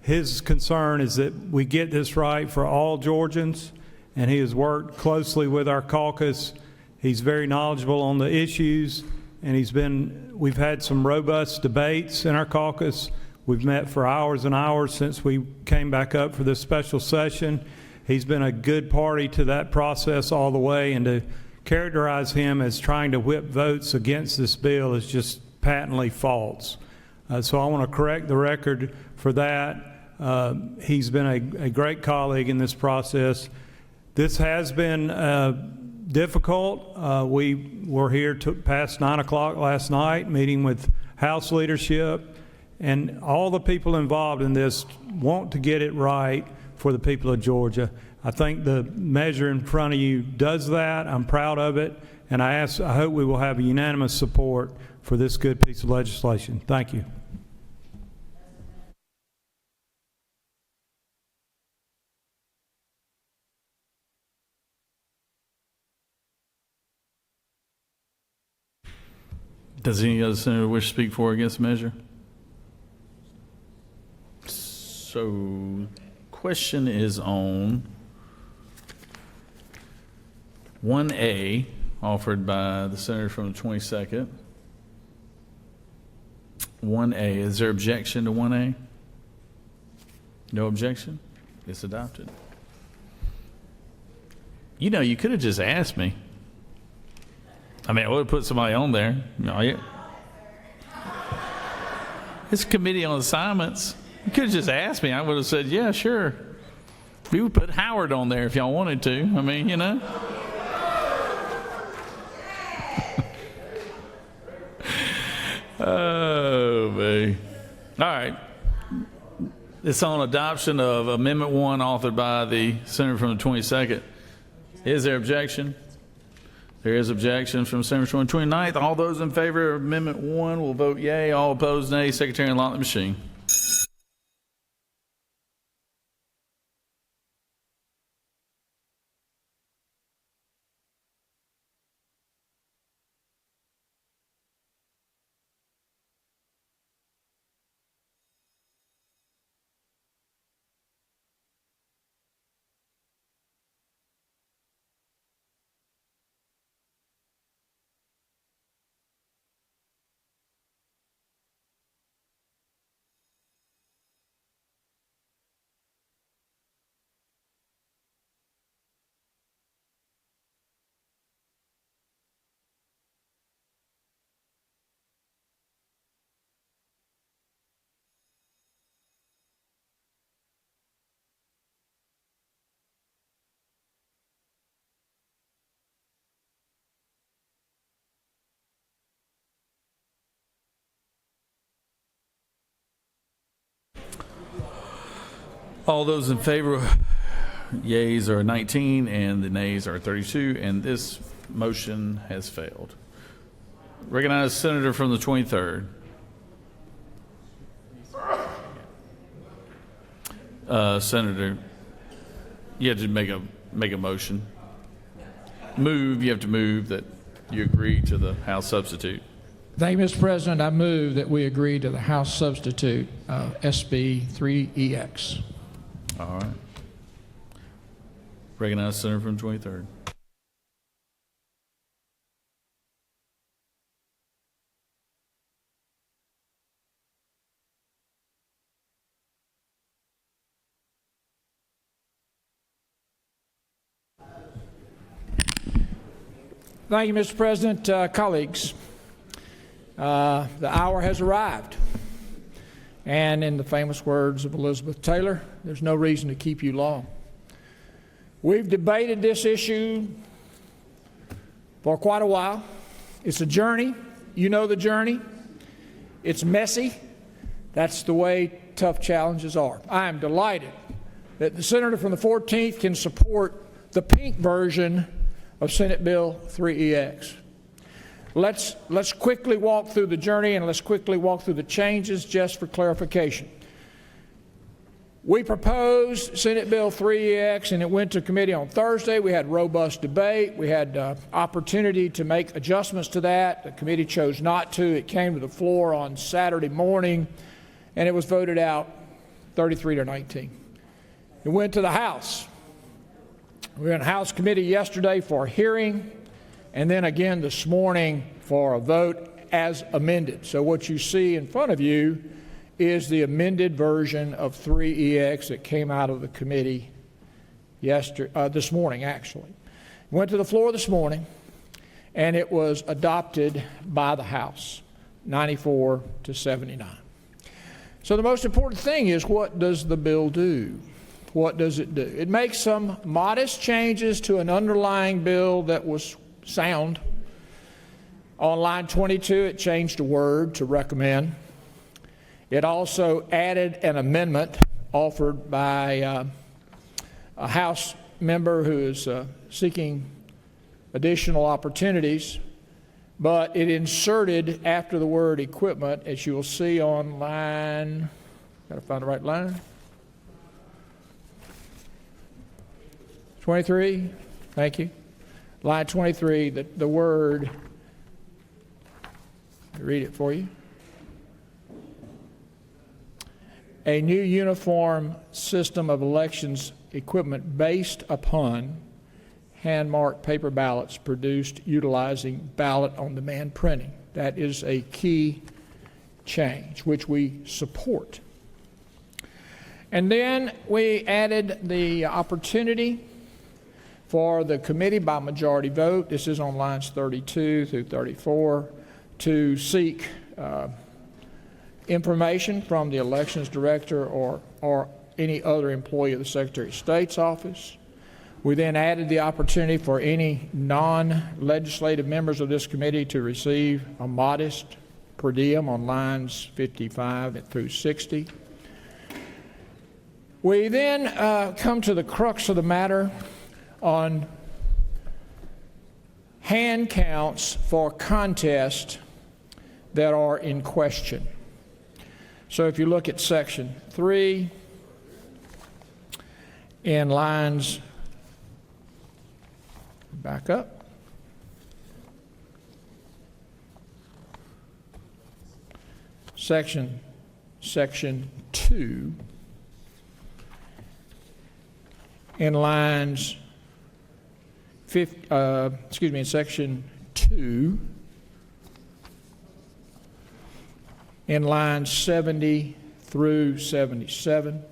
His concern is that we get this right for all Georgians, and he has worked closely with our caucus. He's very knowledgeable on the issues, and we've had some robust debates in our caucus. We've met for hours and hours since we came back up for this special session. He's been a good party to that process all the way, and to characterize him as trying to whip votes against this bill is just patently false. So I want to correct the record for that. He's been a great colleague in this process. This has been difficult. We were here past 9 o'clock last night, meeting with House leadership, and all the people involved in this want to get it right for the people of Georgia. I think the measure in front of you does that. I'm proud of it, and I hope we will have a unanimous support for this good piece of legislation. Thank you. Does any other senator wish to speak for or against the measure? So, question is on 1A, offered by the senator from the 22nd. 1A, is there objection to 1A? No objection? It's adopted. You know, you could have just asked me. I mean, I would have put somebody on there. No, yeah. It's a committee on assignments. You could have just asked me. I would have said, yeah, sure. We would put Howard on there if y'all wanted to. I mean, you know. Oh, man. All right. It's on adoption of Amendment 1 authored by the senator from the 22nd. Is there objection? There is objection from Senator from the 29th. All those in favor of Amendment 1 will vote yea. All opposed, nay. Secretary, unlock the machine. All those in favor, yeas are 19 and the nays are 32, and this motion has failed. Recognize Senator from the 23rd. Senator, you have to make a motion. You have to move that you agree to the House substitute. Thank you, Mr. President. I move that we agree to the House substitute SB 3EX. All right. Recognize Senator from 23rd. Thank you, Mr. President. Colleagues, the hour has arrived. And in the famous words of Elizabeth Taylor, there's no reason to keep you long. We've debated this issue for quite a while. It's a journey. You know the journey. It's messy. That's the way tough challenges are. I am delighted that the senator from the 14th can support the pink version of Senate Bill 3EX. Let's quickly walk through the journey and let's quickly walk through the changes just for clarification. We proposed Senate Bill 3EX and it went to committee on Thursday. We had robust debate. We had opportunity to make adjustments to that. The committee chose not to. It came to the floor on Saturday morning and it was voted out 33-19. It went to the House. We were in House committee yesterday for a hearing and then again this morning for a vote as amended. So what you see in front of you is the amended version of 3EX that came out of the committee this morning, actually. Went to the floor this morning, and it was adopted by the House, 94-79. So the most important thing is, what does the bill do? What does it do? It makes some modest changes to an underlying bill that was sound. On line 22, it changed a word to recommend. It also added an amendment offered by a House member who is seeking additional opportunities, but it inserted after the word equipment, as you will see on line, got to find the right line, 23, thank you. Line 23, the word, I'll read it for you. A new uniform system of elections equipment based upon hand-marked paper ballots produced utilizing ballot-on-demand printing. That is a key change, which we support. And then we added the opportunity for the committee by majority vote, this is on lines 32 through 34, to seek information from the elections director or any other employee of the Secretary of State's office. We then added the opportunity for any non-legislative members of this committee to receive a modest per diem on lines 55 through 60. We then come to the crux of the matter on hand counts for contests that are in question. So if you look at section 3 in lines, back up, section 2 in lines in section 2 in lines 70 through 77,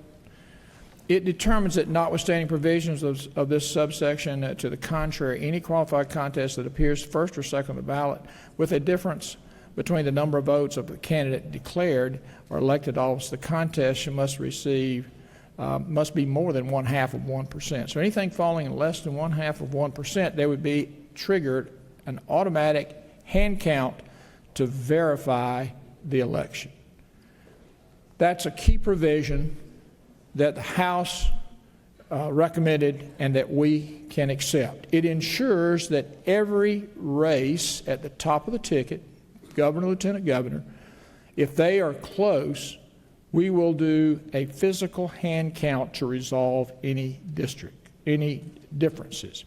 it determines that notwithstanding provisions of this subsection to the contrary, any qualified contest that appears first or second on the ballot with a difference between the number of votes of the candidate declared or elected office, the contest must be more than 1/2%. So anything falling in less than 1/2%, there would be triggered an automatic hand count to verify the election. That's a key provision that the House recommended and that we can accept. It ensures that every race at the top of the ticket, governor, lieutenant governor, if they are close, we will do a physical hand count to resolve any differences.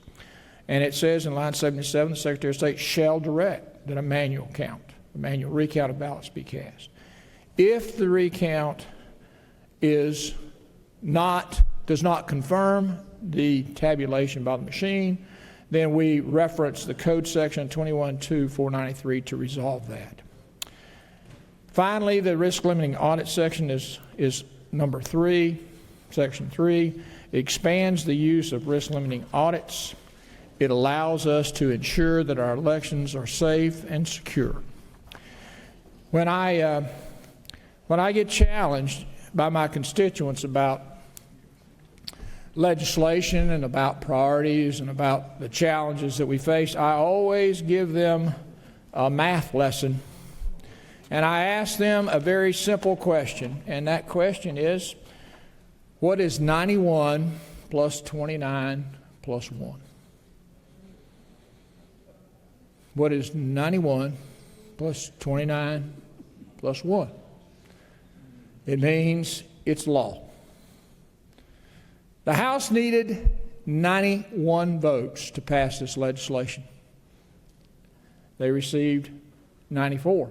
And it says in line 77, the Secretary of State shall direct that a manual recount of ballots be cast. If the recount does not confirm the tabulation by the machine, then we reference the code section 21-2-493 to resolve that. Finally, the risk limiting audit section is number 3, section 3. It expands the use of risk limiting audits. It allows us to ensure that our elections are safe and secure. When I get challenged by my constituents about legislation and about priorities and about the challenges that we face, I always give them a math lesson. And I ask them a very simple question, and that question is, what is 91 plus 29 plus 1? What is 91 plus 29 plus 1? It means it's law. The House needed 91 votes to pass this legislation. They received 94.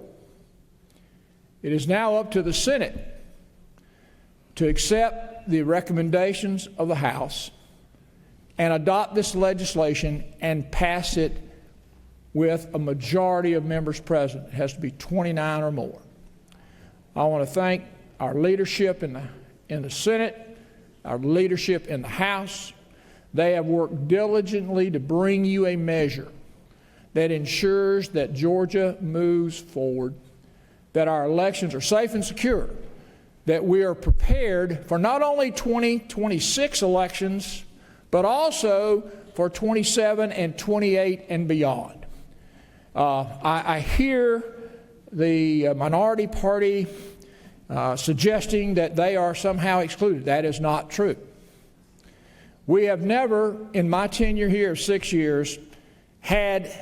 It is now up to the Senate to accept the recommendations of the House and adopt this legislation and pass it with a majority of members present. It has to be 29 or more. I want to thank our leadership in the Senate, our leadership in the House. They have worked diligently to bring you a measure that ensures that Georgia moves forward, that our elections are safe and secure, that we are prepared for not only 2026 elections, but also for 27 and 28 and beyond. I hear the minority party suggesting that they are somehow excluded. That is not true. We have never, in my tenure here of 6 years, had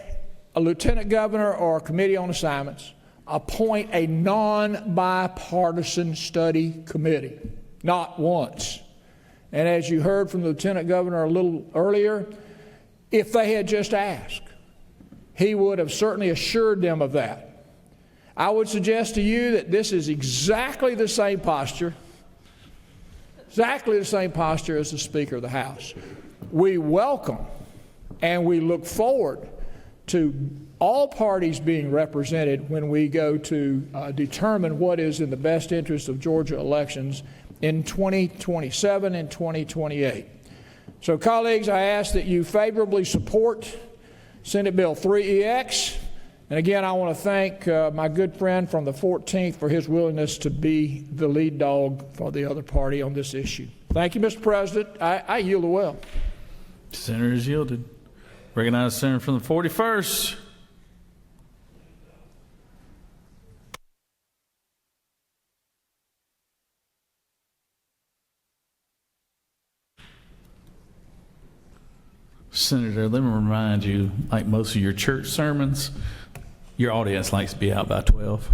a lieutenant governor or a committee on assignments appoint a non-bipartisan study committee. Not once. And as you heard from the lieutenant governor a little earlier, if they had just asked, he would have certainly assured them of that. I would suggest to you that this is exactly the same posture as the Speaker of the House. We welcome and we look forward to all parties being represented when we go to determine what is in the best interest of Georgia elections in 2027 and 2028. So, colleagues, I ask that you favorably support Senate Bill 3EX. And again, I want to thank my good friend from the 14th for his willingness to be the lead dog for the other party on this issue. Thank you, Mr. President. I yield the well. Senator is yielded. Recognize the senator from the 41st. Senator, let me remind you, like most of your church sermons, your audience likes to be out by 12.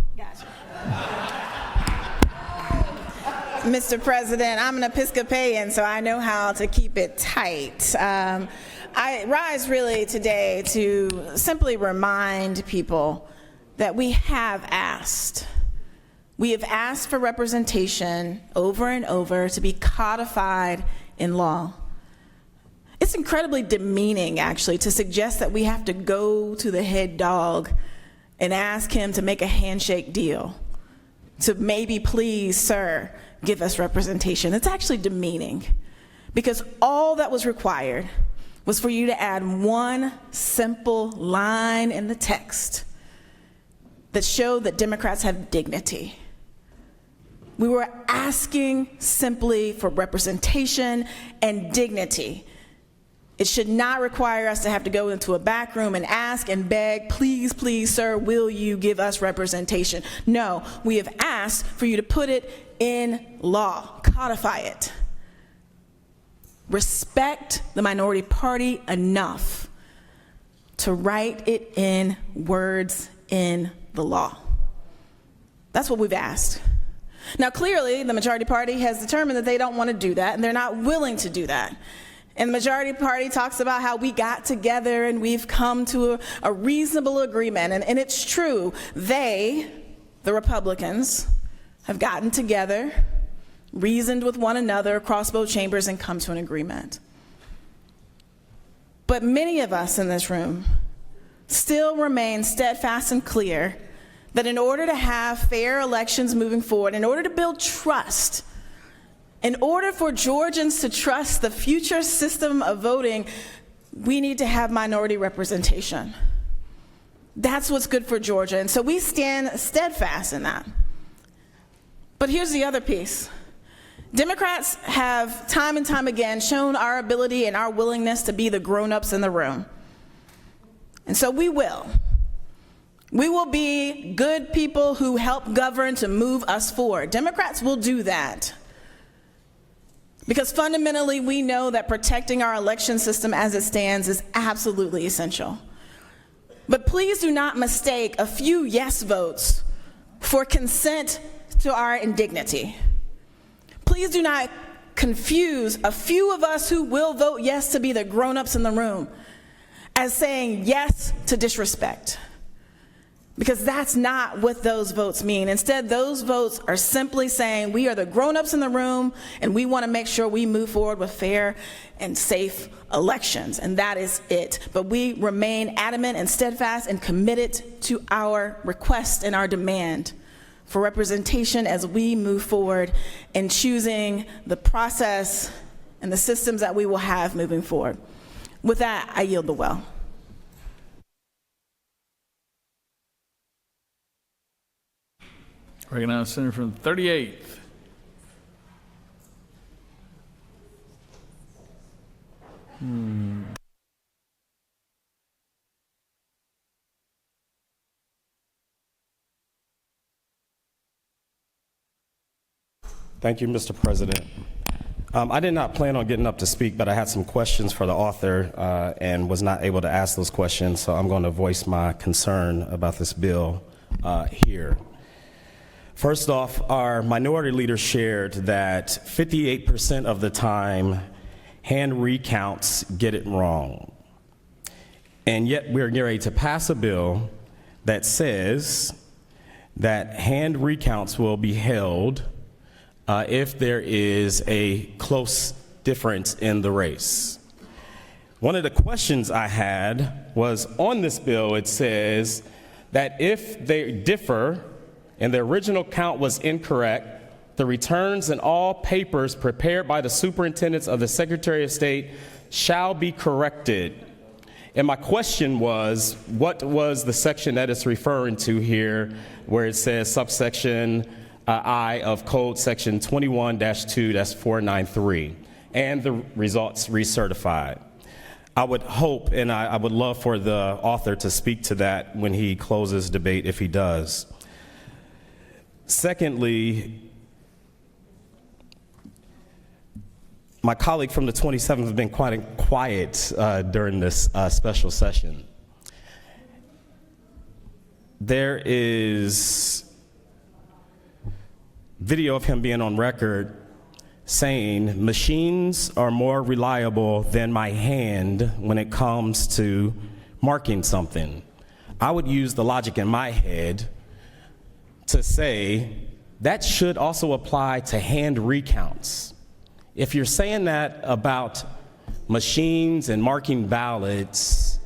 Mr. President, I'm an Episcopalian, so I know how to keep it tight. I rise really today to simply remind people that we have asked. We have asked for representation over and over to be codified in law. It's incredibly demeaning, actually, to suggest that we have to go to the head dog and ask him to make a handshake deal, to maybe, please, sir, give us representation. It's actually demeaning, because all that was required was for you to add one simple line in the text that showed that Democrats have dignity. We were asking simply for representation and dignity. It should not require us to have to go into a back room and ask and beg, please, please, sir, will you give us representation? No, we have asked for you to put it in law, codify it. Respect the minority party enough to write it in words in the law. That's what we've asked. Now, clearly, the majority party has determined that they don't want to do that, and they're not willing to do that. And the majority party talks about how we got together and we've come to a reasonable agreement. And it's true. They, the Republicans, have gotten together, reasoned with one another across both chambers, and come to an agreement. But many of us in this room still remain steadfast and clear that in order to have fair elections moving forward, in order to build trust, in order for Georgians to trust the future system of voting, we need to have minority representation. That's what's good for Georgia, and so we stand steadfast in that. But here's the other piece. Democrats have time and time again shown our ability and our willingness to be the grown-ups in the room. And so we will. We will be good people who help govern to move us forward. Democrats will do that. Because fundamentally, we know that protecting our election system as it stands is absolutely essential. But please do not mistake a few yes votes for consent to our indignity. Please do not confuse a few of us who will vote yes to be the grown-ups in the room as saying yes to disrespect. Because that's not what those votes mean. Instead, those votes are simply saying we are the grown-ups in the room and we want to make sure we move forward with fair and safe elections, and that is it. But we remain adamant and steadfast and committed to our request and our demand for representation as we move forward in choosing the process and the systems that we will have moving forward. With that, I yield the well. Recognize the senator from the 38th. Thank you, Mr. President. I did not plan on getting up to speak, but I had some questions for the author and was not able to ask those questions, so I'm going to voice my concern about this bill here. First off, our minority leader shared that 58% of the time hand recounts get it wrong. And yet we're getting ready to pass a bill that says that hand recounts will be held if there is a close difference in the race. One of the questions I had was on this bill, it says that if they differ and the original count was incorrect, the returns and all papers prepared by the superintendents of the Secretary of State shall be corrected. And my question was, what was the section that it's referring to here where it says subsection I of code section 21-2, that's 493, and the results recertified? I would hope and I would love for the author to speak to that when he closes debate, if he does. Secondly, my colleague from the 27th has been quite quiet during this special session. There is video of him being on record saying machines are more reliable than my hand when it comes to marking something. I would use the logic in my head to say that should also apply to hand recounts. If you're saying that about machines and marking ballots,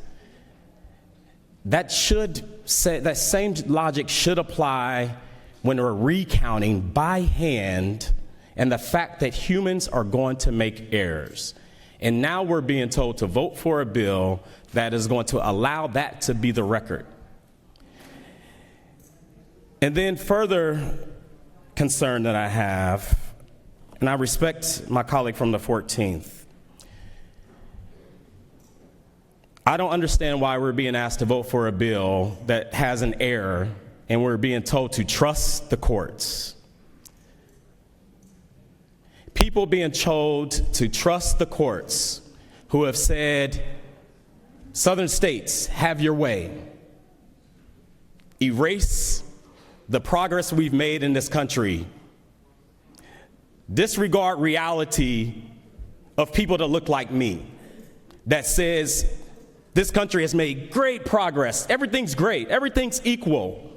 that same logic should apply when we're recounting by hand and the fact that humans are going to make errors. And now we're being told to vote for a bill that is going to allow that to be the record. And then further concern that I have, and I respect my colleague from the 14th, I don't understand why we're being asked to vote for a bill that has an error and we're being told to trust the courts. People being told to trust the courts who have said, Southern states, have your way. Erase the progress we've made in this country. Disregard reality of people that look like me, that says this country has made great progress. Everything's great. Everything's equal.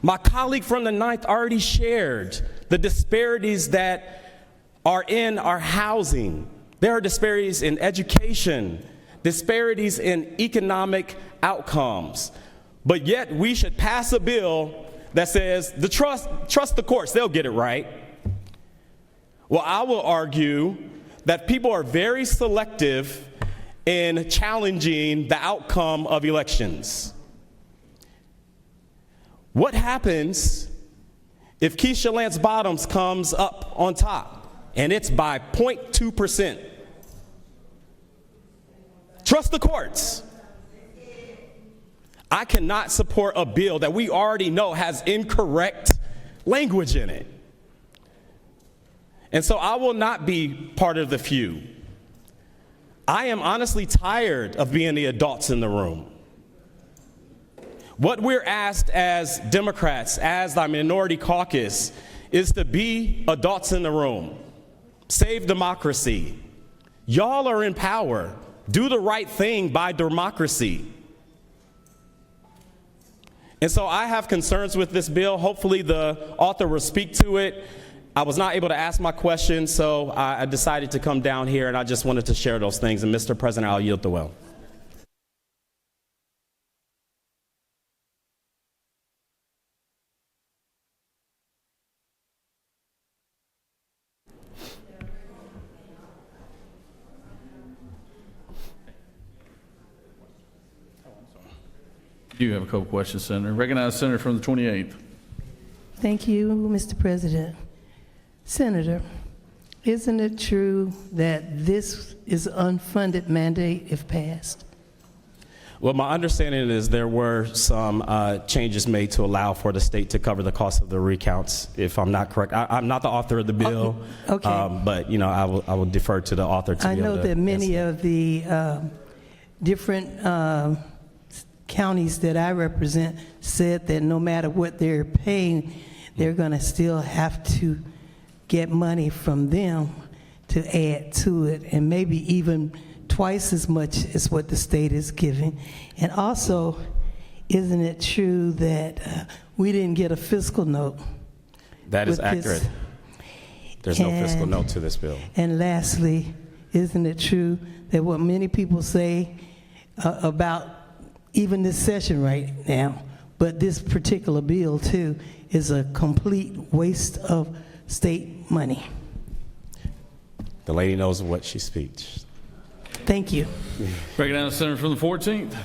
My colleague from the 9th already shared the disparities that are in our housing. There are disparities in education, disparities in economic outcomes. But yet we should pass a bill that says trust the courts, they'll get it right. Well, I will argue that people are very selective in challenging the outcome of elections. What happens if Keisha Lance Bottoms comes up on top and it's by 0.2%? Trust the courts. I cannot support a bill that we already know has incorrect language in it. And so I will not be part of the few. I am honestly tired of being the adults in the room. What we're asked as Democrats, as the minority caucus, is to be adults in the room. Save democracy. Y'all are in power. Do the right thing by democracy. And so I have concerns with this bill. Hopefully the author will speak to it. I was not able to ask my question, so I decided to come down here, and I just wanted to share those things. And Mr. President, I'll yield the well. You have a couple questions, Senator. Recognize Senator from the 28th. Thank you, Mr. President. Senator, isn't it true that this is an unfunded mandate if passed? Well, my understanding is there were some changes made to allow for the state to cover the cost of the recounts, if I'm not correct. I'm not the author of the bill, okay. But I will defer to the author to I be able know to that many of the different counties that I represent said that no matter what they're paying, they're going to still have to get money from them to add to it, and maybe even twice as much as what the state is giving. And also, isn't it true that we didn't get a fiscal note? That is accurate. There's no fiscal note to this bill. And lastly, isn't it true that what many people say about even this session right now, but this particular bill too, is a complete waste of state money? The lady knows what she speaks. Thank you. Recognize the Senator from the 14th.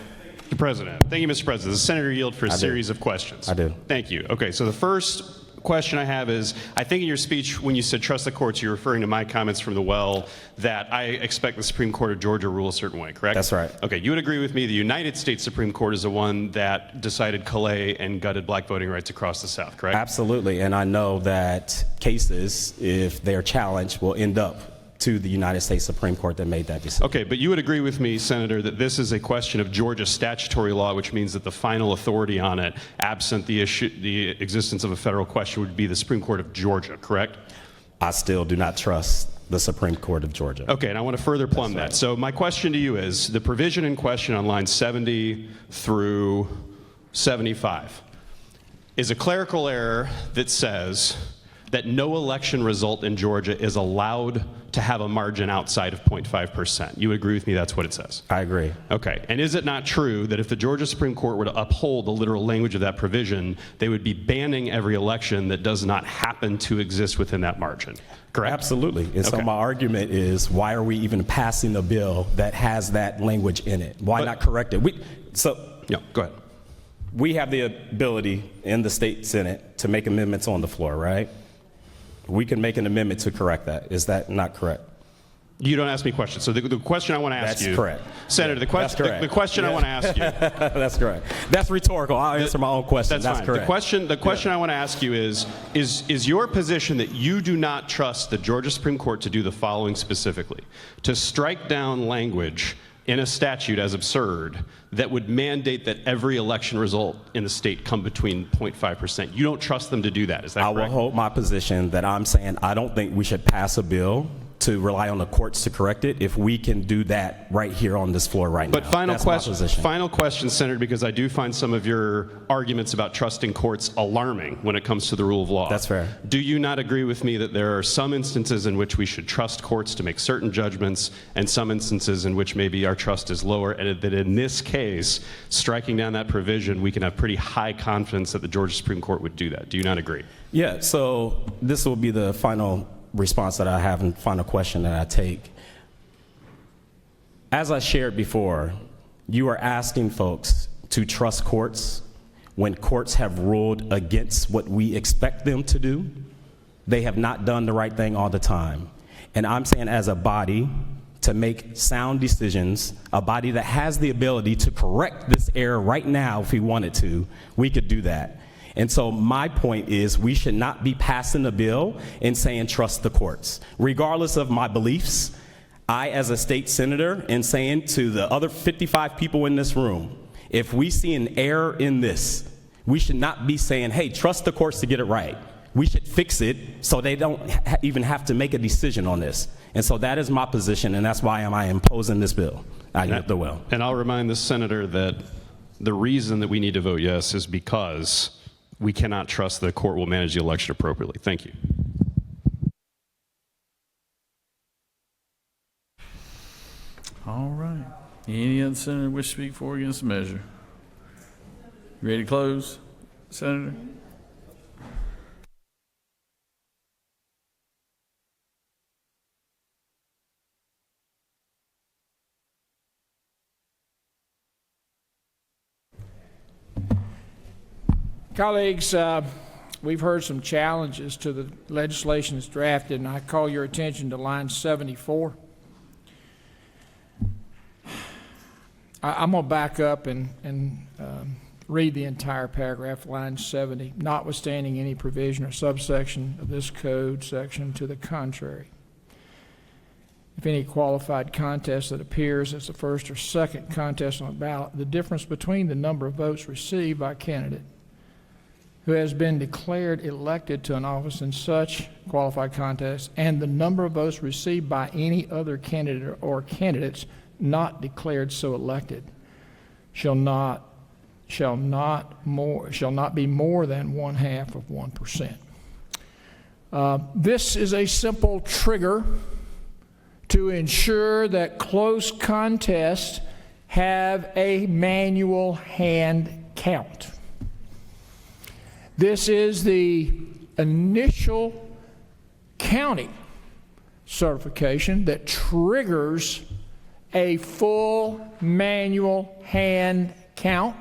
Mr. President. Thank you, Mr. President. The Senator yield for a series of questions. I do. Thank you. Okay, so the first question I have is, I think in your speech when you said trust the courts, you're referring to my comments from the well that I expect the Supreme Court of Georgia rule a certain way, correct? That's right. Okay, you would agree with me the United States Supreme Court is the one that decided Calais and gutted black voting rights across the South, correct? Absolutely, and I know that cases, if they're challenged, will end up to the United States Supreme Court that made that decision. Okay, but you would agree with me, Senator, that this is a question of Georgia statutory law, which means that the final authority on it, absent the existence of a federal question, would be the Supreme Court of Georgia, correct? I still do not trust the Supreme Court of Georgia. Okay, and I want to further plumb that. right. So my question to you is, the provision in question on lines 70 through 75 is a clerical error that says that no election result in Georgia is allowed to have a margin outside of 0.5%. You agree with me that's what it says? I agree. Okay, and is it not true that if the Georgia Supreme Court were to uphold the literal language of that provision, they would be banning every election that does not happen to exist within that margin? Correct? Absolutely. And so Okay. my argument is, why are we even passing a bill that has that language in it? Why not correct it? Yeah, go ahead. We have the ability in the state Senate to make amendments on the floor, right? We can make an amendment to correct that. Is that not correct? You don't ask me questions. So the question I want to ask That's you, correct. Senator, the question I want to ask you. That's correct. That's rhetorical. I'll answer my own question. That's fine. correct. The question I want to ask you is your position that you do not trust the Georgia Supreme Court to do the following specifically: to strike down language in a statute as absurd that would mandate that every election result in the state come between 0.5%. You don't trust them to do that, is that correct? I will hold my position that I'm saying I don't think we should pass a bill to rely on the courts to correct it if we can do that right here on this floor right now. But final That's my question, position. Senator, because I do find some of your arguments about trusting courts alarming when it comes to the rule of law. That's fair. Do you not agree with me that there are some instances in which we should trust courts to make certain judgments, and some instances in which maybe our trust is lower, and that in this case, striking down that provision, we can have pretty high confidence that the Georgia Supreme Court would do that? Do you not agree? Yeah, so this will be the final response that I have and final question that I take. As I shared before, you are asking folks to trust courts when courts have ruled against what we expect them to do. They have not done the right thing all the time. And I'm saying, as a body, to make sound decisions, a body that has the ability to correct this error right now if we wanted to, we could do that. And so my point is, we should not be passing a bill and saying trust the courts. Regardless of my beliefs, I, as a state senator, am saying to the other 55 people in this room, if we see an error in this, we should not be saying, hey, trust the courts to get it right. We should fix it so they don't even have to make a decision on this. And so that is my position, and that's why am I imposing this bill. I yield the will. And I'll remind the senator that the reason that we need to vote yes is because we cannot trust the court will manage the election appropriately. Thank you. All right. Any other senator wish to speak for or against the measure? You ready to close, Senator? Colleagues, we've heard some challenges to the legislation that's drafted, and I call your attention to line 74. I'm going to back up and read the entire paragraph, line 70. Notwithstanding any provision or subsection of this code section to the contrary, if any qualified contest that appears as the first or second contest on the ballot, the difference between the number of votes received by a candidate who has been declared elected to an office in such qualified contest and the number of votes received by any other candidate or candidates not declared so elected shall not be more than 1/2 of 1%. This is a simple trigger to ensure that close contests have a manual hand count. This is the initial county certification that triggers a full manual hand count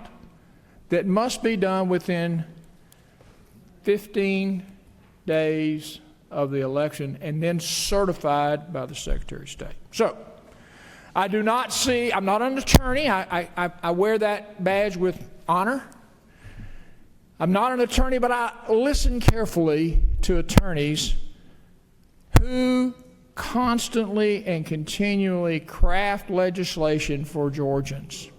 that must be done within 15 days of the election and then certified by the Secretary of State. So, I do not see, I'm not an attorney, I wear that badge with honor. I'm not an attorney, but I listen carefully to attorneys who constantly and continually craft legislation for Georgians.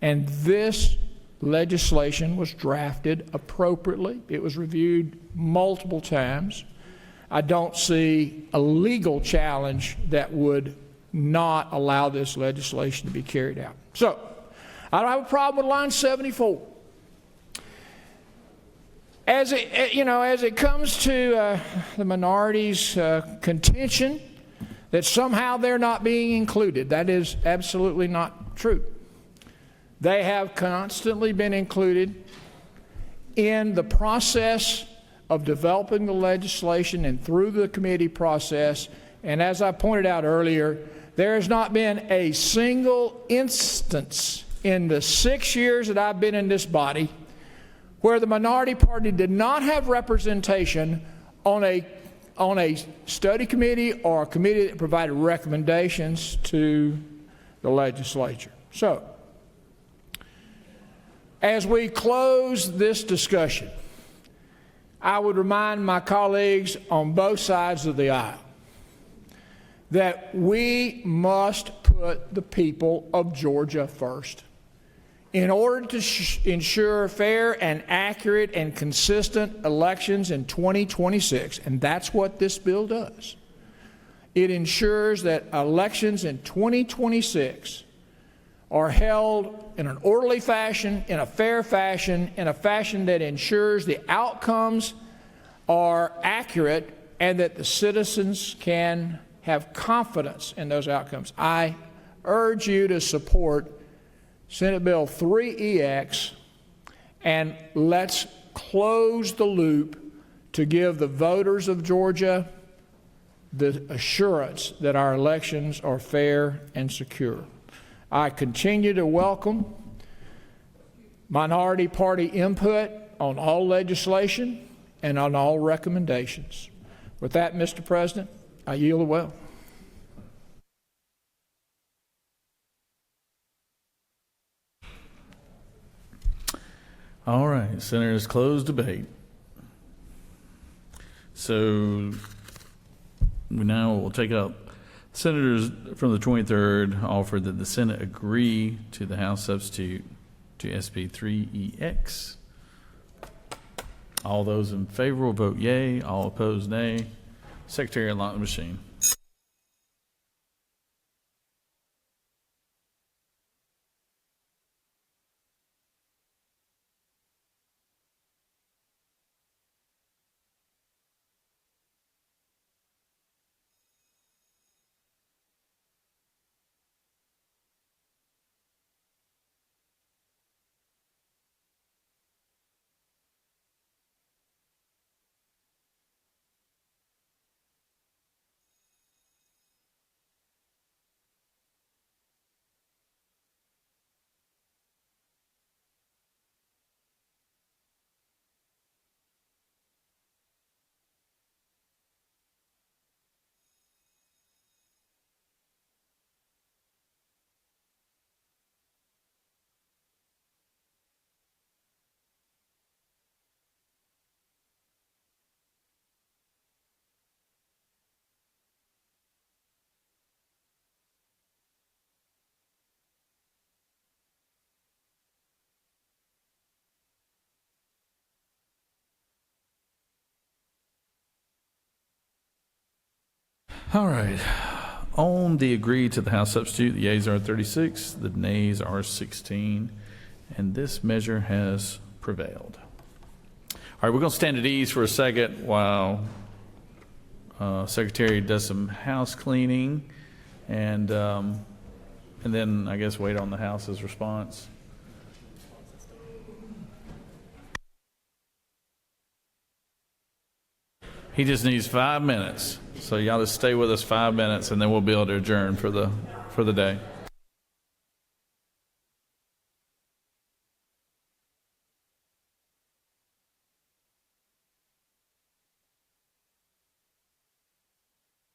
And this legislation was drafted appropriately. It was reviewed multiple times. I don't see a legal challenge that would not allow this legislation to be carried out. So, I don't have a problem with line 74. As it comes to the minority's contention that somehow they're not being included, that is absolutely not true. They have constantly been included in the process of developing the legislation and through the committee process. And as I pointed out earlier, there has not been a single instance in the 6 years that I've been in this body where the minority party did not have representation on a study committee or a committee that provided recommendations to the legislature. So, as we close this discussion, I would remind my colleagues on both sides of the aisle that we must put the people of Georgia first. In order to ensure fair and accurate and consistent elections in 2026, and that's what this bill does, it ensures that elections in 2026 are held in an orderly fashion, in a fair fashion, in a fashion that ensures the outcomes are accurate and that the citizens can have confidence in those outcomes. I urge you to support Senate Bill 3EX, and let's close the loop to give the voters of Georgia the assurance that our elections are fair and secure. I continue to welcome minority party input on all legislation and on all recommendations. With that, Mr. President, I yield the well. All right, Senators, closed debate. So we now will take up senators from the 23rd offered that the Senate agree to the House substitute to SB 3EX. All those in favor will vote yea. All opposed, nay. Secretary, unlock the machine. All right. On the agree to the House substitute, the yeas are 36, the nays are 16, and this measure has prevailed. All right, we're going to stand at ease for a second while Secretary does some house cleaning, and then I guess wait on the House's response. He just needs 5 minutes. So y'all just stay with us 5 minutes, and then we'll be able to adjourn for the day.